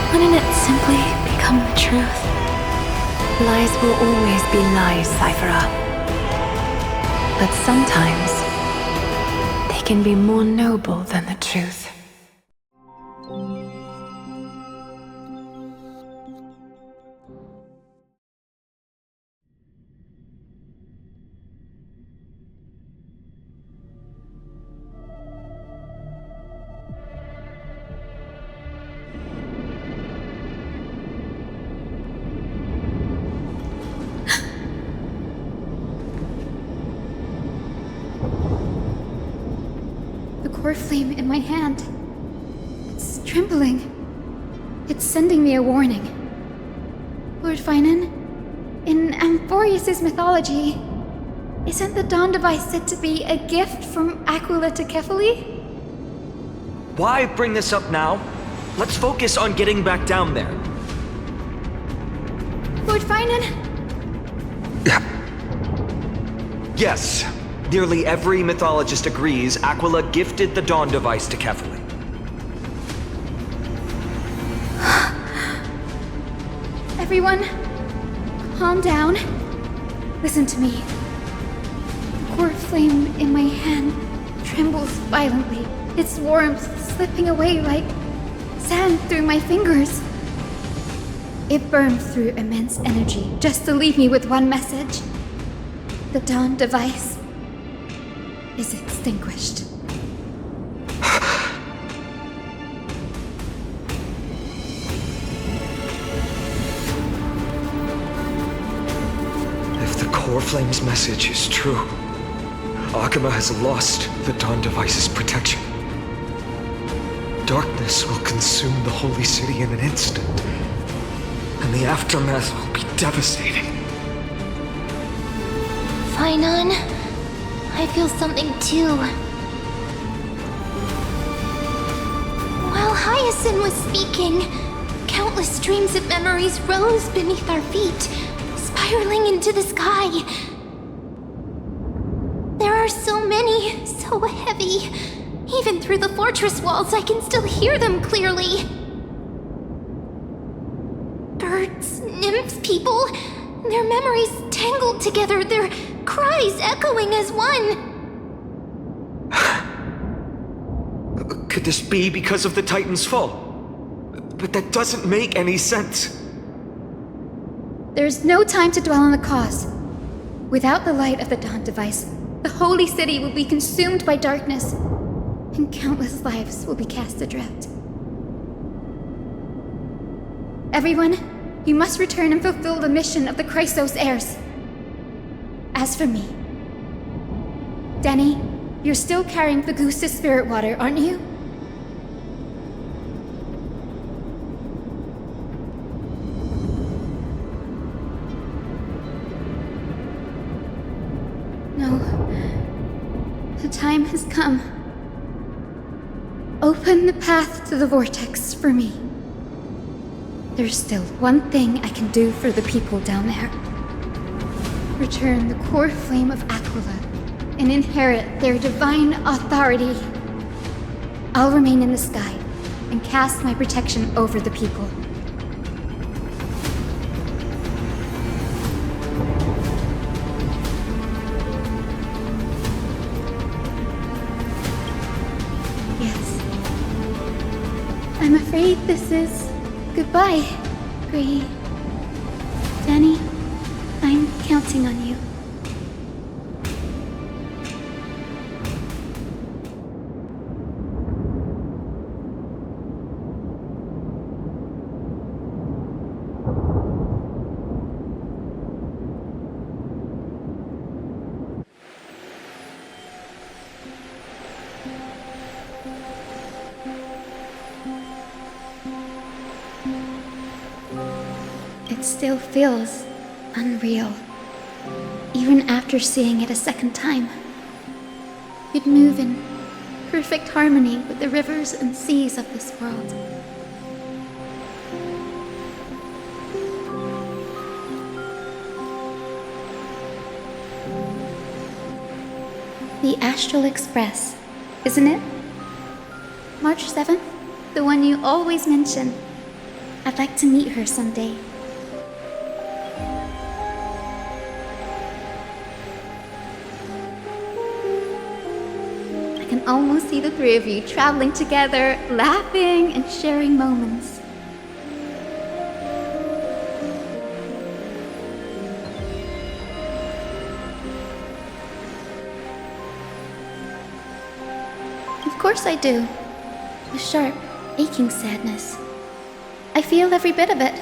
wouldn't it simply become the truth? Lies will always be lies, Cypher. But sometimes, they can be more noble than the truth. Core flame in my hand. It's trembling. It's sending me a warning. Lord Finan, in Amphorius' mythology, isn't the Dawn device said to be a gift from Aquila to Kefali? Why bring this up now? Let's focus on getting back down there. Lord Finan? Yes. Nearly every mythologist agrees Aquila gifted the Dawn device to Kefali. Everyone, calm down. Listen to me. The core flame in my hand trembles violently, its warmth slipping away like sand through my fingers. It burns through immense energy just to leave me with one message. The Dawn device is extinguished. If the core flame's message is true, Akama has lost the Dawn device's protection. Darkness will consume the holy city in an instant, and the aftermath will be devastating. Finan, I feel something too. While Hyacinth was speaking, countless streams of memories rose beneath our feet, spiraling into the sky. There are so many, so heavy. Even through the fortress walls, I can still hear them clearly. Birds, nymphs, people, their memories tangled together, their cries echoing as one. Could this be because of the Titan's fall? But that doesn't make any sense. There's no time to dwell on the cause. Without the light of the Dawn device, the holy city will be consumed by darkness, and countless lives will be cast adrift. Everyone, you must return and fulfill the mission of the Chrysos heirs. As for me, Denny, you're still carrying the Goose's spirit water, aren't you? No. The time has come. Open the path to the vortex for me. There's still one thing I can do for the people down there. Return the core flame of Aquila and inherit their divine authority. I'll remain in the sky and cast my protection over the people. Yes. I'm afraid this is goodbye, Gray. Danny, I'm counting on you. It still feels unreal, even after seeing it a second time. You'd move in perfect harmony with the rivers and seas of this world. The Astral Express, isn't it? March 7th? The one you always mention. I'd like to meet her someday. I can almost see the three of you traveling together, laughing and sharing moments. Of course I do. A sharp, aching sadness. I feel every bit of it.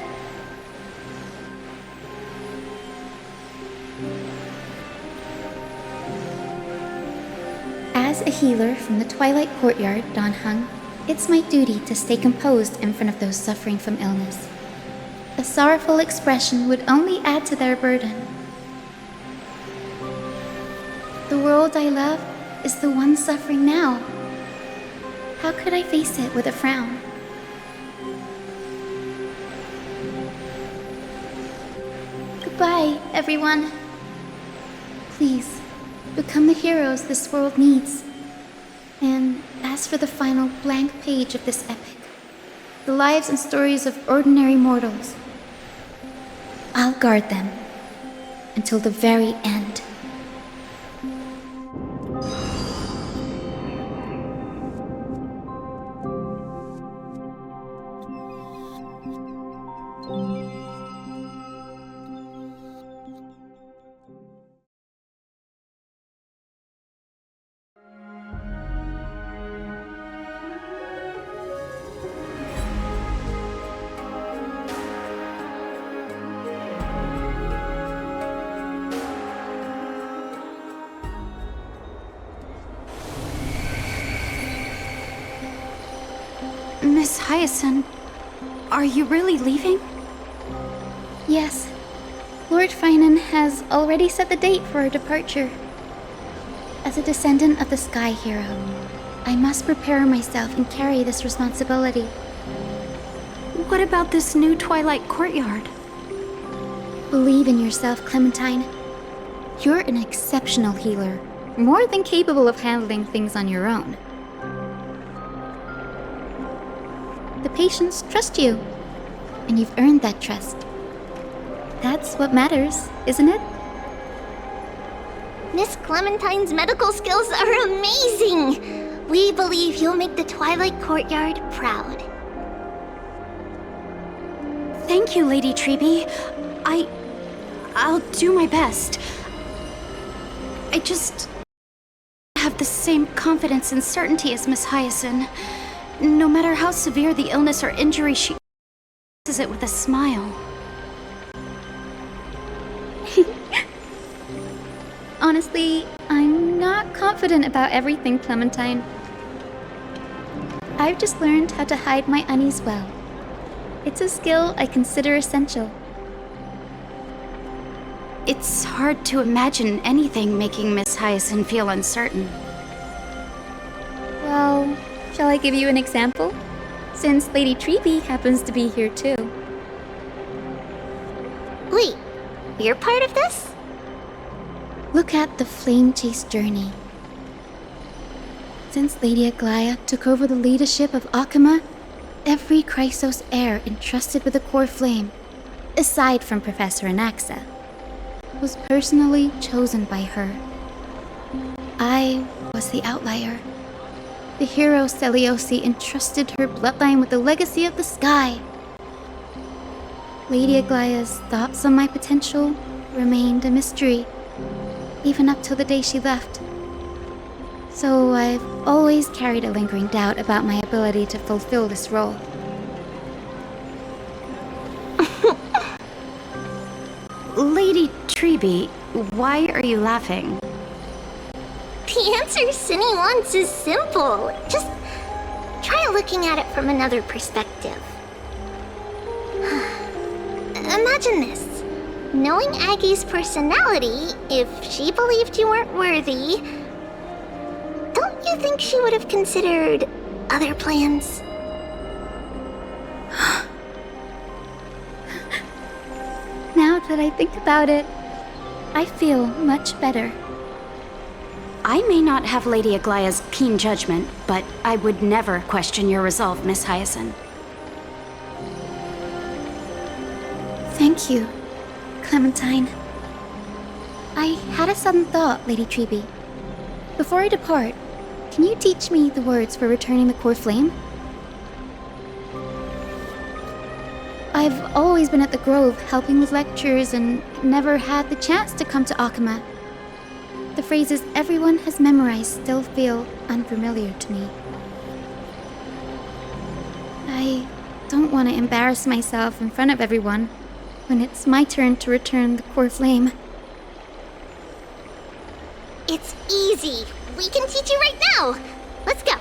As a healer from the Twilight Courtyard, Dawn Hung, it's my duty to stay composed in front of those suffering from illness. A sorrowful expression would only add to their burden. The world I love is the one suffering now. How could I face it with a frown? Goodbye, everyone. Please, become the heroes this world needs. And as for the final blank page of this epic, the lives and stories of ordinary mortals, I'll guard them until the very end. Miss Hyacinth, are you really leaving? Yes. Lord Finan has already set the date for our departure. As a descendant of the Sky Hero, I must prepare myself and carry this responsibility. What about this new Twilight Courtyard? Believe in yourself, Clementine. You're an exceptional healer, more than capable of handling things on your own. The patients trust you, and you've earned that trust. That's what matters, isn't it? Miss Clementine's medical skills are amazing! We believe you'll make the Twilight Courtyard proud. Thank you, Lady Treeby. I'll do my best. I just have the same confidence and certainty as Miss Hyacinth. No matter how severe the illness or injury, she faces it with a smile. Honestly, I'm not confident about everything, Clementine. I've just learned how to hide my unease well. It's a skill I consider essential. It's hard to imagine anything making Miss Hyacinth feel uncertain. Well, shall I give you an example? Since Lady Treeby happens to be here too. You're part of this? Look at the flame chase journey. Since Lady Aglaya took over the leadership of Akama, every Chrysos heir entrusted with the core flame, aside from Professor Anaxa, was personally chosen by her. I was the outlier. The hero Seliosi entrusted her bloodline with the legacy of the sky. Lady Aglaya's thoughts on my potential remained a mystery, even up till the day she left. So I've always carried a lingering doubt about my ability to fulfill this role. Lady Treeby, why are you laughing? The answer Cindy wants is simple. Just try looking at it from another perspective. Imagine this. Knowing Aggie's personality, if she believed you weren't worthy, don't you think she would have considered other plans? Now that I think about it, I feel much better. I may not have Lady Aglaya's keen judgment, but I would never question your resolve, Miss Hyacinth. Thank you, Clementine. I had a sudden thought, Lady Treeby. Before I depart, can you teach me the words for returning the core flame? I've always been at the Grove helping with lectures and never had the chance to come to Akama. The phrases everyone has memorized still feel unfamiliar to me. I don't want to embarrass myself in front of everyone when it's my turn to return the core flame. It's easy. We can teach you right now. Let's go.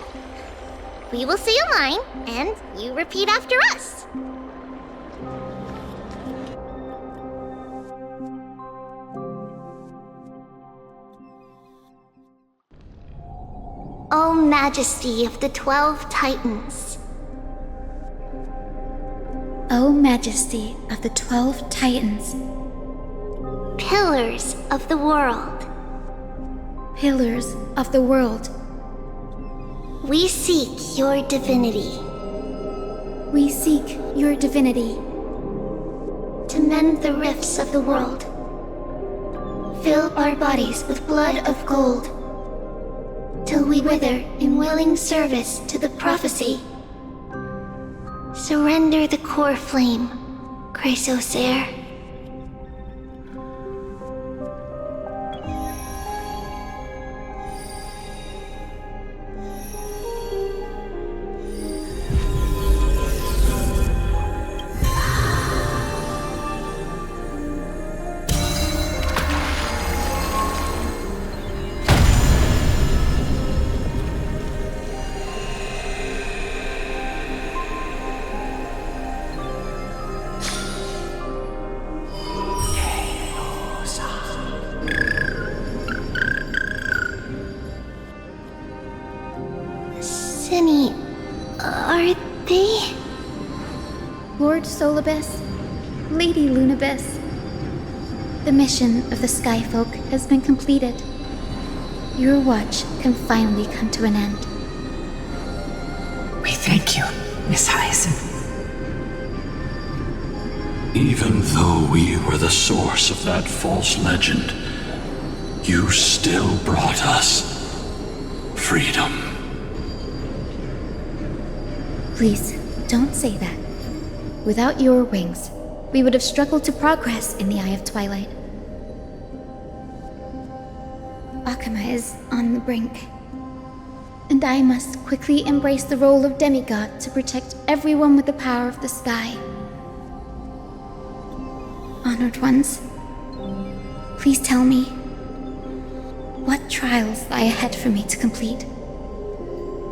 We will say a line, and you repeat after us. O Majesty of the 12 Titans. O Majesty of the 12 Titans. Pillars of the world. Pillars of the world. We seek your divinity. We seek your divinity. To mend the rifts of the world. Fill our bodies with blood of gold. Till we wither in willing service to the prophecy. Surrender the core flame, Chrysos heir. Are they? Lord Solibus, Lady Lunabis, the mission of the Skyfolk has been completed. Your watch can finally come to an end. We thank you, Miss Hyacinth. Even though we were the source of that false legend, you still brought us freedom. Please, don't say that. Without your wings, we would have struggled to progress in the Eye of Twilight. Akama is on the brink, and I must quickly embrace the role of demigod to protect everyone with the power of the sky. Honored ones, please tell me, what trials lie ahead for me to complete?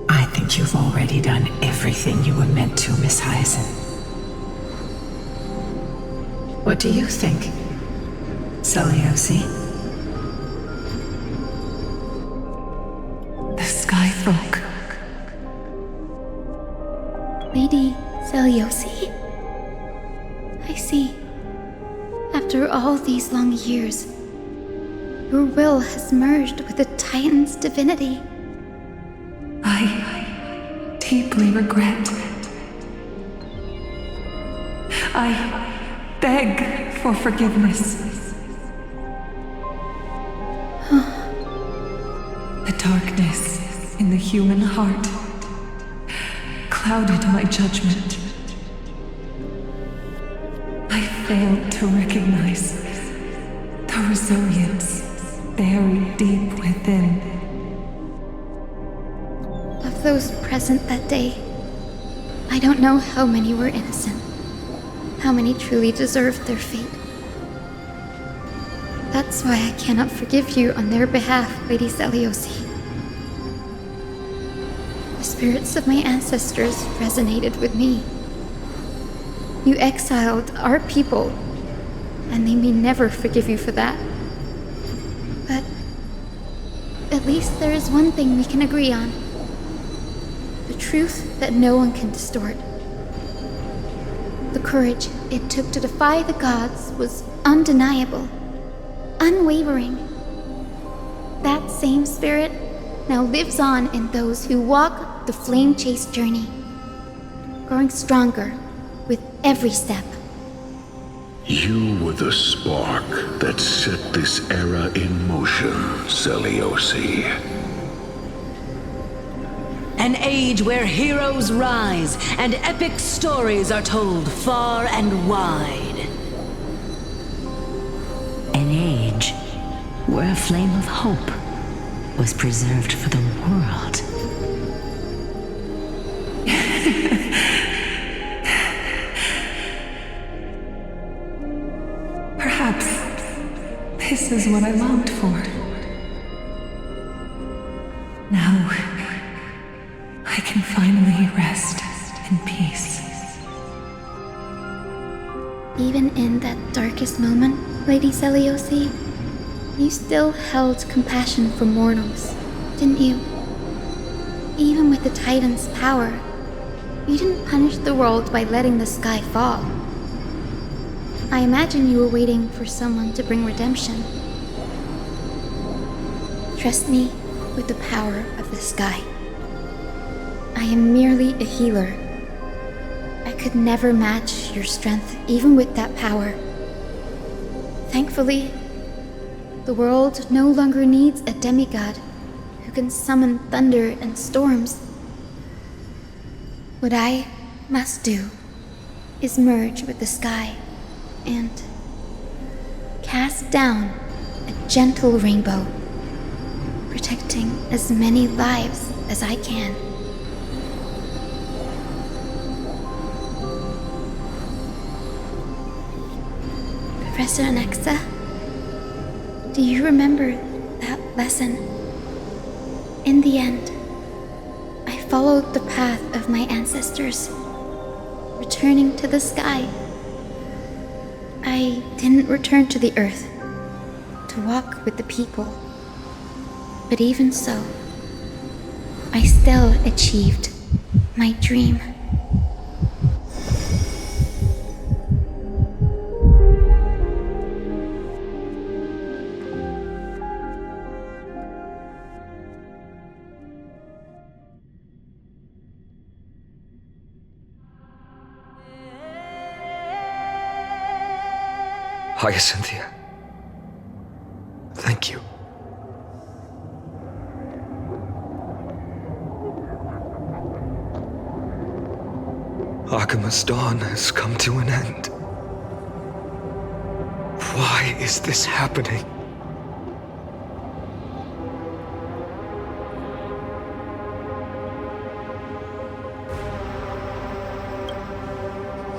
I think you've already done everything you were meant to, Miss Hyacinth. What do you think, Seliosi? The Skyfolk. Lady Seliosi. I see. After all, all these long years, your will has merged with the Titan's divinity. I deeply regret. I beg for forgiveness. The darkness in the human heart clouded my judgment. I failed to recognize the resilience buried deep within. Of those present that day, I don't know how many were innocent, how many truly deserved their fate. That's why I cannot forgive you on their behalf, Lady Seliosi. The spirits of my ancestors resonated with me. You exiled our people, and they may never forgive you for that. But at least there is one thing we can agree on. The truth that no one can distort. The courage it took to defy the gods was undeniable, unwavering. That same spirit now lives on in those who walk the flame-chased journey, growing stronger with every step. You were the spark that set this era in motion, Seliosi. An age where heroes rise and epic stories are told far and wide. An age where a flame of hope was preserved for the world. Perhaps this is what I longed for. Now, I can finally rest in peace. Even in that darkest moment, Lady Seliosi, you still held compassion for mortals, didn't you? Even with the Titan's power, you didn't punish the world by letting the sky fall. I imagine you were waiting for someone to bring redemption. Trust me with the power of the sky. I am merely a healer. I could never match your strength, even with that power. Thankfully, the world no longer needs a demigod who can summon thunder and storms. What I must do is merge with the sky and cast down a gentle rainbow, protecting as many lives as I can. Professor Alexa, do you remember that lesson? In the end, I followed the path of my ancestors, returning to the sky. I didn't return to the earth to walk with the people, but even so, I still achieved my dream. Hyacinthia. Thank you. Akima's dawn has come to an end. Why is this happening?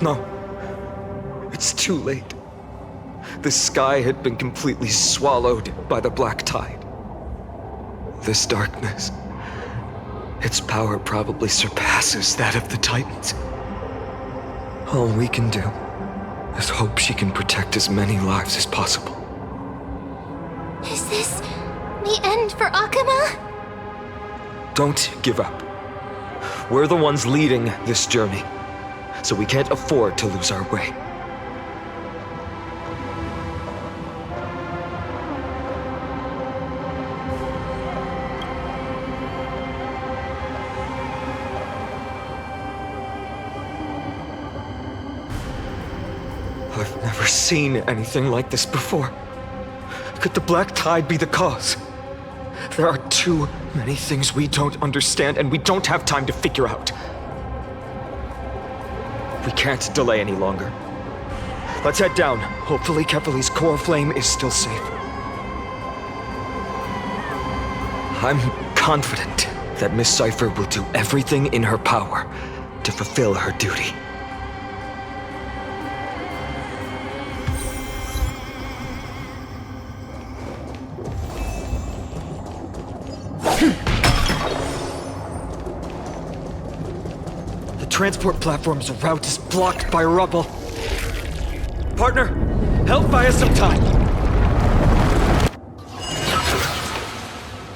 No. It's too late. The sky had been completely swallowed by the black tide. This darkness, its power probably surpasses that of the Titans. All we can do is hope she can protect as many lives as possible. Is this the end for Akuma? Don't give up. We're the ones leading this journey, so we can't afford to lose our way. seen anything like this before. Could the Black Tide be the cause? There are too many things we don't understand, and we don't have time to figure out. We can't delay any longer. Let's head down. Hopefully Kefali's core flame is still safe. I'm confident that Miss Cypher will do everything in her power to fulfill her duty. The transport platform's route is blocked by rubble. Partner, help buy us some time.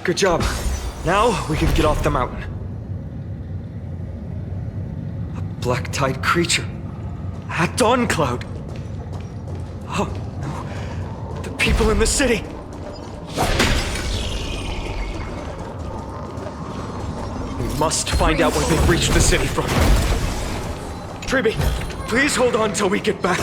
Good job. Now we can get off the mountain. A black tide creature. At Dawn Cloud. Oh no. The people in the city. We must find out where they've reached the city from. Triby, please hold on till we get back.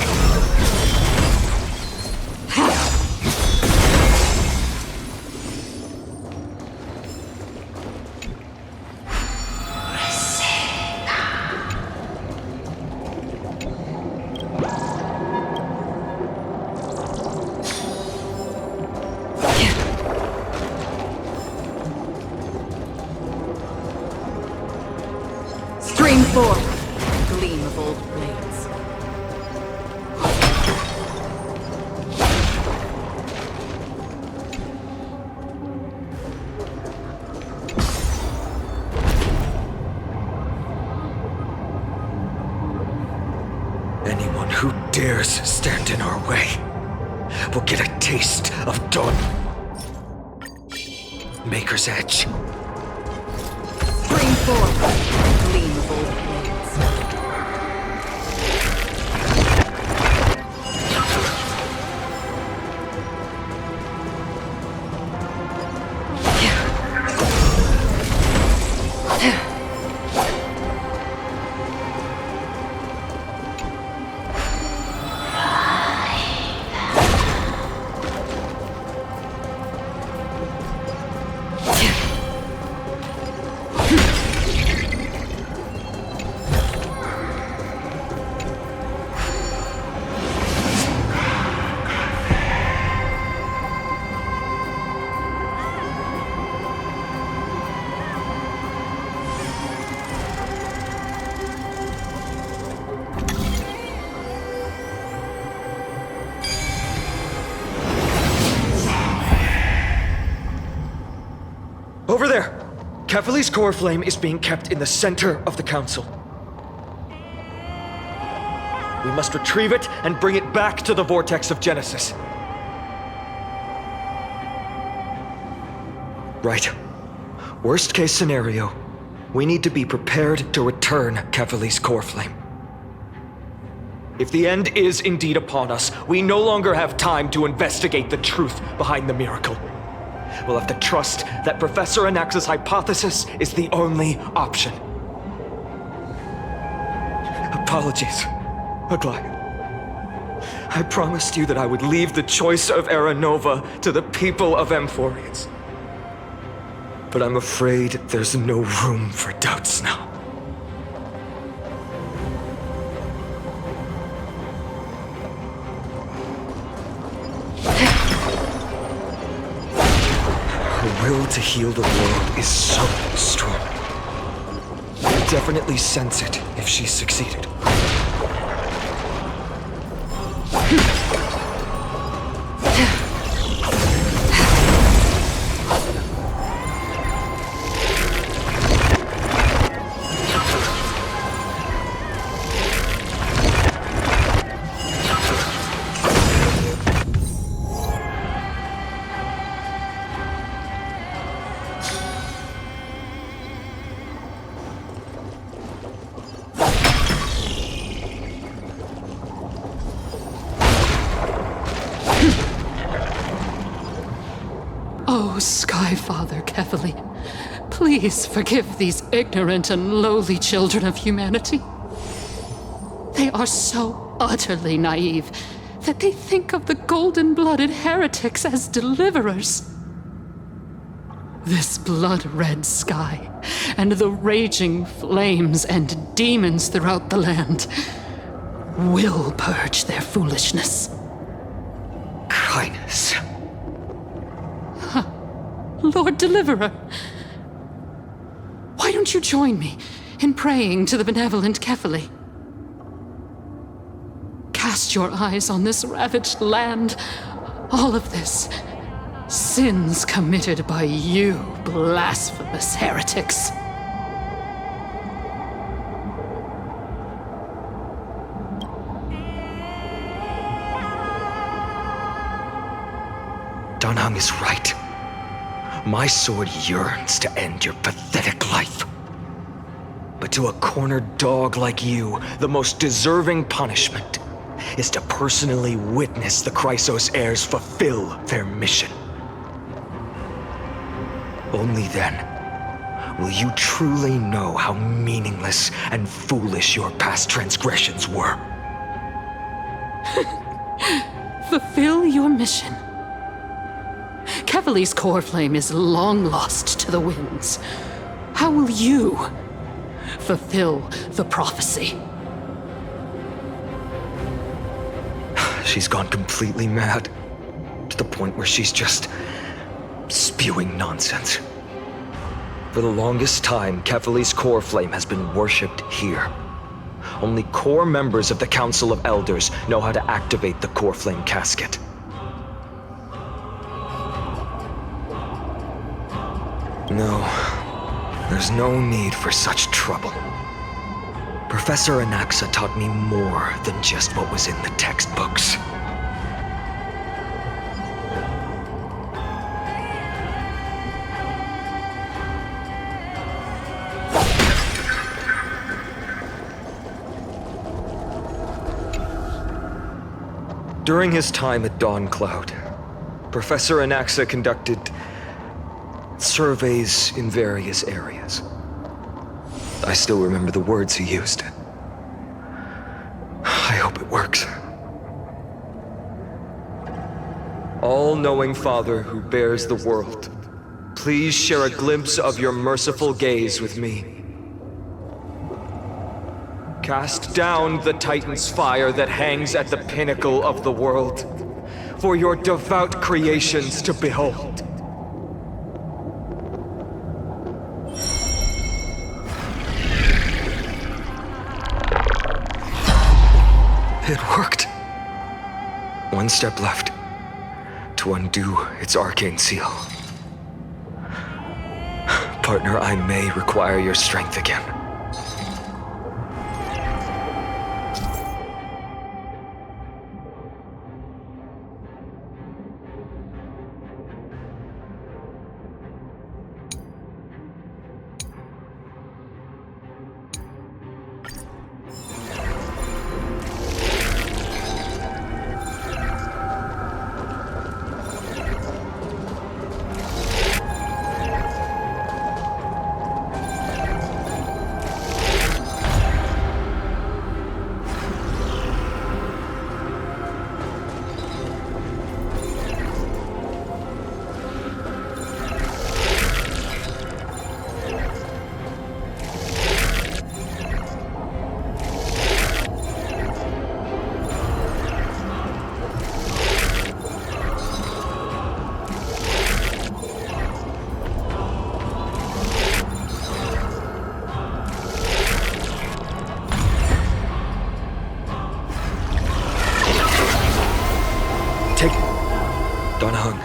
Stream forth, gleam of old blades. Anyone who dares stand in our way will get a taste of Dawn. Maker's Edge. Stream forth, gleam of old blades. Over there! Kefali's core flame is being kept in the center of the council. We must retrieve it and bring it back to the vortex of Genesis. Right. Worst case scenario, we need to be prepared to return Kefali's core flame. If the end is indeed upon us, we no longer have time to investigate the truth behind the miracle. We'll have to trust that Professor Anax's hypothesis is the only option. Apologies, Aglaia. I promised you that I would leave the choice of Era Nova to the people of Amphorians. But I'm afraid there's no room for doubts now. Her will to heal the world is so strong. You'll definitely sense it if she's succeeded. Oh, Skyfather Kefali, please forgive these ignorant and lowly children of humanity. They are so utterly naive that they think of the golden-blooded heretics as deliverers. This blood-red sky, and the raging flames and demons throughout the land will purge their foolishness. Kindness. Lord Deliverer, why don't you join me in praying to the benevolent Kefali? Cast your eyes on this ravaged land. All of this, sins committed by you, blasphemous heretics. Danhang is right. My sword yearns to end your pathetic life. But to a cornered dog like you, the most deserving punishment is to personally witness the Chrysos heirs fulfill their mission. Only then will you truly know how meaningless and foolish your past transgressions were. Fulfill your mission. Kefali's core flame is long lost to the winds. How will you fulfill the prophecy? She's gone completely mad, to the point where she's just spewing nonsense. For the longest time, Kefali's core flame has been worshipped here. Only core members of the Council of Elders know how to activate the core flame casket. No, there's no need for such trouble. Professor Anaxa taught me more than just what was in the textbooks. During his time at Dawn Cloud, Professor Anaxa conducted surveys in various areas. I still remember the words he used. I hope it works. All-knowing Father who bears the world, please share a glimpse of your merciful gaze with me. Cast down the Titan's fire that hangs at the pinnacle of the world, for your devout creations to behold. It worked. One step left to undo its arcane seal. Partner, I may require your strength again. Danhang,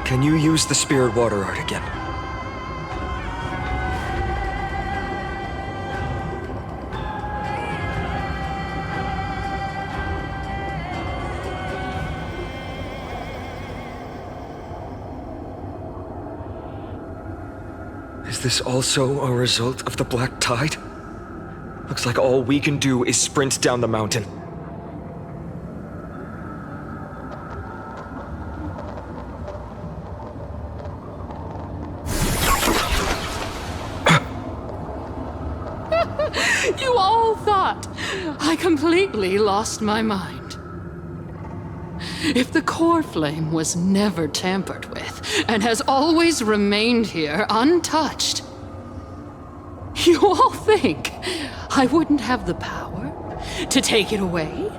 can you use the spirit water art again? Is this also a result of the Black Tide? Looks like all we can do is sprint down the mountain. You all thought I completely lost my mind. If the core flame was never tampered with and has always remained here untouched, you all think I wouldn't have the power to take it away?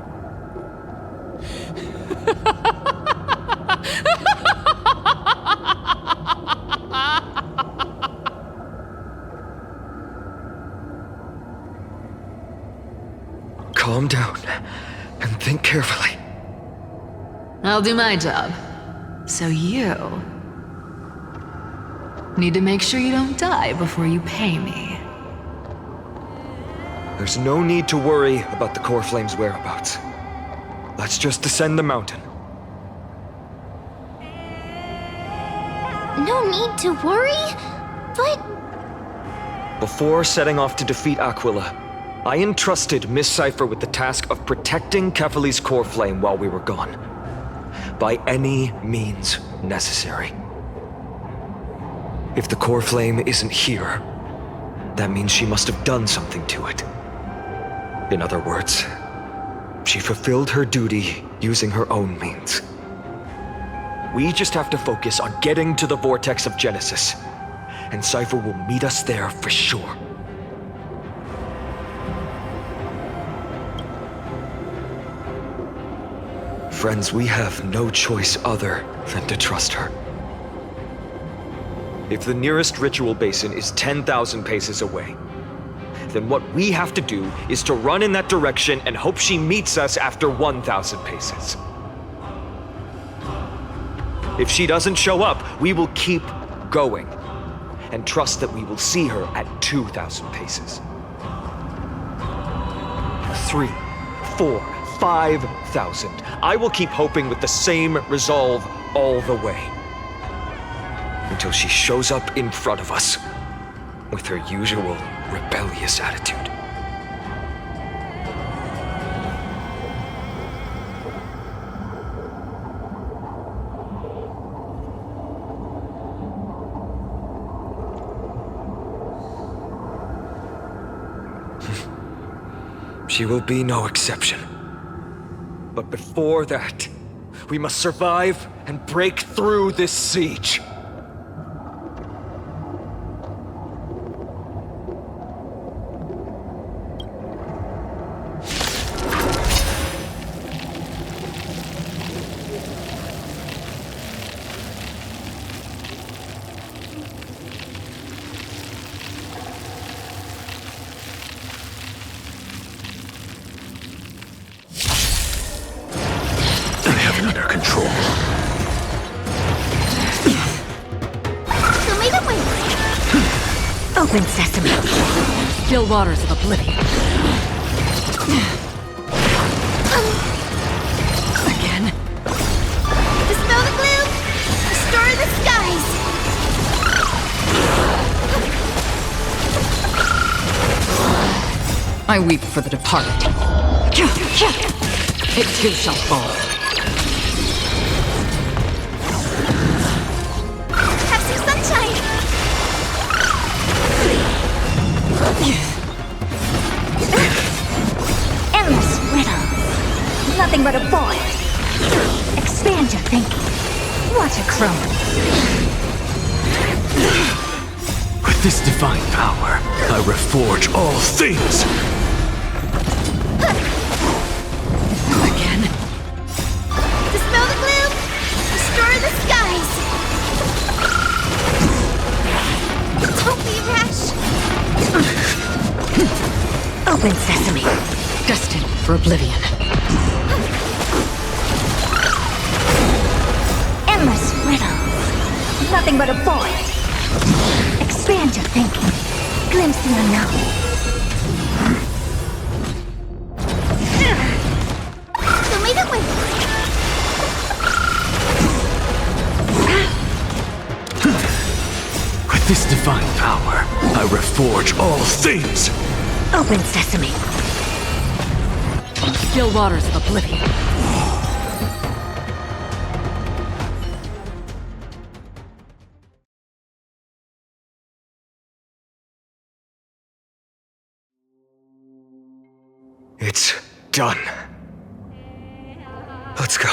Calm down and think carefully. I'll do my job. So you need to make sure you don't die before you pay me. There's no need to worry about the core flame's whereabouts. Let's just descend the mountain. No need to worry? But... Before setting off to defeat Aquila, I entrusted Miss Cypher with the task of protecting Kefali's core flame while we were gone. By any means necessary. If the core flame isn't here, that means she must have done something to it. In other words, she fulfilled her duty using her own means. We just have to focus on getting to the vortex of Genesis, and Cypher will meet us there for sure. Friends, we have no choice other than to trust her. If the nearest ritual basin is 10,000 paces away, then what we have to do is to run in that direction and hope she meets us after 1,000 paces. If she doesn't show up, we will keep going and trust that we will see her at 2,000 paces. 3, 4, 5,000. I will keep hoping with the same resolve all the way. Until she shows up in front of us with her usual rebellious attitude. She will be no exception. But before that, we must survive and break through this siege. Open sesame. Still waters of oblivion. Again. Dispel the gloom! Restore the skies! I weep for the departed. It too shall fall. Have some sunshine! Endless riddles. Nothing but a void. Expand your thinking. Watch it crumble. With this divine power, I reforge all things! Again. Dispel the gloom! Restore the skies! Don't be rash! Open sesame. Destined for oblivion. Endless riddles. Nothing but a void. Expand your thinking. Glimpse the unknown. With this divine power, I reforge all things! Open sesame. Still waters of oblivion. It's done. Let's go.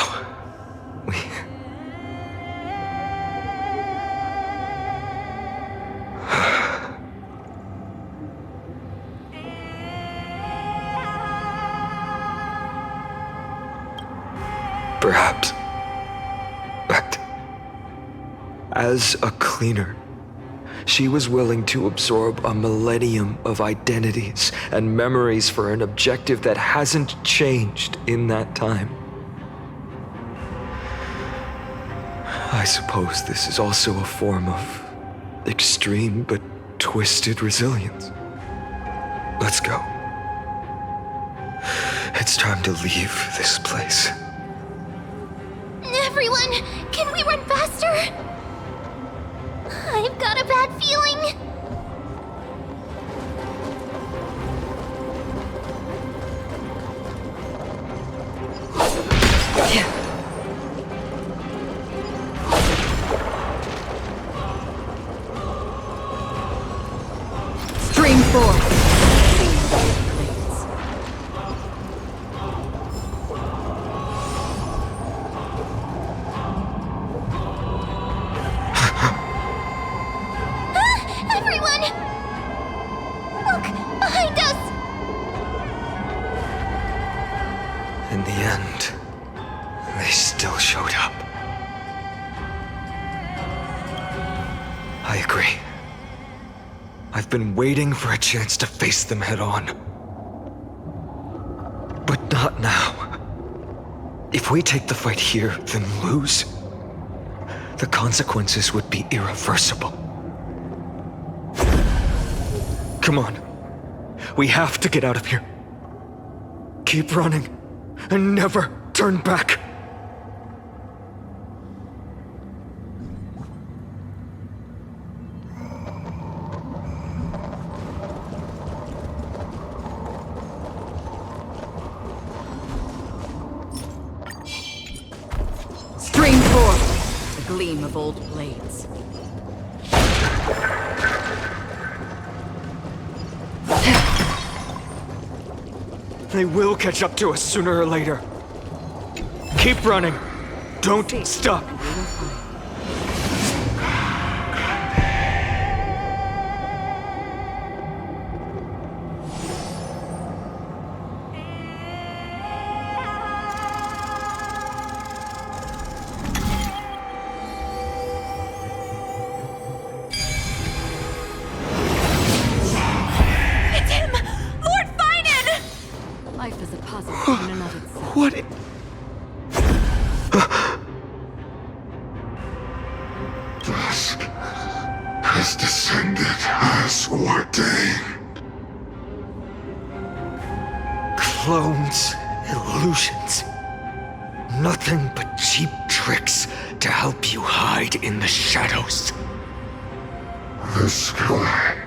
Perhaps. But as a cleaner, she was willing to absorb a millennium of identities and memories for an objective that hasn't changed in that time. I suppose this is also a form of extreme but twisted resilience. Let's go. It's time to leave this place. Everyone, can we run faster? I've got a bad feeling. Stream 4. In the end, they still showed up. I agree. I've been waiting for a chance to face them head on. But not now. If we take the fight here, then lose, the consequences would be irreversible. Come on. We have to get out of here. Keep running. And never turn back. Stream 4. The gleam of old blades. They will catch up to us sooner or later. Keep running. Don't stop. What? Dusk has descended as ordained. Clones, illusions. Nothing but cheap tricks to help you hide in the shadows. The sky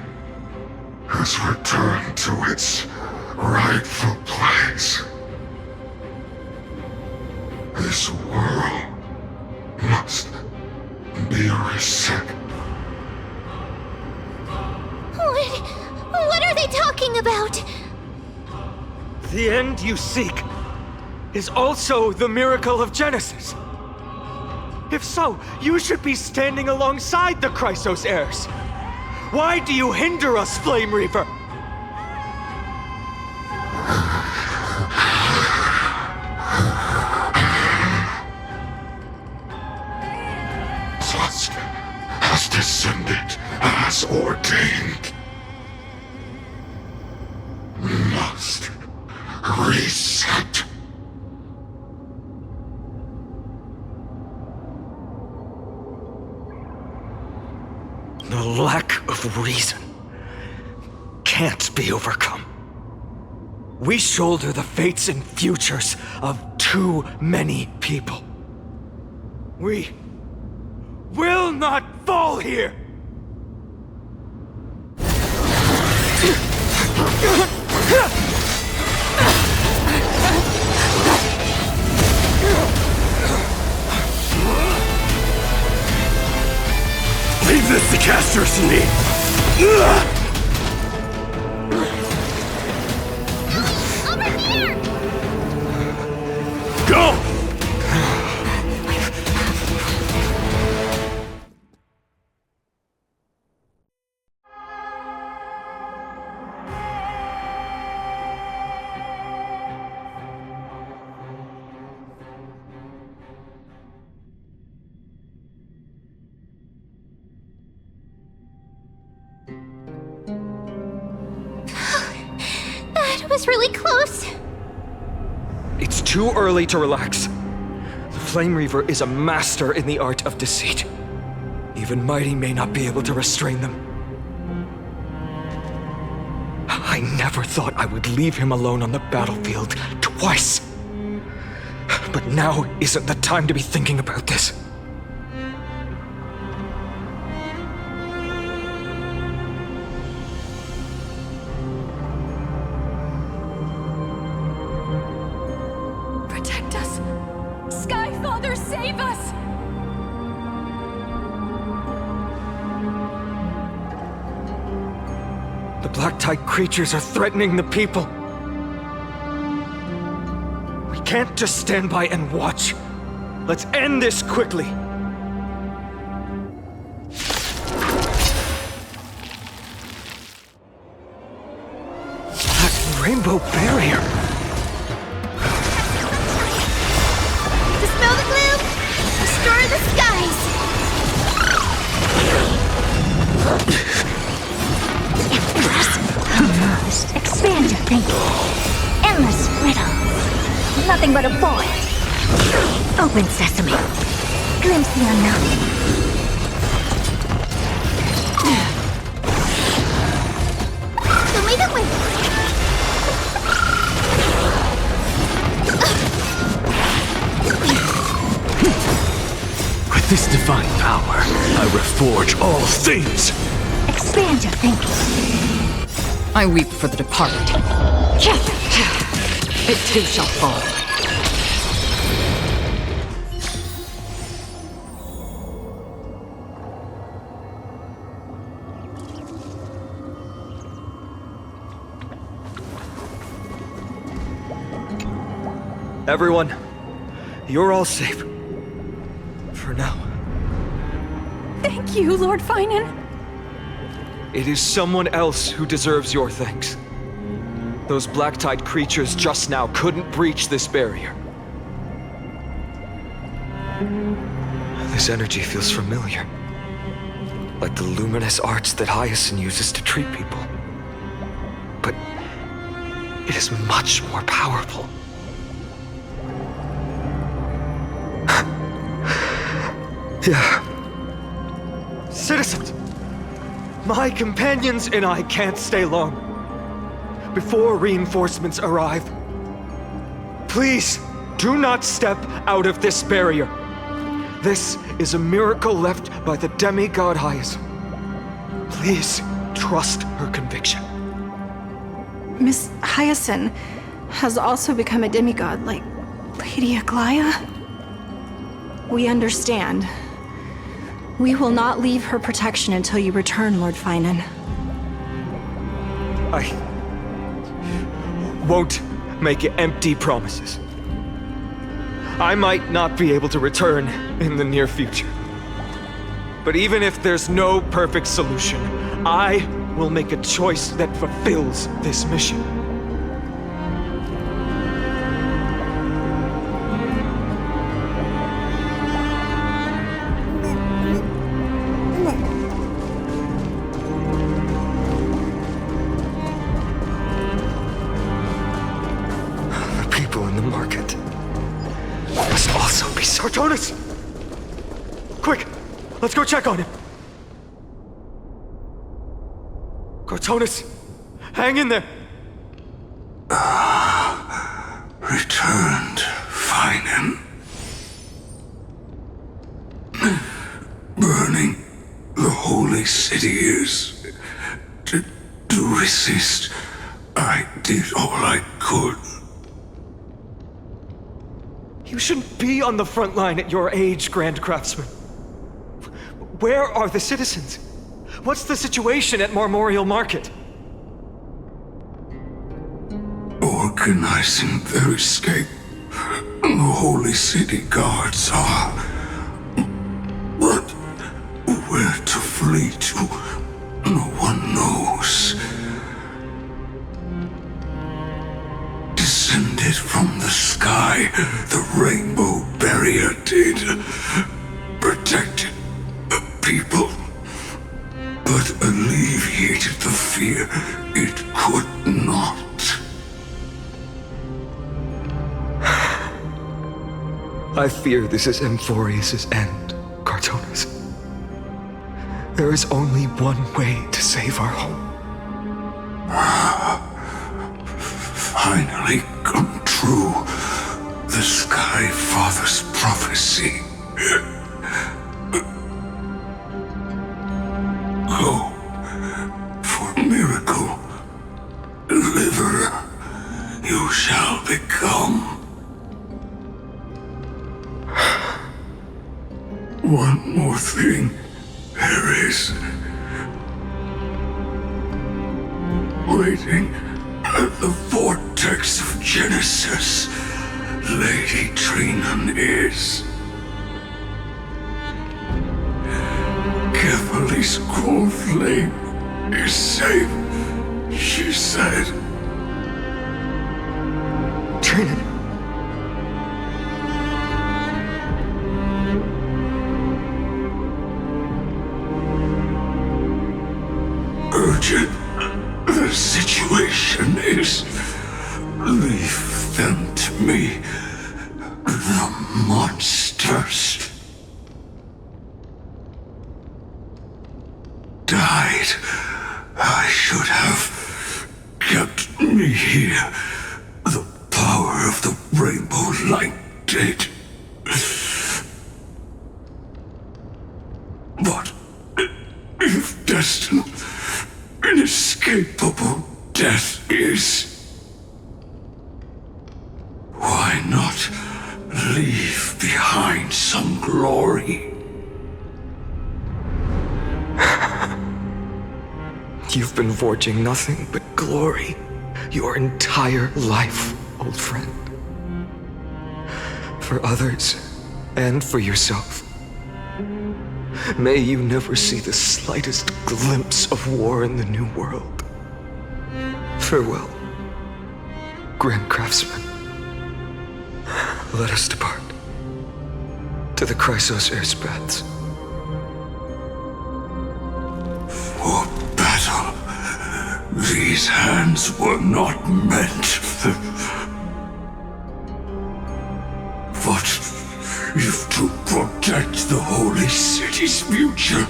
has returned to its rightful place. This world must be reset. What are they talking about? The end you seek is also the miracle of Genesis. If so, you should be standing alongside the Chrysos heirs. Why do you hinder us, Flame Reaper? Dusk has descended as ordained. Must reset. The lack of reason can't be overcome. We shoulder the fates and futures of too many people. We will not fall here! Leave this to casters and me! Over here! Go! was really close. It's too early to relax. The Flame Reaver is a master in the art of deceit. Even Mighty may not be able to restrain them. I never thought I would leave him alone on the battlefield twice. But now isn't the time to be thinking about this. Protect us! Sky Father, save us! The Black Tide creatures are threatening the people. We can't just stand by and watch. Let's end this quickly. That rainbow barrier. Dispel the gloom! Restore the skies! Almost. Expand your thinking. Endless riddles. Nothing but a void. Open sesame. Glimpse the unknown. Show me the way! With this divine power, I reforge all things. Expand your thinking. I weep for the departed. It too shall fall. Everyone, you're all safe. For now. Thank you, Lord Finan. It is someone else who deserves your thanks. Those Black Tide creatures just now couldn't breach this barrier. This energy feels familiar. Like the luminous arts that Hyacinth uses to treat people. But it is much more powerful. Yeah. Citizens! My companions and I can't stay long. Before reinforcements arrive, please do not step out of this barrier. This is a miracle left by the demigod Hyacinth. Please trust her conviction. Miss Hyacinth has also become a demigod, like Lady Aglaya? We understand. We will not leave her protection until you return, Lord Finan. I won't make empty promises. I might not be able to return in the near future. But even if there's no perfect solution, I will make a choice that fulfills this mission. Sartonis! Quick! Let's go check on him! Cortonis! Hang in there! Returned, Finan. Burning the holy city is... To resist, I did all I could. You shouldn't be on the front line at your age, Grand Craftsman. Where are the citizens? What's the situation at Marmorial Market? Organizing their escape. The holy city guards are... But where to flee to, no one knows. Descended from the sky, the rainbow barrier did. Protected people, but alleviated the fear it could not. I fear this is Amphorius' end, Cartonis. There is only one way to save our home. Finally come true. The Sky Father's prophecy. Go for miracle. Deliverer, you shall become. One more thing there is. Waiting at the vortex of Genesis, Lady Trinan is. Kefali's core flame is safe, she said. Trinan. Urgent. The situation is. Leave them to me. The monsters. Died. I should have kept me here. The power of the rainbow light did. But if destined, inescapable death is, why not leave behind some glory? You've been forging nothing but glory your entire life, old friend. For others, and for yourself. May you never see the slightest glimpse of war in the New World. Farewell, Grand Craftsman. Let us depart to the Chrysos Airspaths. For battle, these hands were not meant. But if to protect the Holy City's future,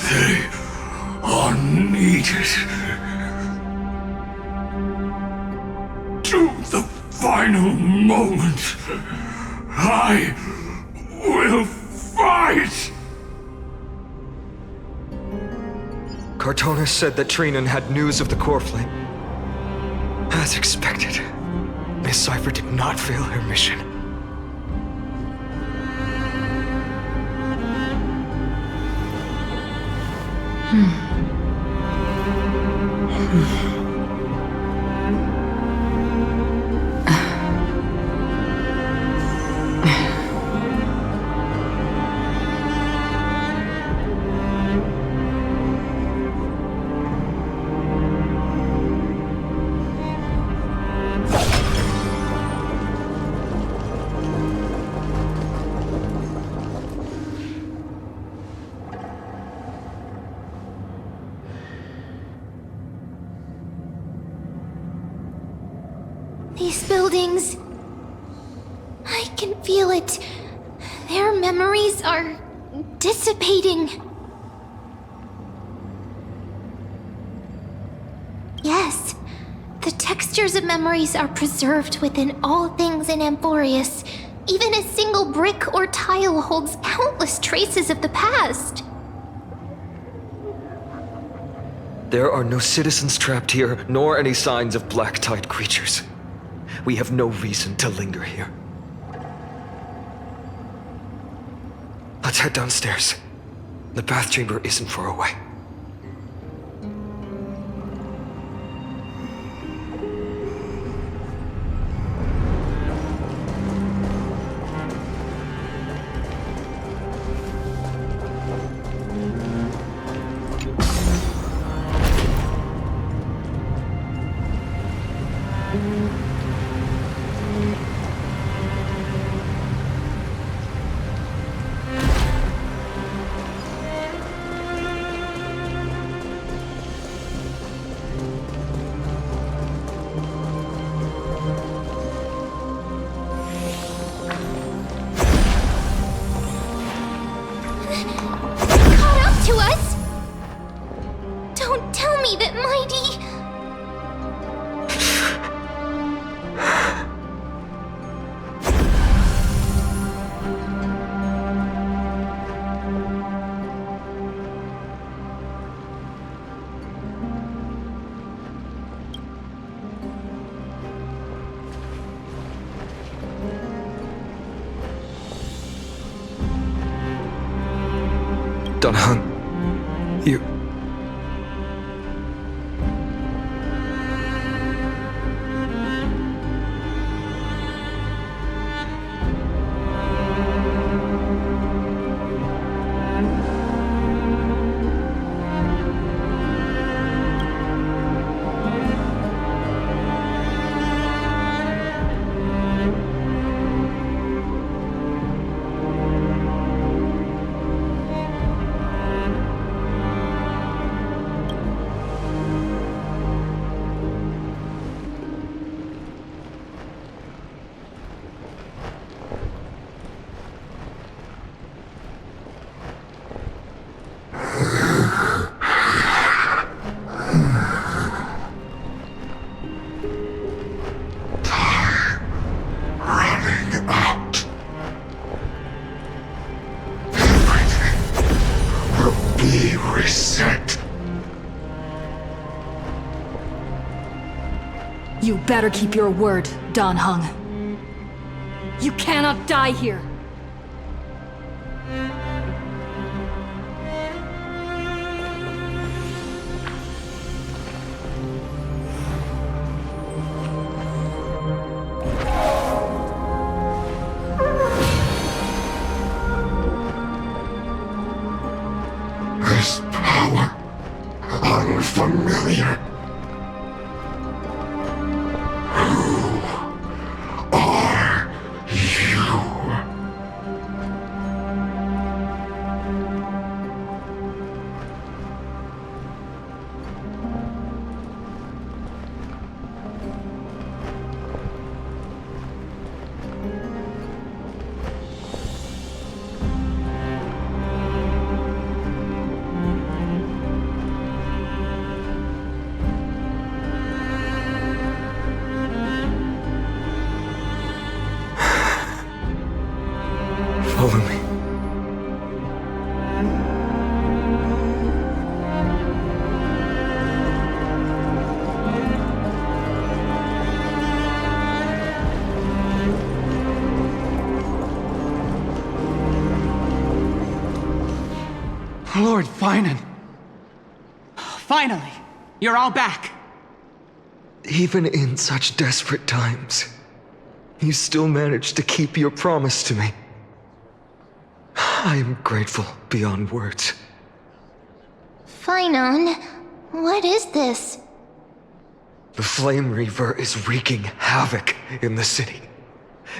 they are needed. To the final moment, I will fight! Cartonis said that Trinan had news of the core flame. As expected, Miss Cipher did not fail her mission. These buildings... I can feel it. Their memories are dissipating. Yes, the textures of memories are preserved within all things in Amphorius. Even a single brick or tile holds countless traces of the past. There are no citizens trapped here, nor any signs of black-tide creatures. We have no reason to linger here. Let's head downstairs. The bath chamber isn't far away. to us? Don't tell me that Mighty... Dunhung, you... You better keep your word, Dan Heng. You cannot die here. This power, unfamiliar. Follow me. Lord Finan. Finally, you're all back. Even in such desperate times, you still managed to keep your promise to me. I am grateful beyond words. Finan, what is this? The Flame Reaver is wreaking havoc in the city,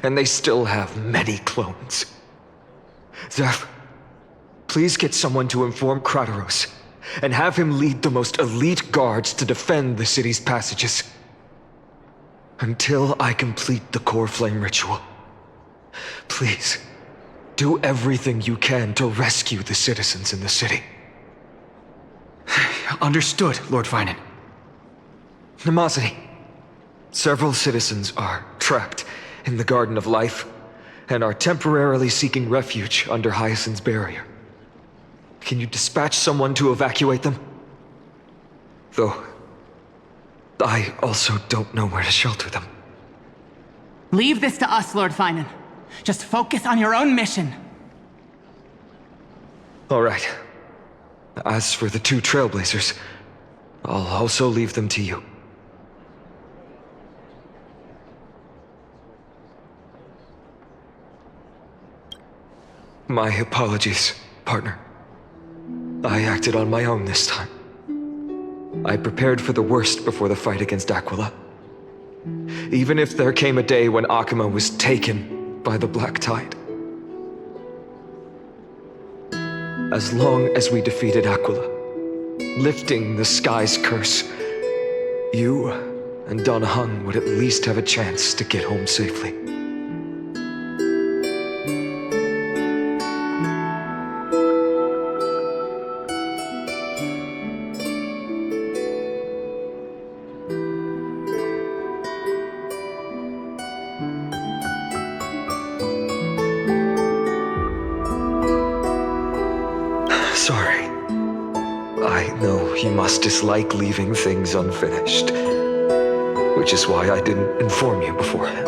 and they still have many clones. Zeph, please get someone to inform Kratos, and have him lead the most elite guards to defend the city's passages. Until I complete the core flame ritual. Please, do everything you can to rescue the citizens in the city. Understood, Lord Finan. Nemosity, several citizens are trapped in the Garden of Life and are temporarily seeking refuge under Hyacinth's barrier. Can you dispatch someone to evacuate them? Though, I also don't know where to shelter them. Leave this to us, Lord Finan. Just focus on your own mission. All right. As for the two Trailblazers, I'll also leave them to you. My apologies, partner. I acted on my own this time. I prepared for the worst before the fight against Aquila. Even if there came a day when Akuma was taken by the Black Tide. As long as we defeated Aquila, lifting the sky's curse, you and Dan Heng would at least have a chance to get home safely. Sorry. I know you must dislike leaving things unfinished, which is why I didn't inform you beforehand.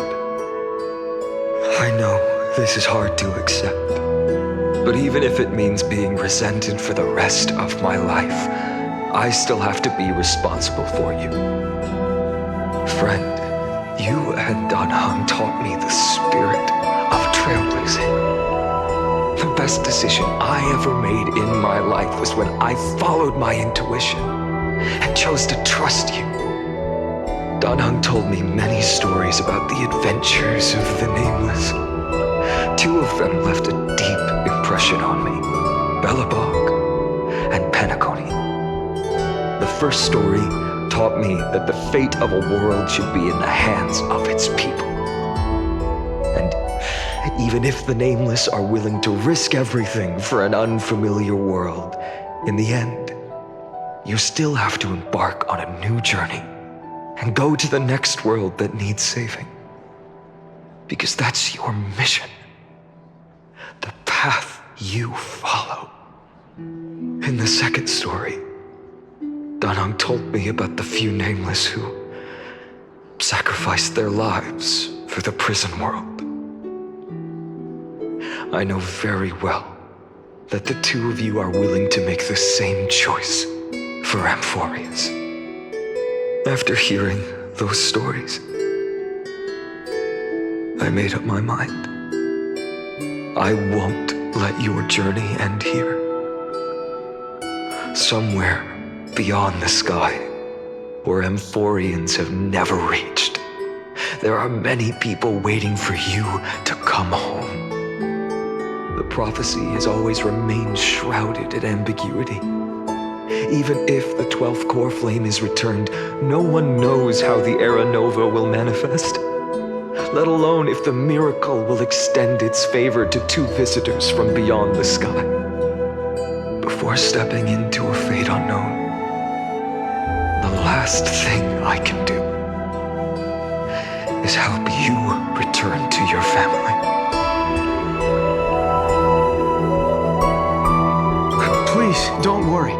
I know this is hard to accept, but even if it means being resented for the rest of my life, I still have to be responsible for you. Friend, you and Danhang taught me the spirit of trailblazing. The best decision I ever made in my life was when I followed my intuition and chose to trust you. Danhang told me many stories about the adventures of the Nameless. 2 of them left a deep impression on me, Belobog and Penacony. The first story taught me that the fate of a world should be in the hands of its people. And even if the Nameless are willing to risk everything for an unfamiliar world, in the end, you still have to embark on a new journey and go to the next world that needs saving. Because that's your mission. The path you follow. In the second story, Danhang told me about the few Nameless who sacrificed their lives for the prison world. I know very well that the 2 of you are willing to make the same choice for Amphorius. After hearing those stories, I made up my mind. I won't let your journey end here. Somewhere beyond the sky, where Amphorians have never reached, there are many people waiting for you to come home. The prophecy has always remained shrouded in ambiguity. Even if the 12th core flame is returned, no one knows how the Era Nova will manifest, let alone if the miracle will extend its favor to 2 visitors from beyond the sky. Before stepping into a fate unknown, the last thing I can do is help you return to your family. Please, don't worry.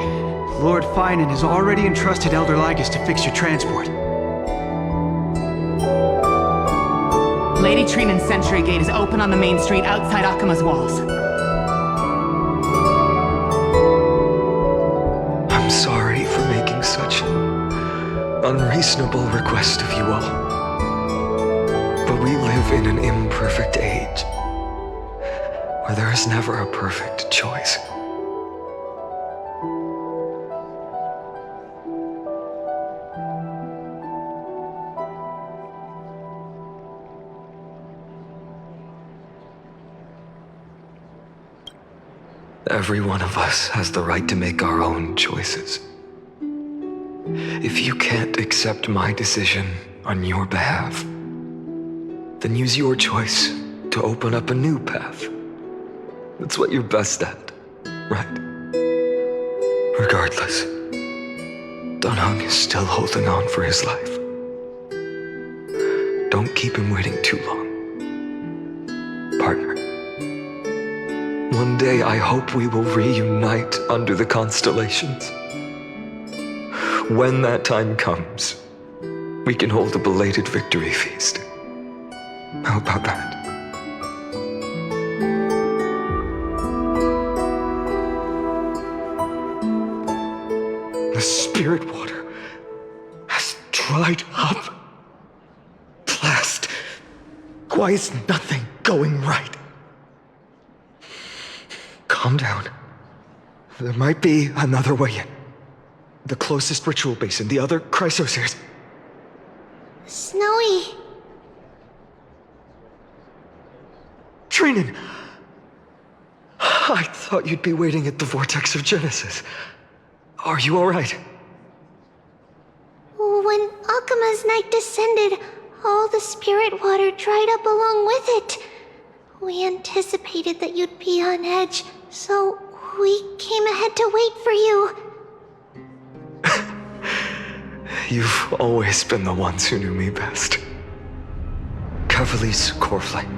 Lord Finan has already entrusted Elder Lygus to fix your transport. Lady Trinan's sentry gate is open on the main street outside Akima's walls. I'm sorry for making such an unreasonable request of you all. But we live in an imperfect age, where there is never a perfect choice. Every one of us has the right to make our own choices. If you can't accept my decision on your behalf, then use your choice to open up a new path. That's what you're best at, right? Regardless, Danhang is still holding on for his life. Don't keep him waiting too long, partner. One day I hope we will reunite under the constellations. When that time comes, we can hold a belated victory feast. How about that? The spirit water has dried up. Blast. Why is nothing going right? Calm down. There might be another way in. The closest ritual basin, the other chrysosers. Snowy. Trinan! I thought you'd be waiting at the vortex of Genesis. Are you alright? When Akima's night descended, all the spirit water dried up along with it. We anticipated that you'd be on edge, so we came ahead to wait for you. You've always been the ones who knew me best. Cavali's core flame.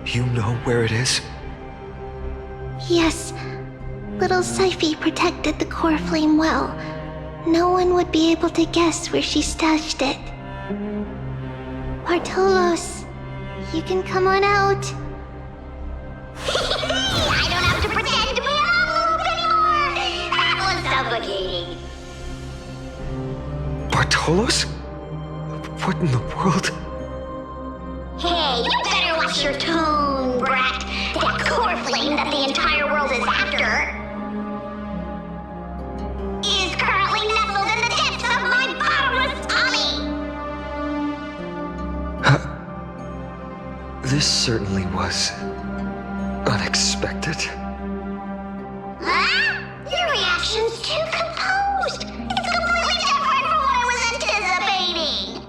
You know where it is? Yes. Little Syphi protected the core flame well. No one would be able to guess where she stashed it. Bartolos, you can come on out. I don't have to pretend to be an envelope anymore! That was suffocating. Bartolos? What in the world? Hey, you better watch your tone, brat. That core flame that the entire world is after is currently nestled in the depths of my bottomless tummy! This certainly was unexpected. Huh? Your reaction's too composed. It's completely different from what I was anticipating.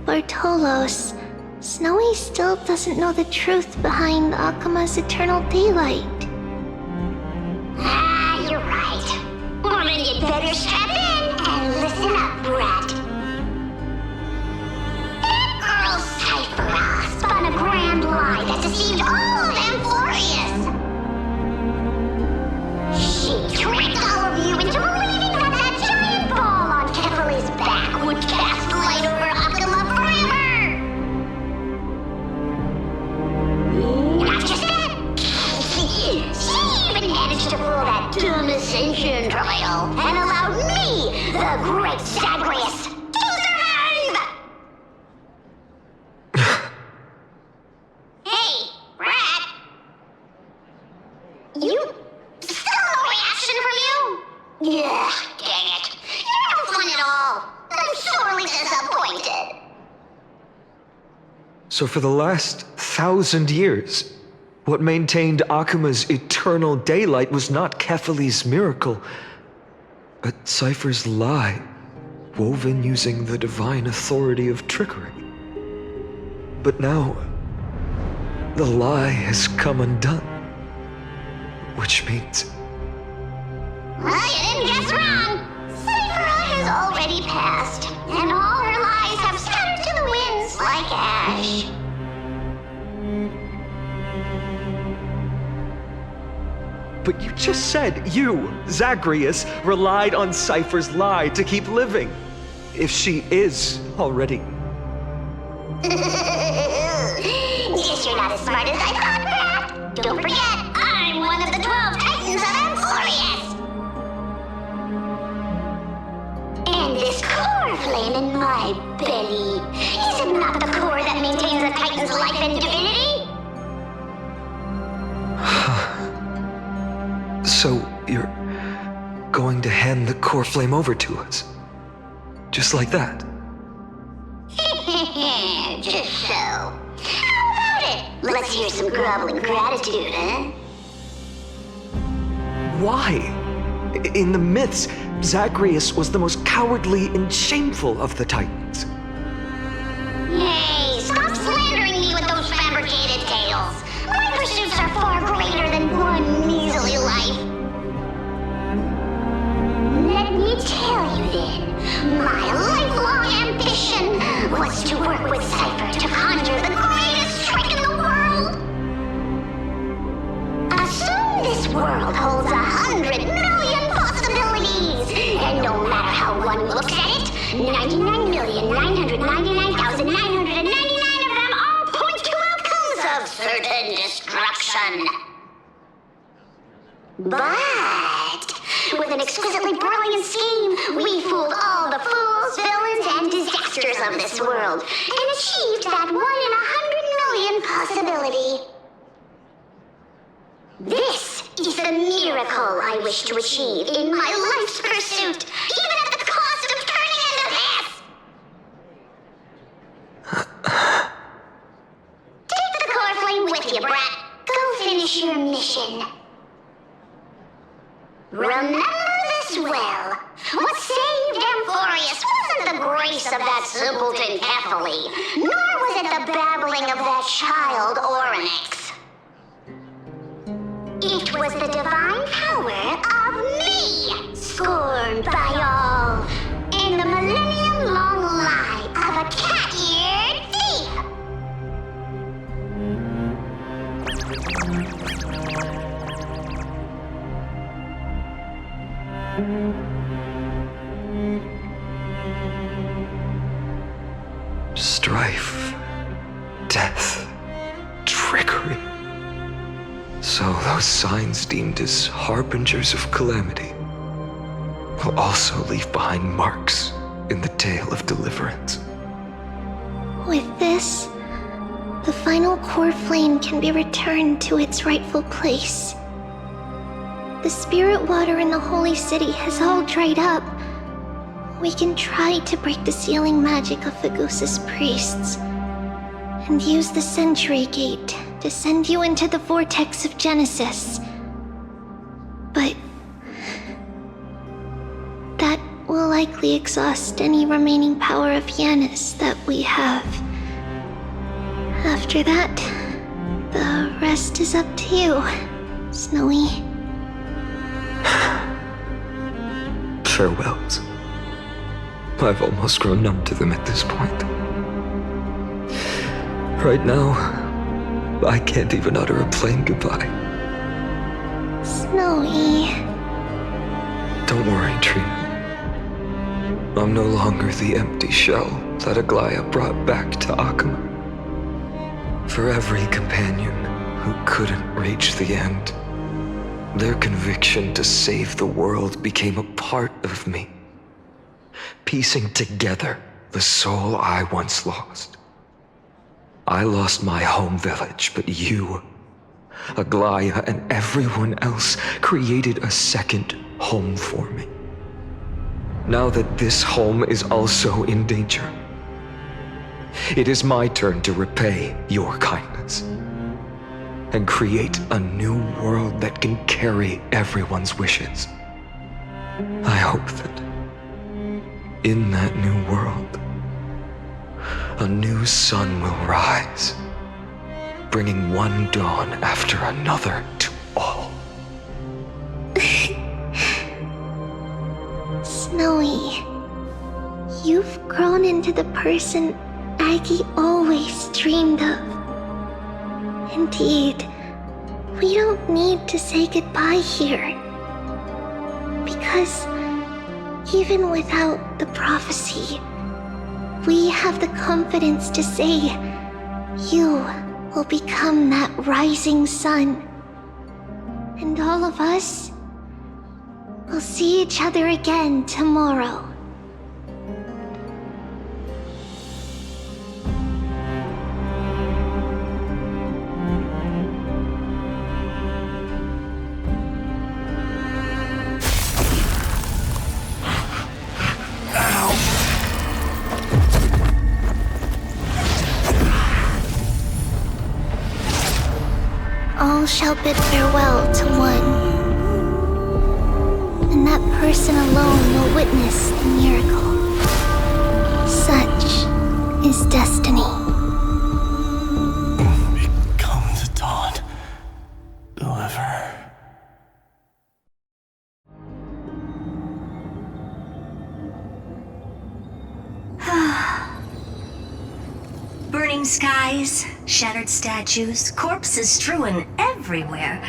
Bartolos, Snowy still doesn't know the truth behind Akuma's eternal daylight. Ah, you're right. Well, then you'd better strap in and listen up, brat. That girl Cyphera spun a grand lie that deceived all of Amphorius. She tricked all of you into believing that that giant ball on Kefali's back would cast light over Akuma forever. Not just that. She even managed to fool that dumb Ascension trial and allowed me, the great Zagreus, to survive! Hey, Rat! You... still no reaction from you? Yeah, dang it. You're no fun at all. I'm sorely disappointed. So for the last 1,000 years, what maintained Akuma's eternal daylight was not Kefali's miracle, but Cypher's lie, woven using the divine authority of trickery. But now, the lie has come undone. Which means... Well, you didn't guess wrong. Cyphera has already passed, and all her lies have scattered to the winds like ash. But you just said you, Zagreus, relied on Cypher's lie to keep living. If she is already... Guess you're not as smart as I thought, Pat. Don't forget, I'm one of the 12 Titans of Amphorius. And this core flame in my belly, is it not the core that maintains a Titan's life and divinity? So you're going to hand the core flame over to us? Just like that? Just so. How about it? Let's hear some groveling gratitude, huh? Why? In the myths, Zagreus was the most cowardly and shameful of the Titans. Hey, stop slandering me with those fabricated tales. My pursuits are far greater than one measly life. Let me tell you then, my lifelong ambition was to work with Cypher to conjure the greatest trick in the world. Assume this world holds 100 million possibilities, and no matter how one looks at it, 99,999,999 of them all point to outcomes of certain destruction. But with an exquisitely brilliant scheme, we fooled all the fools, villains, and disasters of this world, and achieved that 1 in 100 million possibility. This is the miracle I wish to achieve in my life's pursuit, even at the cost of turning into this! Take the core flame with you, brat. Go finish your mission. Remember this well. What saved Amphorius wasn't the grace of that simpleton Kefali, nor was it the babbling of that child Oryx. It was the divine power of me, scorned by all, and the millennium-long lie of a cat-eared thief. Strife, death, trickery. So those signs deemed as harbingers of calamity will also leave behind marks in the tale of deliverance. With this, the final core flame can be returned to its rightful place. The spirit water in the holy city has all dried up. We can try to break the sealing magic of Fagusa's priests and use the Century Gate to send you into the vortex of Genesis. But that will likely exhaust any remaining power of Janus that we have. After that, the rest is up to you, Snowy. Farewells. I've almost grown numb to them at this point. Right now, I can't even utter a plain goodbye. Snowy. Don't worry, Trina. I'm no longer the empty shell that Aglaya brought back to Akuma. For every companion who couldn't reach the end, their conviction to save the world became a part of me, piecing together the soul I once lost. I lost my home village, but you, Aglaya, and everyone else created a second home for me. Now that this home is also in danger, it is my turn to repay your kindness and create a new world that can carry everyone's wishes. I hope that in that new world, a new sun will rise, bringing one dawn after another to all. Snowy, you've grown into the person Aggie always dreamed of. Indeed, we don't need to say goodbye here. Because even without the prophecy, we have the confidence to say you will become that rising sun. And all of us will see each other again tomorrow. All shall bid farewell to one, and that person alone will witness the miracle. Such is destiny. Become the dawn. Deliver. Burning skies, shattered statues, corpses strewn everywhere.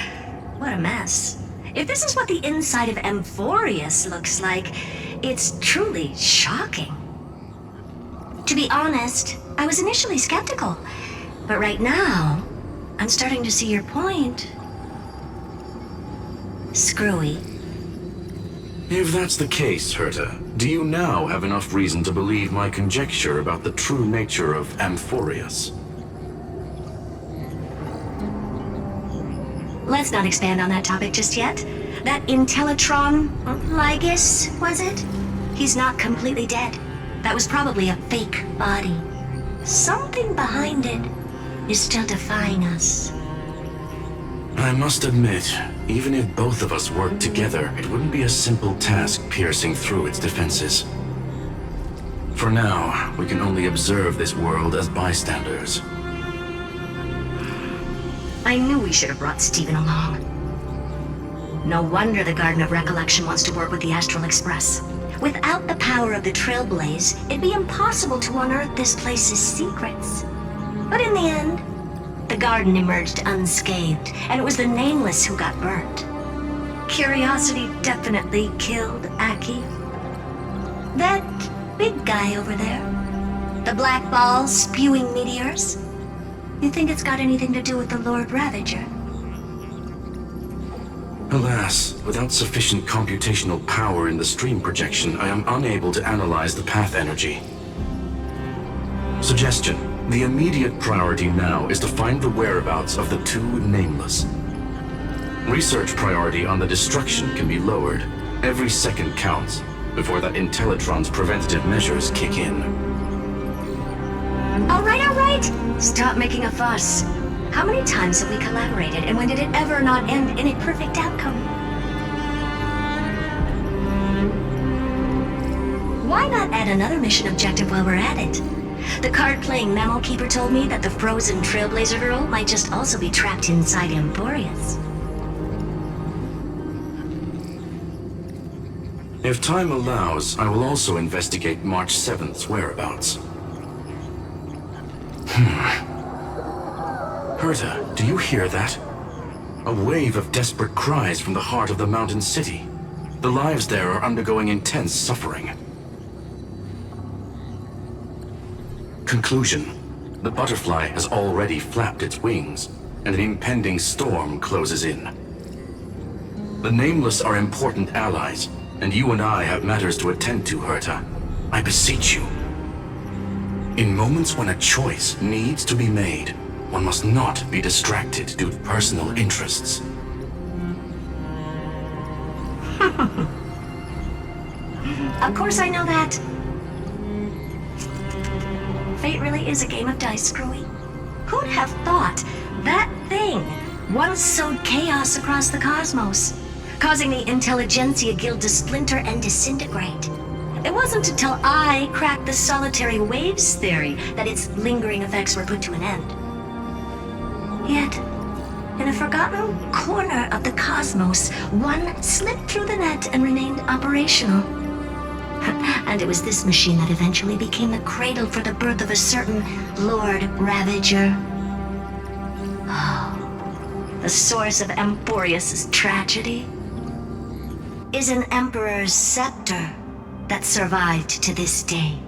What a mess. If this is what the inside of Amphorius looks like, it's truly shocking. To be honest, I was initially skeptical, but right now, I'm starting to see your point. Screwy. If that's the case, Herta, do you now have enough reason to believe my conjecture about the true nature of Amphorius? Let's not expand on that topic just yet. That Intellitron, Lygus, was it? He's not completely dead. That was probably a fake body. Something behind it is still defying us. I must admit, even if both of us worked together, it wouldn't be a simple task piercing through its defenses. For now, we can only observe this world as bystanders. I knew we should have brought Steven along. No wonder the Garden of Recollection wants to work with the Astral Express. Without the power of the Trailblaze, it'd be impossible to unearth this place's secrets. But in the end, the garden emerged unscathed, and it was the Nameless who got burnt. Curiosity definitely killed Aki. That big guy over there, the black ball spewing meteors, you think it's got anything to do with the Lord Ravager? Alas, without sufficient computational power in the stream projection, I am unable to analyze the path energy. Suggestion. The immediate priority now is to find the whereabouts of the two Nameless. Research priority on the destruction can be lowered. Every second counts before that Intellitron's preventative measures kick in. All right. Stop making a fuss. How many times have we collaborated, and when did it ever not end in a perfect outcome? Why not add another mission objective while we're at it? The card-playing Mammal Keeper told me that the frozen Trailblazer girl might just also be trapped inside Emporius. If time allows, I will also investigate March 7th's whereabouts. Herta, do you hear that? A wave of desperate cries from the heart of the mountain city. The lives there are undergoing intense suffering. Conclusion. The butterfly has already flapped its wings, and an impending storm closes in. The Nameless are important allies, and you and I have matters to attend to, Herta. I beseech you. In moments when a choice needs to be made, one must not be distracted due to personal interests. Of course I know that. Fate really is a game of dice, Screwy. Who'd have thought that thing once sowed chaos across the cosmos, causing the Intelligentsia Guild to splinter and disintegrate? It wasn't until I cracked the solitary waves theory that its lingering effects were put to an end. Yet, in a forgotten corner of the cosmos, one slipped through the net and remained operational. And it was this machine that eventually became the cradle for the birth of a certain Lord Ravager. Oh, the source of Emporius' tragedy is an Emperor's scepter that survived to this day.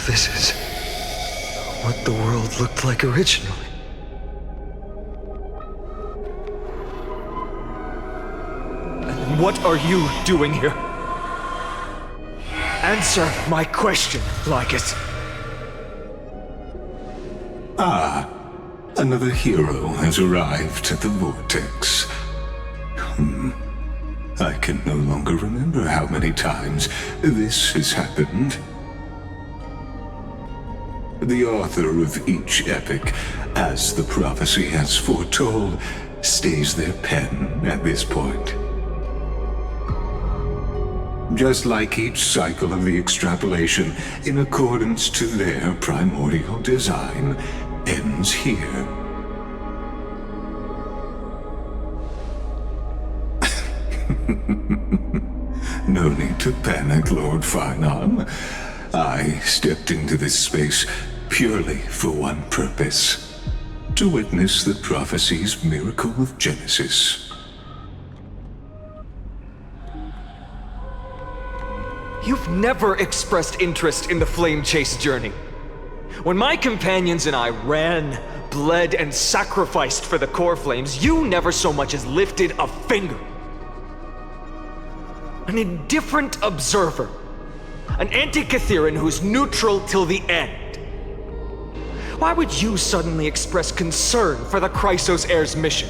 This is what the world looked like originally. And what are you doing here? Answer my question, Lycus. Ah, another hero has arrived at the Vortex. I can no longer remember how many times this has happened. The author of each epic, as the prophecy has foretold, stays their pen at this point. Just like each cycle of the extrapolation, in accordance to their primordial design, ends here. No need to panic, Lord Finearm. I stepped into this space purely for one purpose: to witness the prophecy's miracle of Genesis. You've never expressed interest in the Flame Chase journey. When my companions and I ran, bled, and sacrificed for the core flames, you never so much as lifted a finger. An indifferent observer. An anti-Catheran who's neutral till the end. Why would you suddenly express concern for the Chrysos Heir's mission?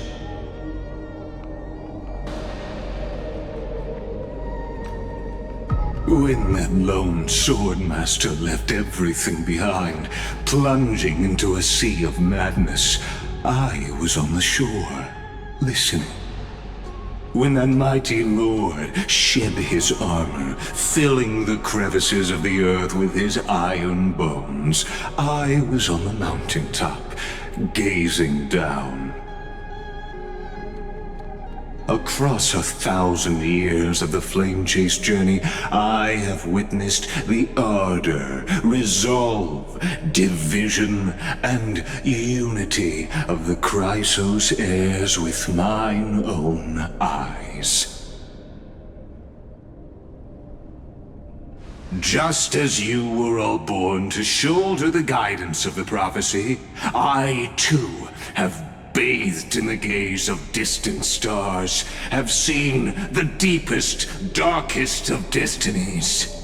When that lone swordmaster left everything behind, plunging into a sea of madness, I was on the shore, listening. When that mighty lord shed his armor, filling the crevices of the earth with his iron bones, I was on the mountaintop, gazing down. Across 1,000 years of the flame-chase journey, I have witnessed the ardor, resolve, division, and unity of the Chrysos heirs with mine own eyes. Just as you were all born to shoulder the guidance of the prophecy, I too have bathed in the gaze of distant stars, have seen the deepest, darkest of destinies.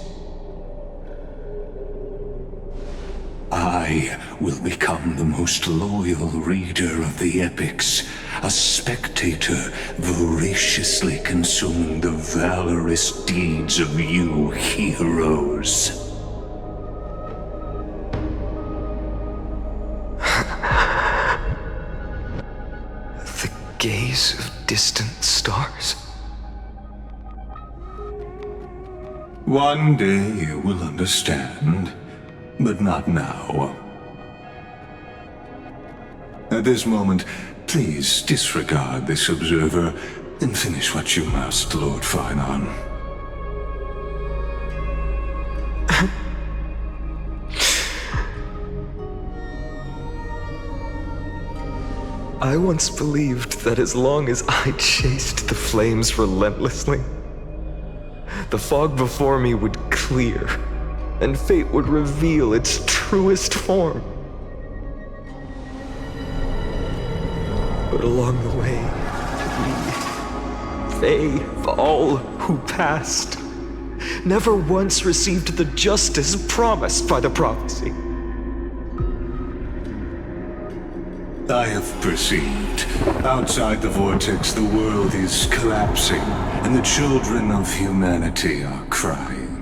I will become the most loyal reader of the epics, a spectator voraciously consuming the valorous deeds of you heroes. Gaze of distant stars. One day you will understand, but not now. At this moment, please disregard this observer and finish what you must, Lord Finon. I once believed that as long as I chased the flames relentlessly, the fog before me would clear, and fate would reveal its truest form. But along the way, they, all who passed, never once received the justice promised by the prophecy. I have perceived. Outside the vortex, the world is collapsing, and the children of humanity are crying.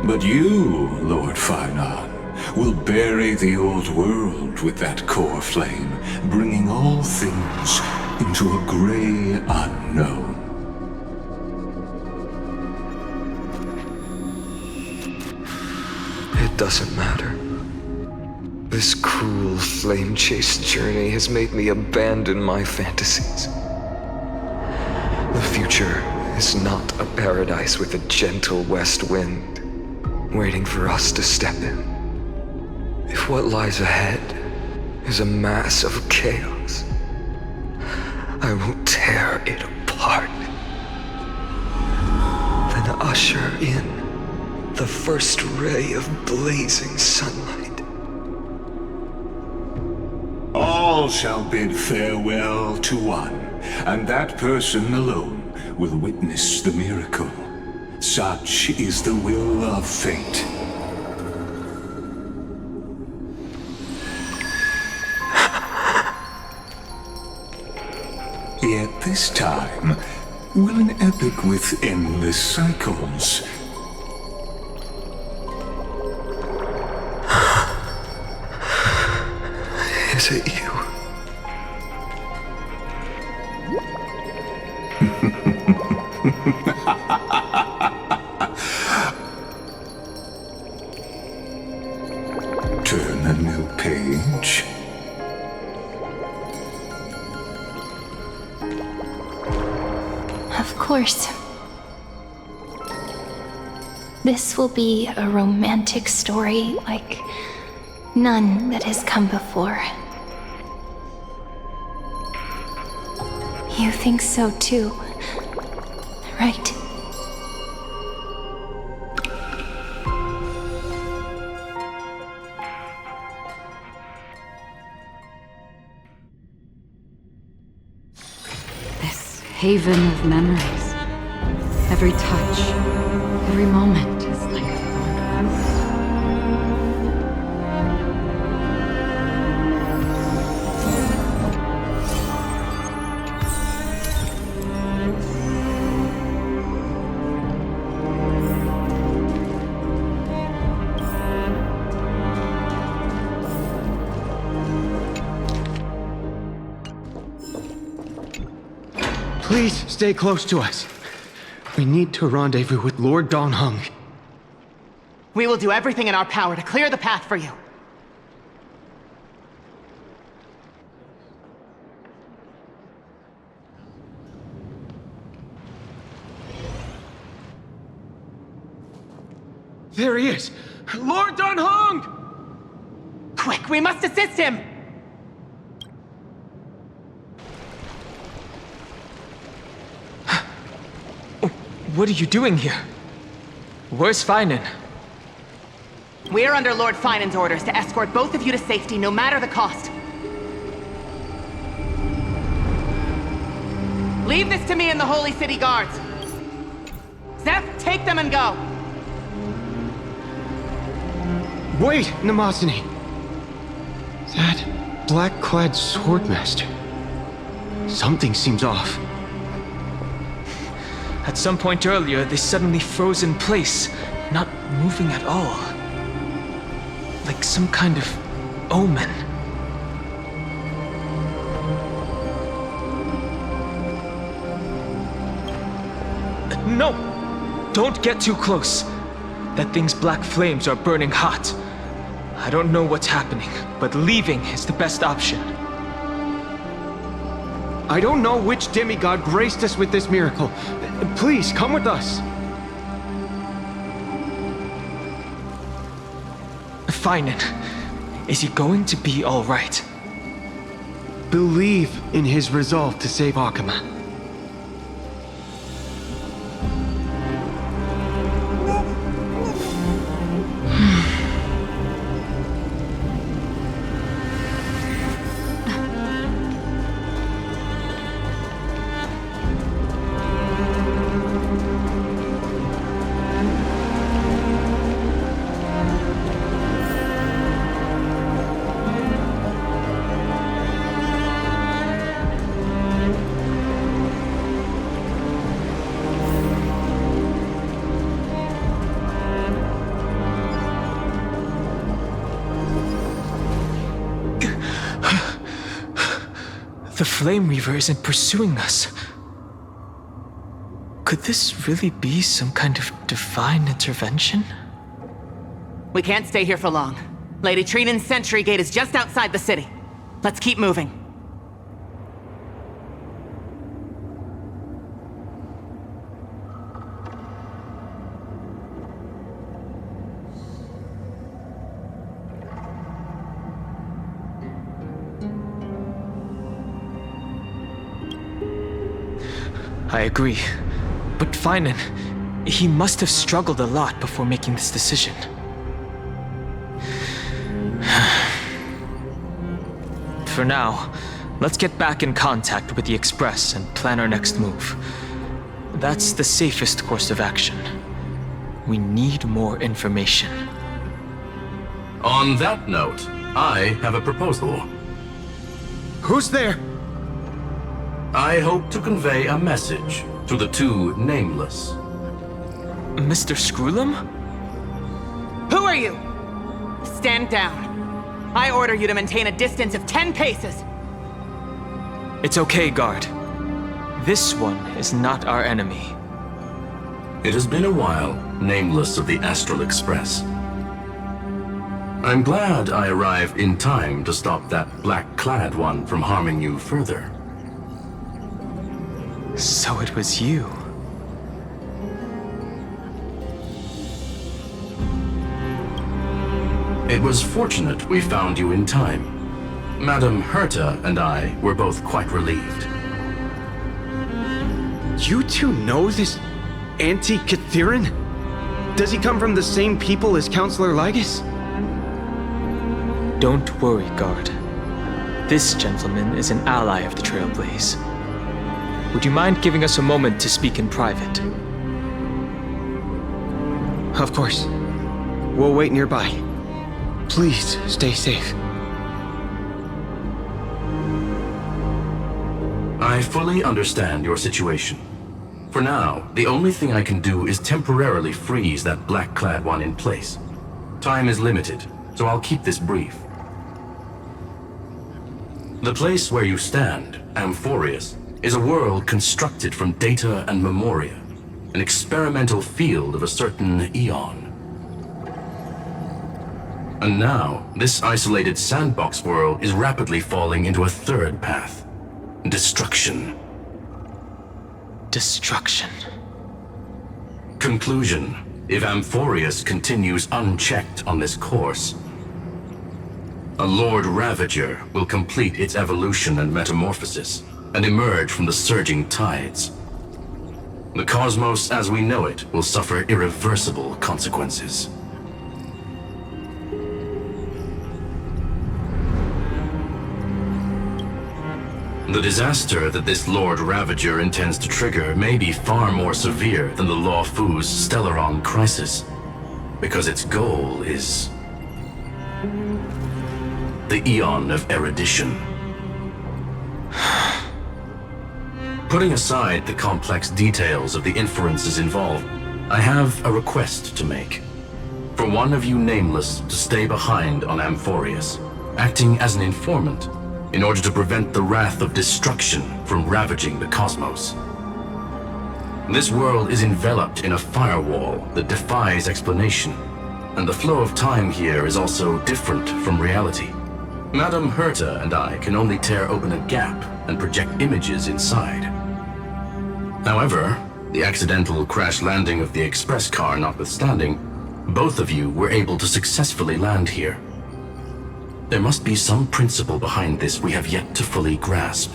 But you, Lord Finon, will bury the old world with that core flame, bringing all things into a gray unknown. It doesn't matter. This cruel flame-chase journey has made me abandon my fantasies. The future is not a paradise with a gentle west wind, waiting for us to step in. If what lies ahead is a mass of chaos, I will tear it apart. Then usher in the first ray of blazing sunlight. All shall bid farewell to one, and that person alone will witness the miracle. Such is the will of fate. Yet this time, will an epic with endless cycles Is it you? Turn a new page. Of course. This will be a romantic story like none that has come before. You think so too, right? This haven of memories. Every touch, every moment is like a fond rose. Please stay close to us. We need to rendezvous with Lord Donghung. We will do everything in our power to clear the path for you. There he is! Lord Donghung! Quick, we must assist him! What are you doing here? Where's Finan? We're under Lord Finan's orders to escort both of you to safety, no matter the cost. Leave this to me and the Holy City Guards. Zeph, take them and go. Wait, Namasani! That black-clad swordmaster. Something seems off. At some point earlier, they suddenly froze in place, not moving at all. Like some kind of omen. No! Don't get too close. That thing's black flames are burning hot. I don't know what's happening, but leaving is the best option. I don't know which demigod graced us with this miracle. Please, come with us. Finan, is he going to be all right? Believe in his resolve to save Akama. The Flame Reaver isn't pursuing us. Could this really be some kind of divine intervention? We can't stay here for long. Lady Trinan's sentry gate is just outside the city. Let's keep moving. I agree. But Finan, he must have struggled a lot before making this decision. For now, let's get back in contact with the Express and plan our next move. That's the safest course of action. We need more information. On that note, I have a proposal. Who's there? I hope to convey a message to the two nameless. Mr. Screwlum? Who are you? Stand down. I order you to maintain a distance of 10 paces. It's okay, guard. This one is not our enemy. It has been a while, nameless of the Astral Express. I'm glad I arrived in time to stop that black-clad one from harming you further. So it was you. It was fortunate we found you in time. Madame Herta and I were both quite relieved. You two know this anti-Cathiran? Does he come from the same people as Counselor Lygus? Don't worry, guard. This gentleman is an ally of the Trailblazer. Would you mind giving us a moment to speak in private? Of course. We'll wait nearby. Please, stay safe. I fully understand your situation. For now, the only thing I can do is temporarily freeze that black-clad one in place. Time is limited, so I'll keep this brief. The place where you stand, Amphorius, is a world constructed from data and memoria, an experimental field of a certain Aeon. And now, this isolated sandbox world is rapidly falling into a third path. Destruction. Destruction. Conclusion. If Amphorius continues unchecked on this course, a Lord Ravager will complete its evolution and metamorphosis, and emerge from the surging tides. The cosmos as we know it will suffer irreversible consequences. The disaster that this Lord Ravager intends to trigger may be far more severe than the Law Fu's Stellaron crisis, because its goal is the Aeon of Erudition. Putting aside the complex details of the inferences involved, I have a request to make. For one of you nameless to stay behind on Amphorius, acting as an informant, in order to prevent the wrath of destruction from ravaging the cosmos. This world is enveloped in a firewall that defies explanation, and the flow of time here is also different from reality. Madame Herta and I can only tear open a gap and project images inside. However, the accidental crash landing of the express car notwithstanding, both of you were able to successfully land here. There must be some principle behind this we have yet to fully grasp.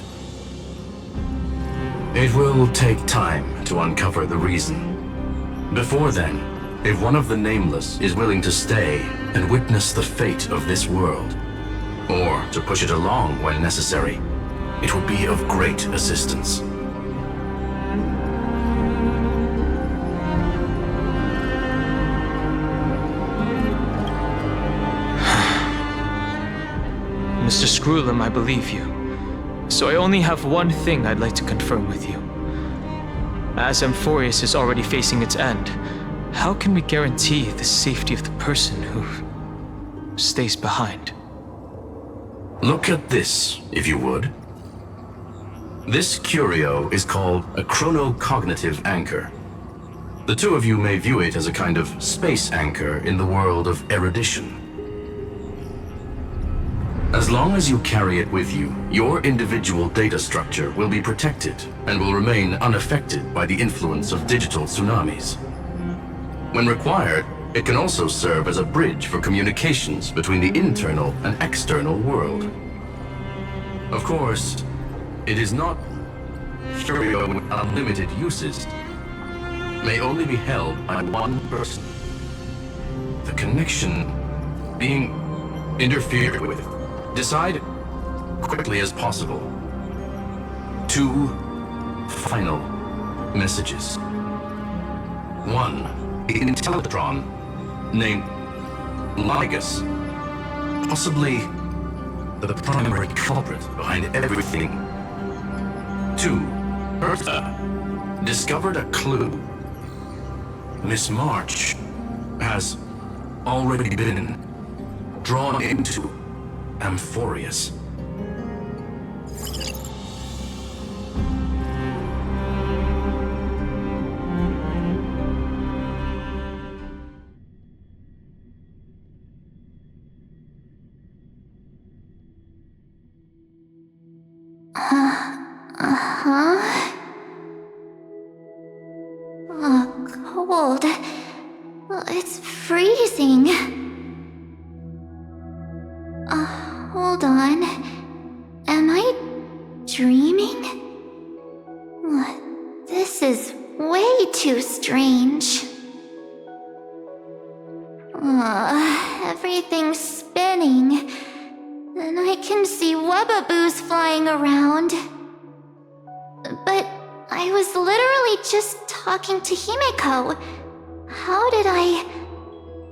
It will take time to uncover the reason. Before then, if one of the Nameless is willing to stay and witness the fate of this world, or to push it along when necessary, it would be of great assistance. Mr. Screwlam, I believe you. So I only have one thing I'd like to confirm with you. As Amphorius is already facing its end, how can we guarantee the safety of the person who stays behind? Look at this, if you would. This curio is called a chronocognitive anchor. The two of you may view it as a kind of space anchor in the world of erudition. As long as you carry it with you, your individual data structure will be protected and will remain unaffected by the influence of digital tsunamis. When required, it can also serve as a bridge for communications between the internal and external world. Of course, it is not curio with unlimited uses. May only be held by one person. The connection being interfered with. Decide quickly as possible. 2 final messages. 1, the Intellatron named Ligus, possibly the primary culprit behind everything. 2, Herta discovered a clue. Miss March has already been drawn into Amphorius. Cold. It's freezing. Hold on. Am I dreaming? This is way too strange. Everything's spinning. And I can see webbaboos flying around. But I was literally just talking to Himeko. How did I...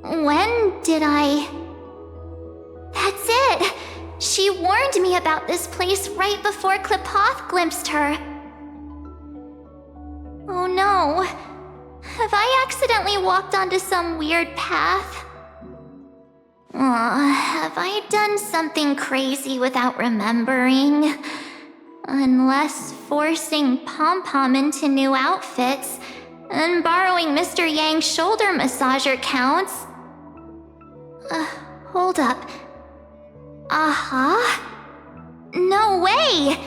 When did I... That's it! She warned me about this place right before Klipoth glimpsed her. Oh no. Have I accidentally walked onto some weird path? Have I done something crazy without remembering? Unless forcing Pom-Pom into new outfits and borrowing Mr. Yang's shoulder massager counts. Hold up. No way!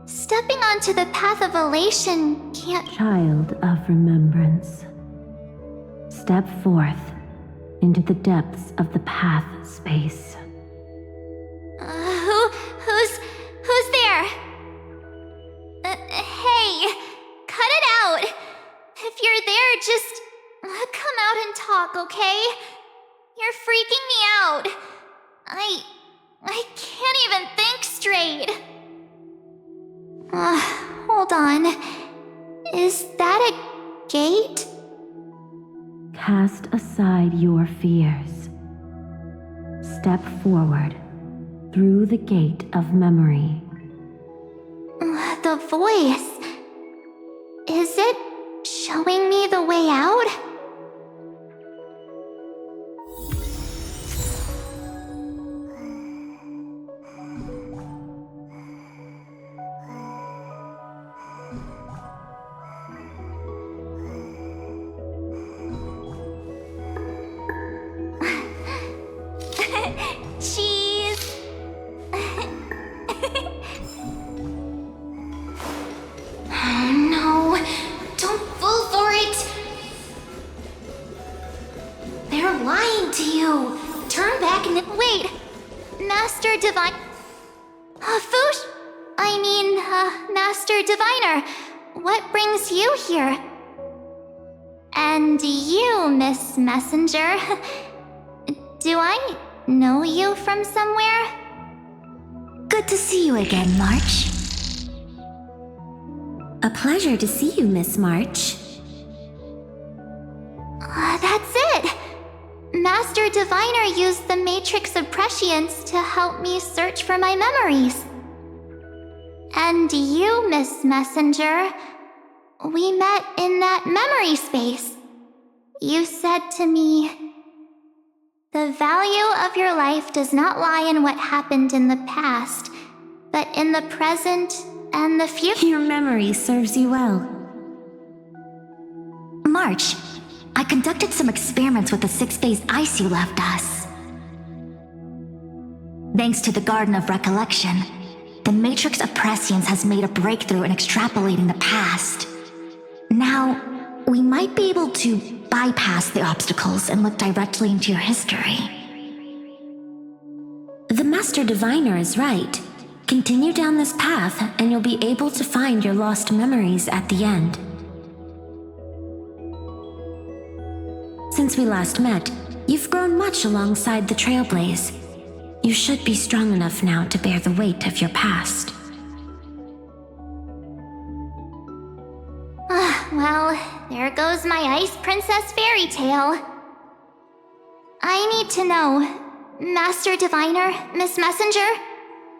Stepping onto the path of elation can't— Child of remembrance. Step forth into the depths of the path space. Who's there? Hey, cut it out! If you're there, just come out and talk, okay? You're freaking me out. I can't even think straight. Hold on. Is that a gate? Cast aside your fears. Step forward through the gate of memory. The voice. Is it showing me the way out? Cheese. Oh no, don't fall for it. They're lying to you. Turn back and then— Wait, Master Divine— Foosh? Master Diviner, what brings you here? And you, Miss Messenger, do I know you from somewhere? Good to see you again, March. A pleasure to see you, Miss March. That's it! Master Diviner used the Matrix of Prescience to help me search for my memories. And you, Miss Messenger, we met in that memory space. You said to me, "The value of your life does not lie in what happened in the past, but in the present and the future." Your memory serves you well. March, I conducted some experiments with the 6-phase ice you left us. Thanks to the Garden of Recollection, the Matrix of Prescience has made a breakthrough in extrapolating the past. Now, we might be able to bypass the obstacles and look directly into your history. The Master Diviner is right. Continue down this path, and you'll be able to find your lost memories at the end. Since we last met, you've grown much alongside the Trailblazer. You should be strong enough now to bear the weight of your past. Well, there goes my Ice Princess fairy tale. I need to know, Master Diviner, Miss Messenger,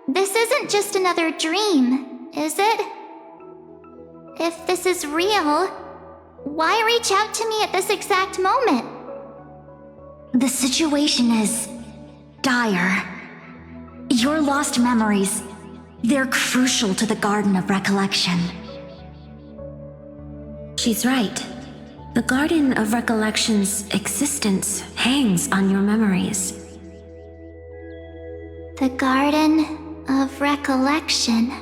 this isn't just another dream, is it? If this is real, why reach out to me at this exact moment? The situation is dire. Your lost memories, they're crucial to the Garden of Recollection. She's right. The Garden of Recollection's existence hangs on your memories. The Garden of Recollection.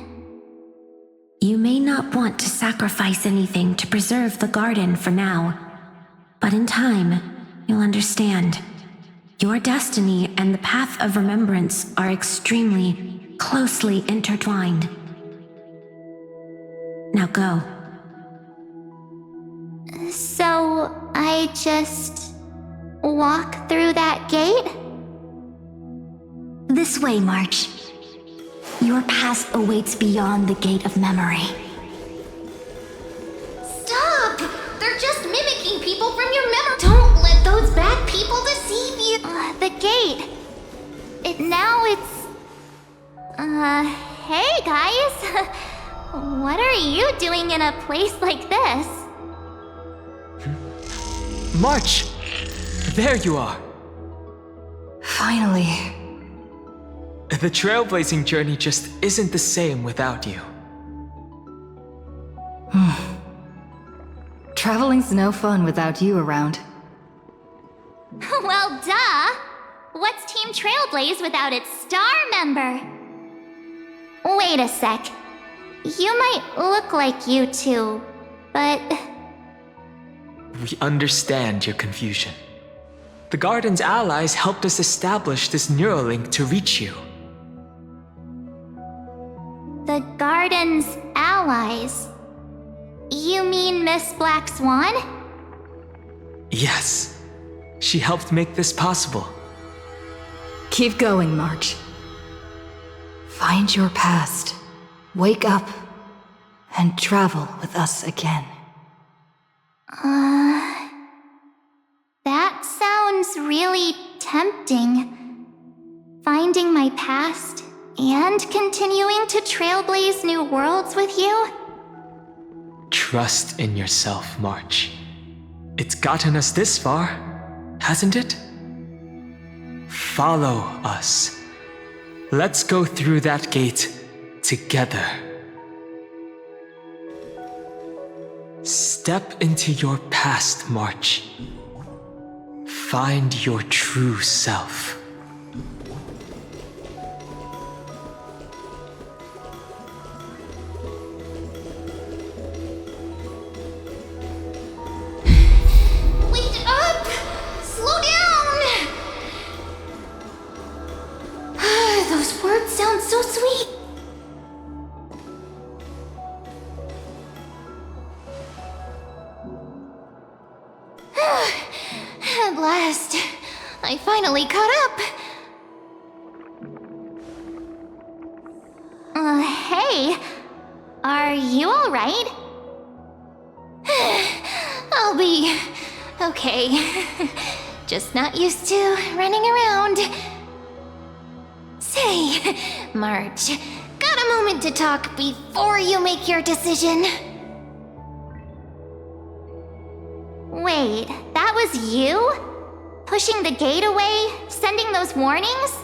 You may not want to sacrifice anything to preserve the garden for now, but in time, you'll understand. Your destiny and the path of remembrance are extremely, closely intertwined. Now go. So, I just walk through that gate? This way, March. Your past awaits beyond the gate of memory. Stop! They're just mimicking people from your memory. Don't let those bad people deceive you. The gate. Hey guys. What are you doing in a place like this? March! There you are! Finally. The trailblazing journey just isn't the same without you. Traveling's no fun without you around. Well, duh! What's Team Trailblaze without its star member? Wait a sec. You might look like you two, but... We understand your confusion. The Garden's allies helped us establish this neural link to reach you. The Garden's allies? You mean Miss Black Swan? Yes. She helped make this possible. Keep going, March. Find your past. Wake up. And travel with us again. That sounds really tempting. Finding my past and continuing to trailblaze new worlds with you? Trust in yourself, March. It's gotten us this far, hasn't it? Follow us. Let's go through that gate together. Step into your past, March. Find your true self. Wait up! Slow down! Those words sound so sweet. At last, I finally caught up. Hey, are you alright? I'll be okay. Just not used to running around. Say, March, got a moment to talk before you make your decision? Wait, that was you? Pushing the gate away? Sending those warnings?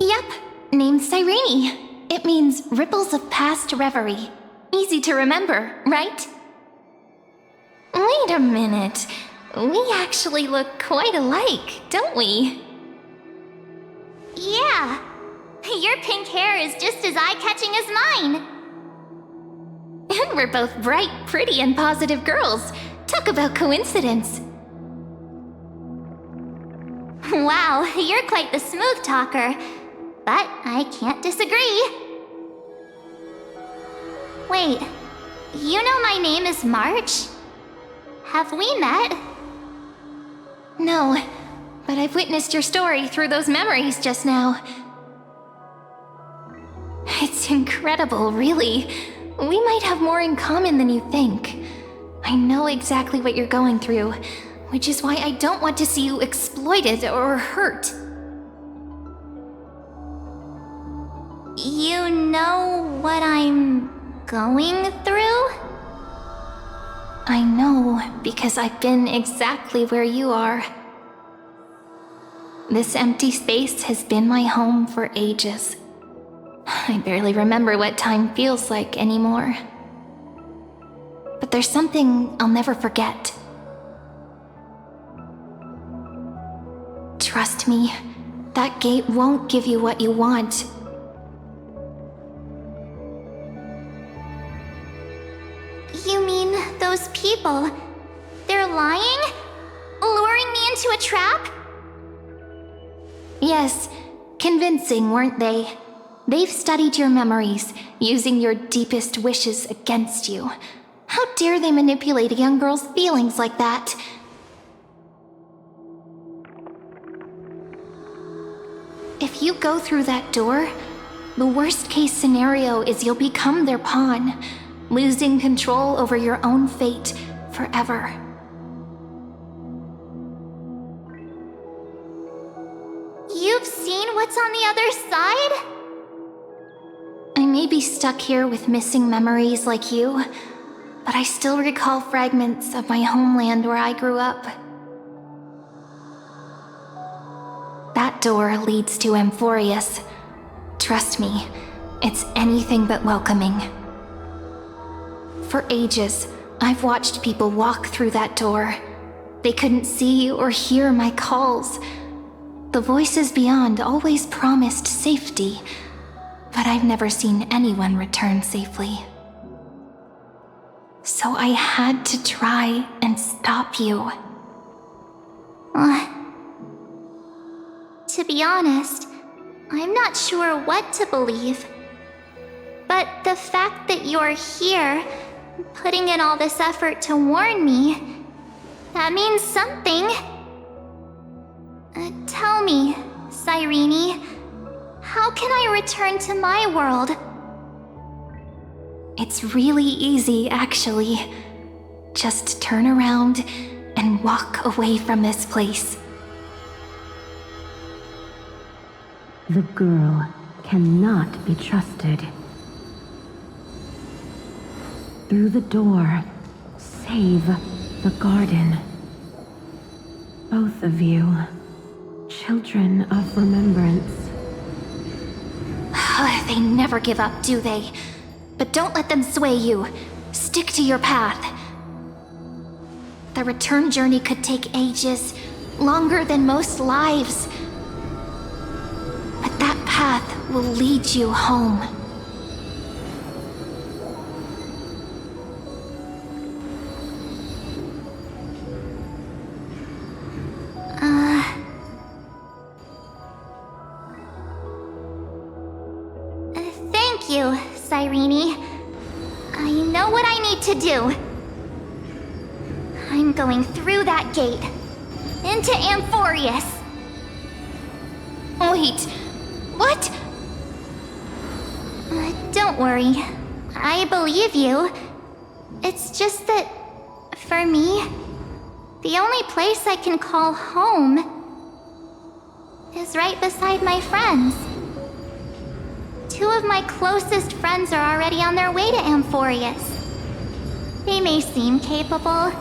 Yep, named Cyrene. It means ripples of past reverie. Easy to remember, right? Wait a minute. We actually look quite alike, don't we? Yeah. Your pink hair is just as eye-catching as mine. And we're both bright, pretty, and positive girls. Talk about coincidence. Wow, you're quite the smooth talker. But I can't disagree. Wait, you know my name is March? Have we met? No, but I've witnessed your story through those memories just now. It's incredible, really. We might have more in common than you think. I know exactly what you're going through, which is why I don't want to see you exploited or hurt. You know what I'm going through? I know, because I've been exactly where you are. This empty space has been my home for ages. I barely remember what time feels like anymore. But there's something I'll never forget. Trust me, that gate won't give you what you want. You mean those people? They're lying? Luring me into a trap? Yes, convincing, weren't they? They've studied your memories, using your deepest wishes against you. How dare they manipulate a young girl's feelings like that? If you go through that door, the worst-case scenario is you'll become their pawn, losing control over your own fate forever. You've seen what's on the other side? I may be stuck here with missing memories like you, but I still recall fragments of my homeland where I grew up. That door leads to Amphorius. Trust me, it's anything but welcoming. For ages, I've watched people walk through that door. They couldn't see or hear my calls. The voices beyond always promised safety, but I've never seen anyone return safely. So I had to try and stop you. To be honest, I'm not sure what to believe. But the fact that you're here, putting in all this effort to warn me, that means something. Tell me, Cyrene, how can I return to my world? It's really easy, actually. Just turn around and walk away from this place. The girl cannot be trusted. Through the door, save the garden. Both of you, children of remembrance. They never give up, do they? But don't let them sway you. Stick to your path. The return journey could take ages, longer than most lives. But that path will lead you home. Thank you, Cyrene. I know what I need to do. I'm going through that gate, into Amphorius. Wait, what? Don't worry. I believe you. It's just that, for me, the only place I can call home is right beside my friends. Two of my closest friends are already on their way to Amphorius. They may seem capable,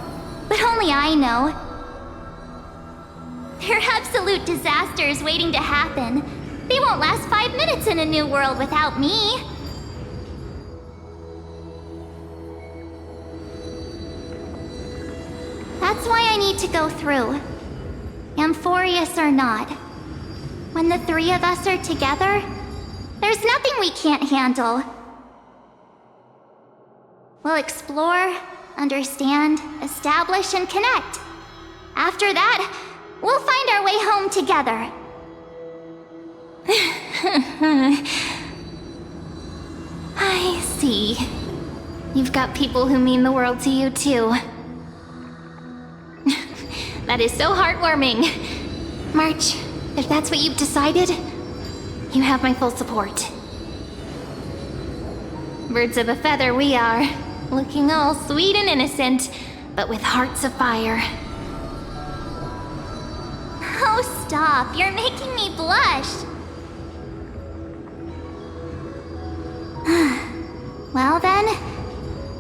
but only I know. They're absolute disasters waiting to happen. They won't last 5 minutes in a new world without me. That's why I need to go through. Amphorius or not. When the three of us are together, there's nothing we can't handle. We'll explore, understand, establish, and connect. After that, we'll find our way home together. I see. You've got people who mean the world to you, too. That is so heartwarming. March, if that's what you've decided, you have my full support. Birds of a feather we are, looking all sweet and innocent, but with hearts of fire. Oh, stop. You're making me blush. Well then,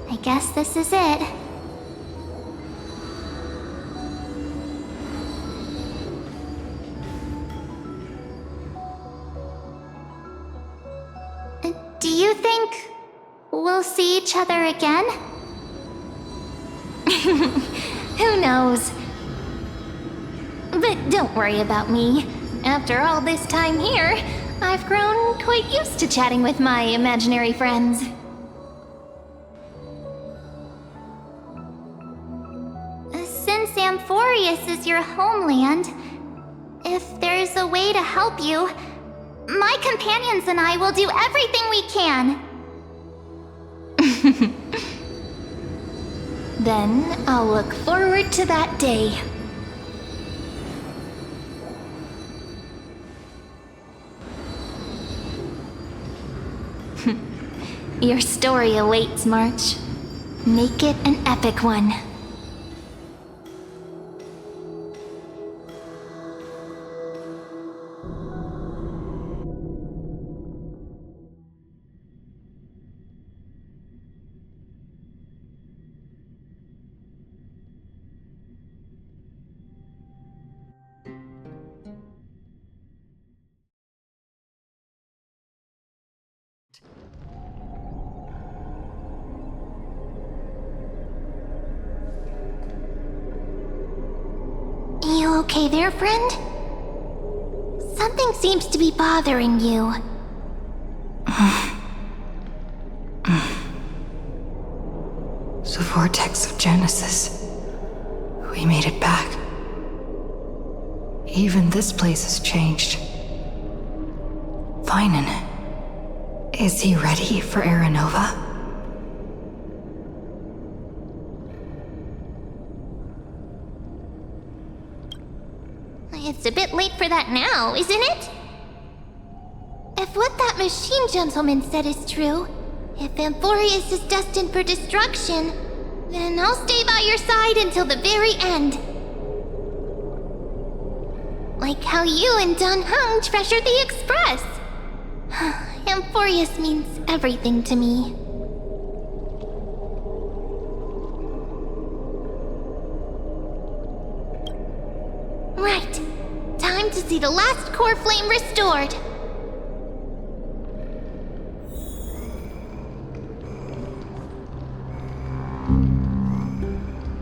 I guess this is it. Do you think we'll see each other again? Who knows? But don't worry about me. After all this time here, I've grown quite used to chatting with my imaginary friends. Since Amphorius is your homeland, if there's a way to help you, my companions and I will do everything we can. Then I'll look forward to that day. Your story awaits, March. Make it an epic one. okay there, friend? Something seems to be bothering you. The vortex of Genesis. We made it back. Even this place has changed. Vinan. Is he ready for Aranova? It's a bit late for that now, isn't it? If what that machine gentleman said is true, if Amphorius is destined for destruction, then I'll stay by your side until the very end. Like how you and Dun Hung treasured the Express. Amphorius means everything to me. Right. Time to see the last core flame restored.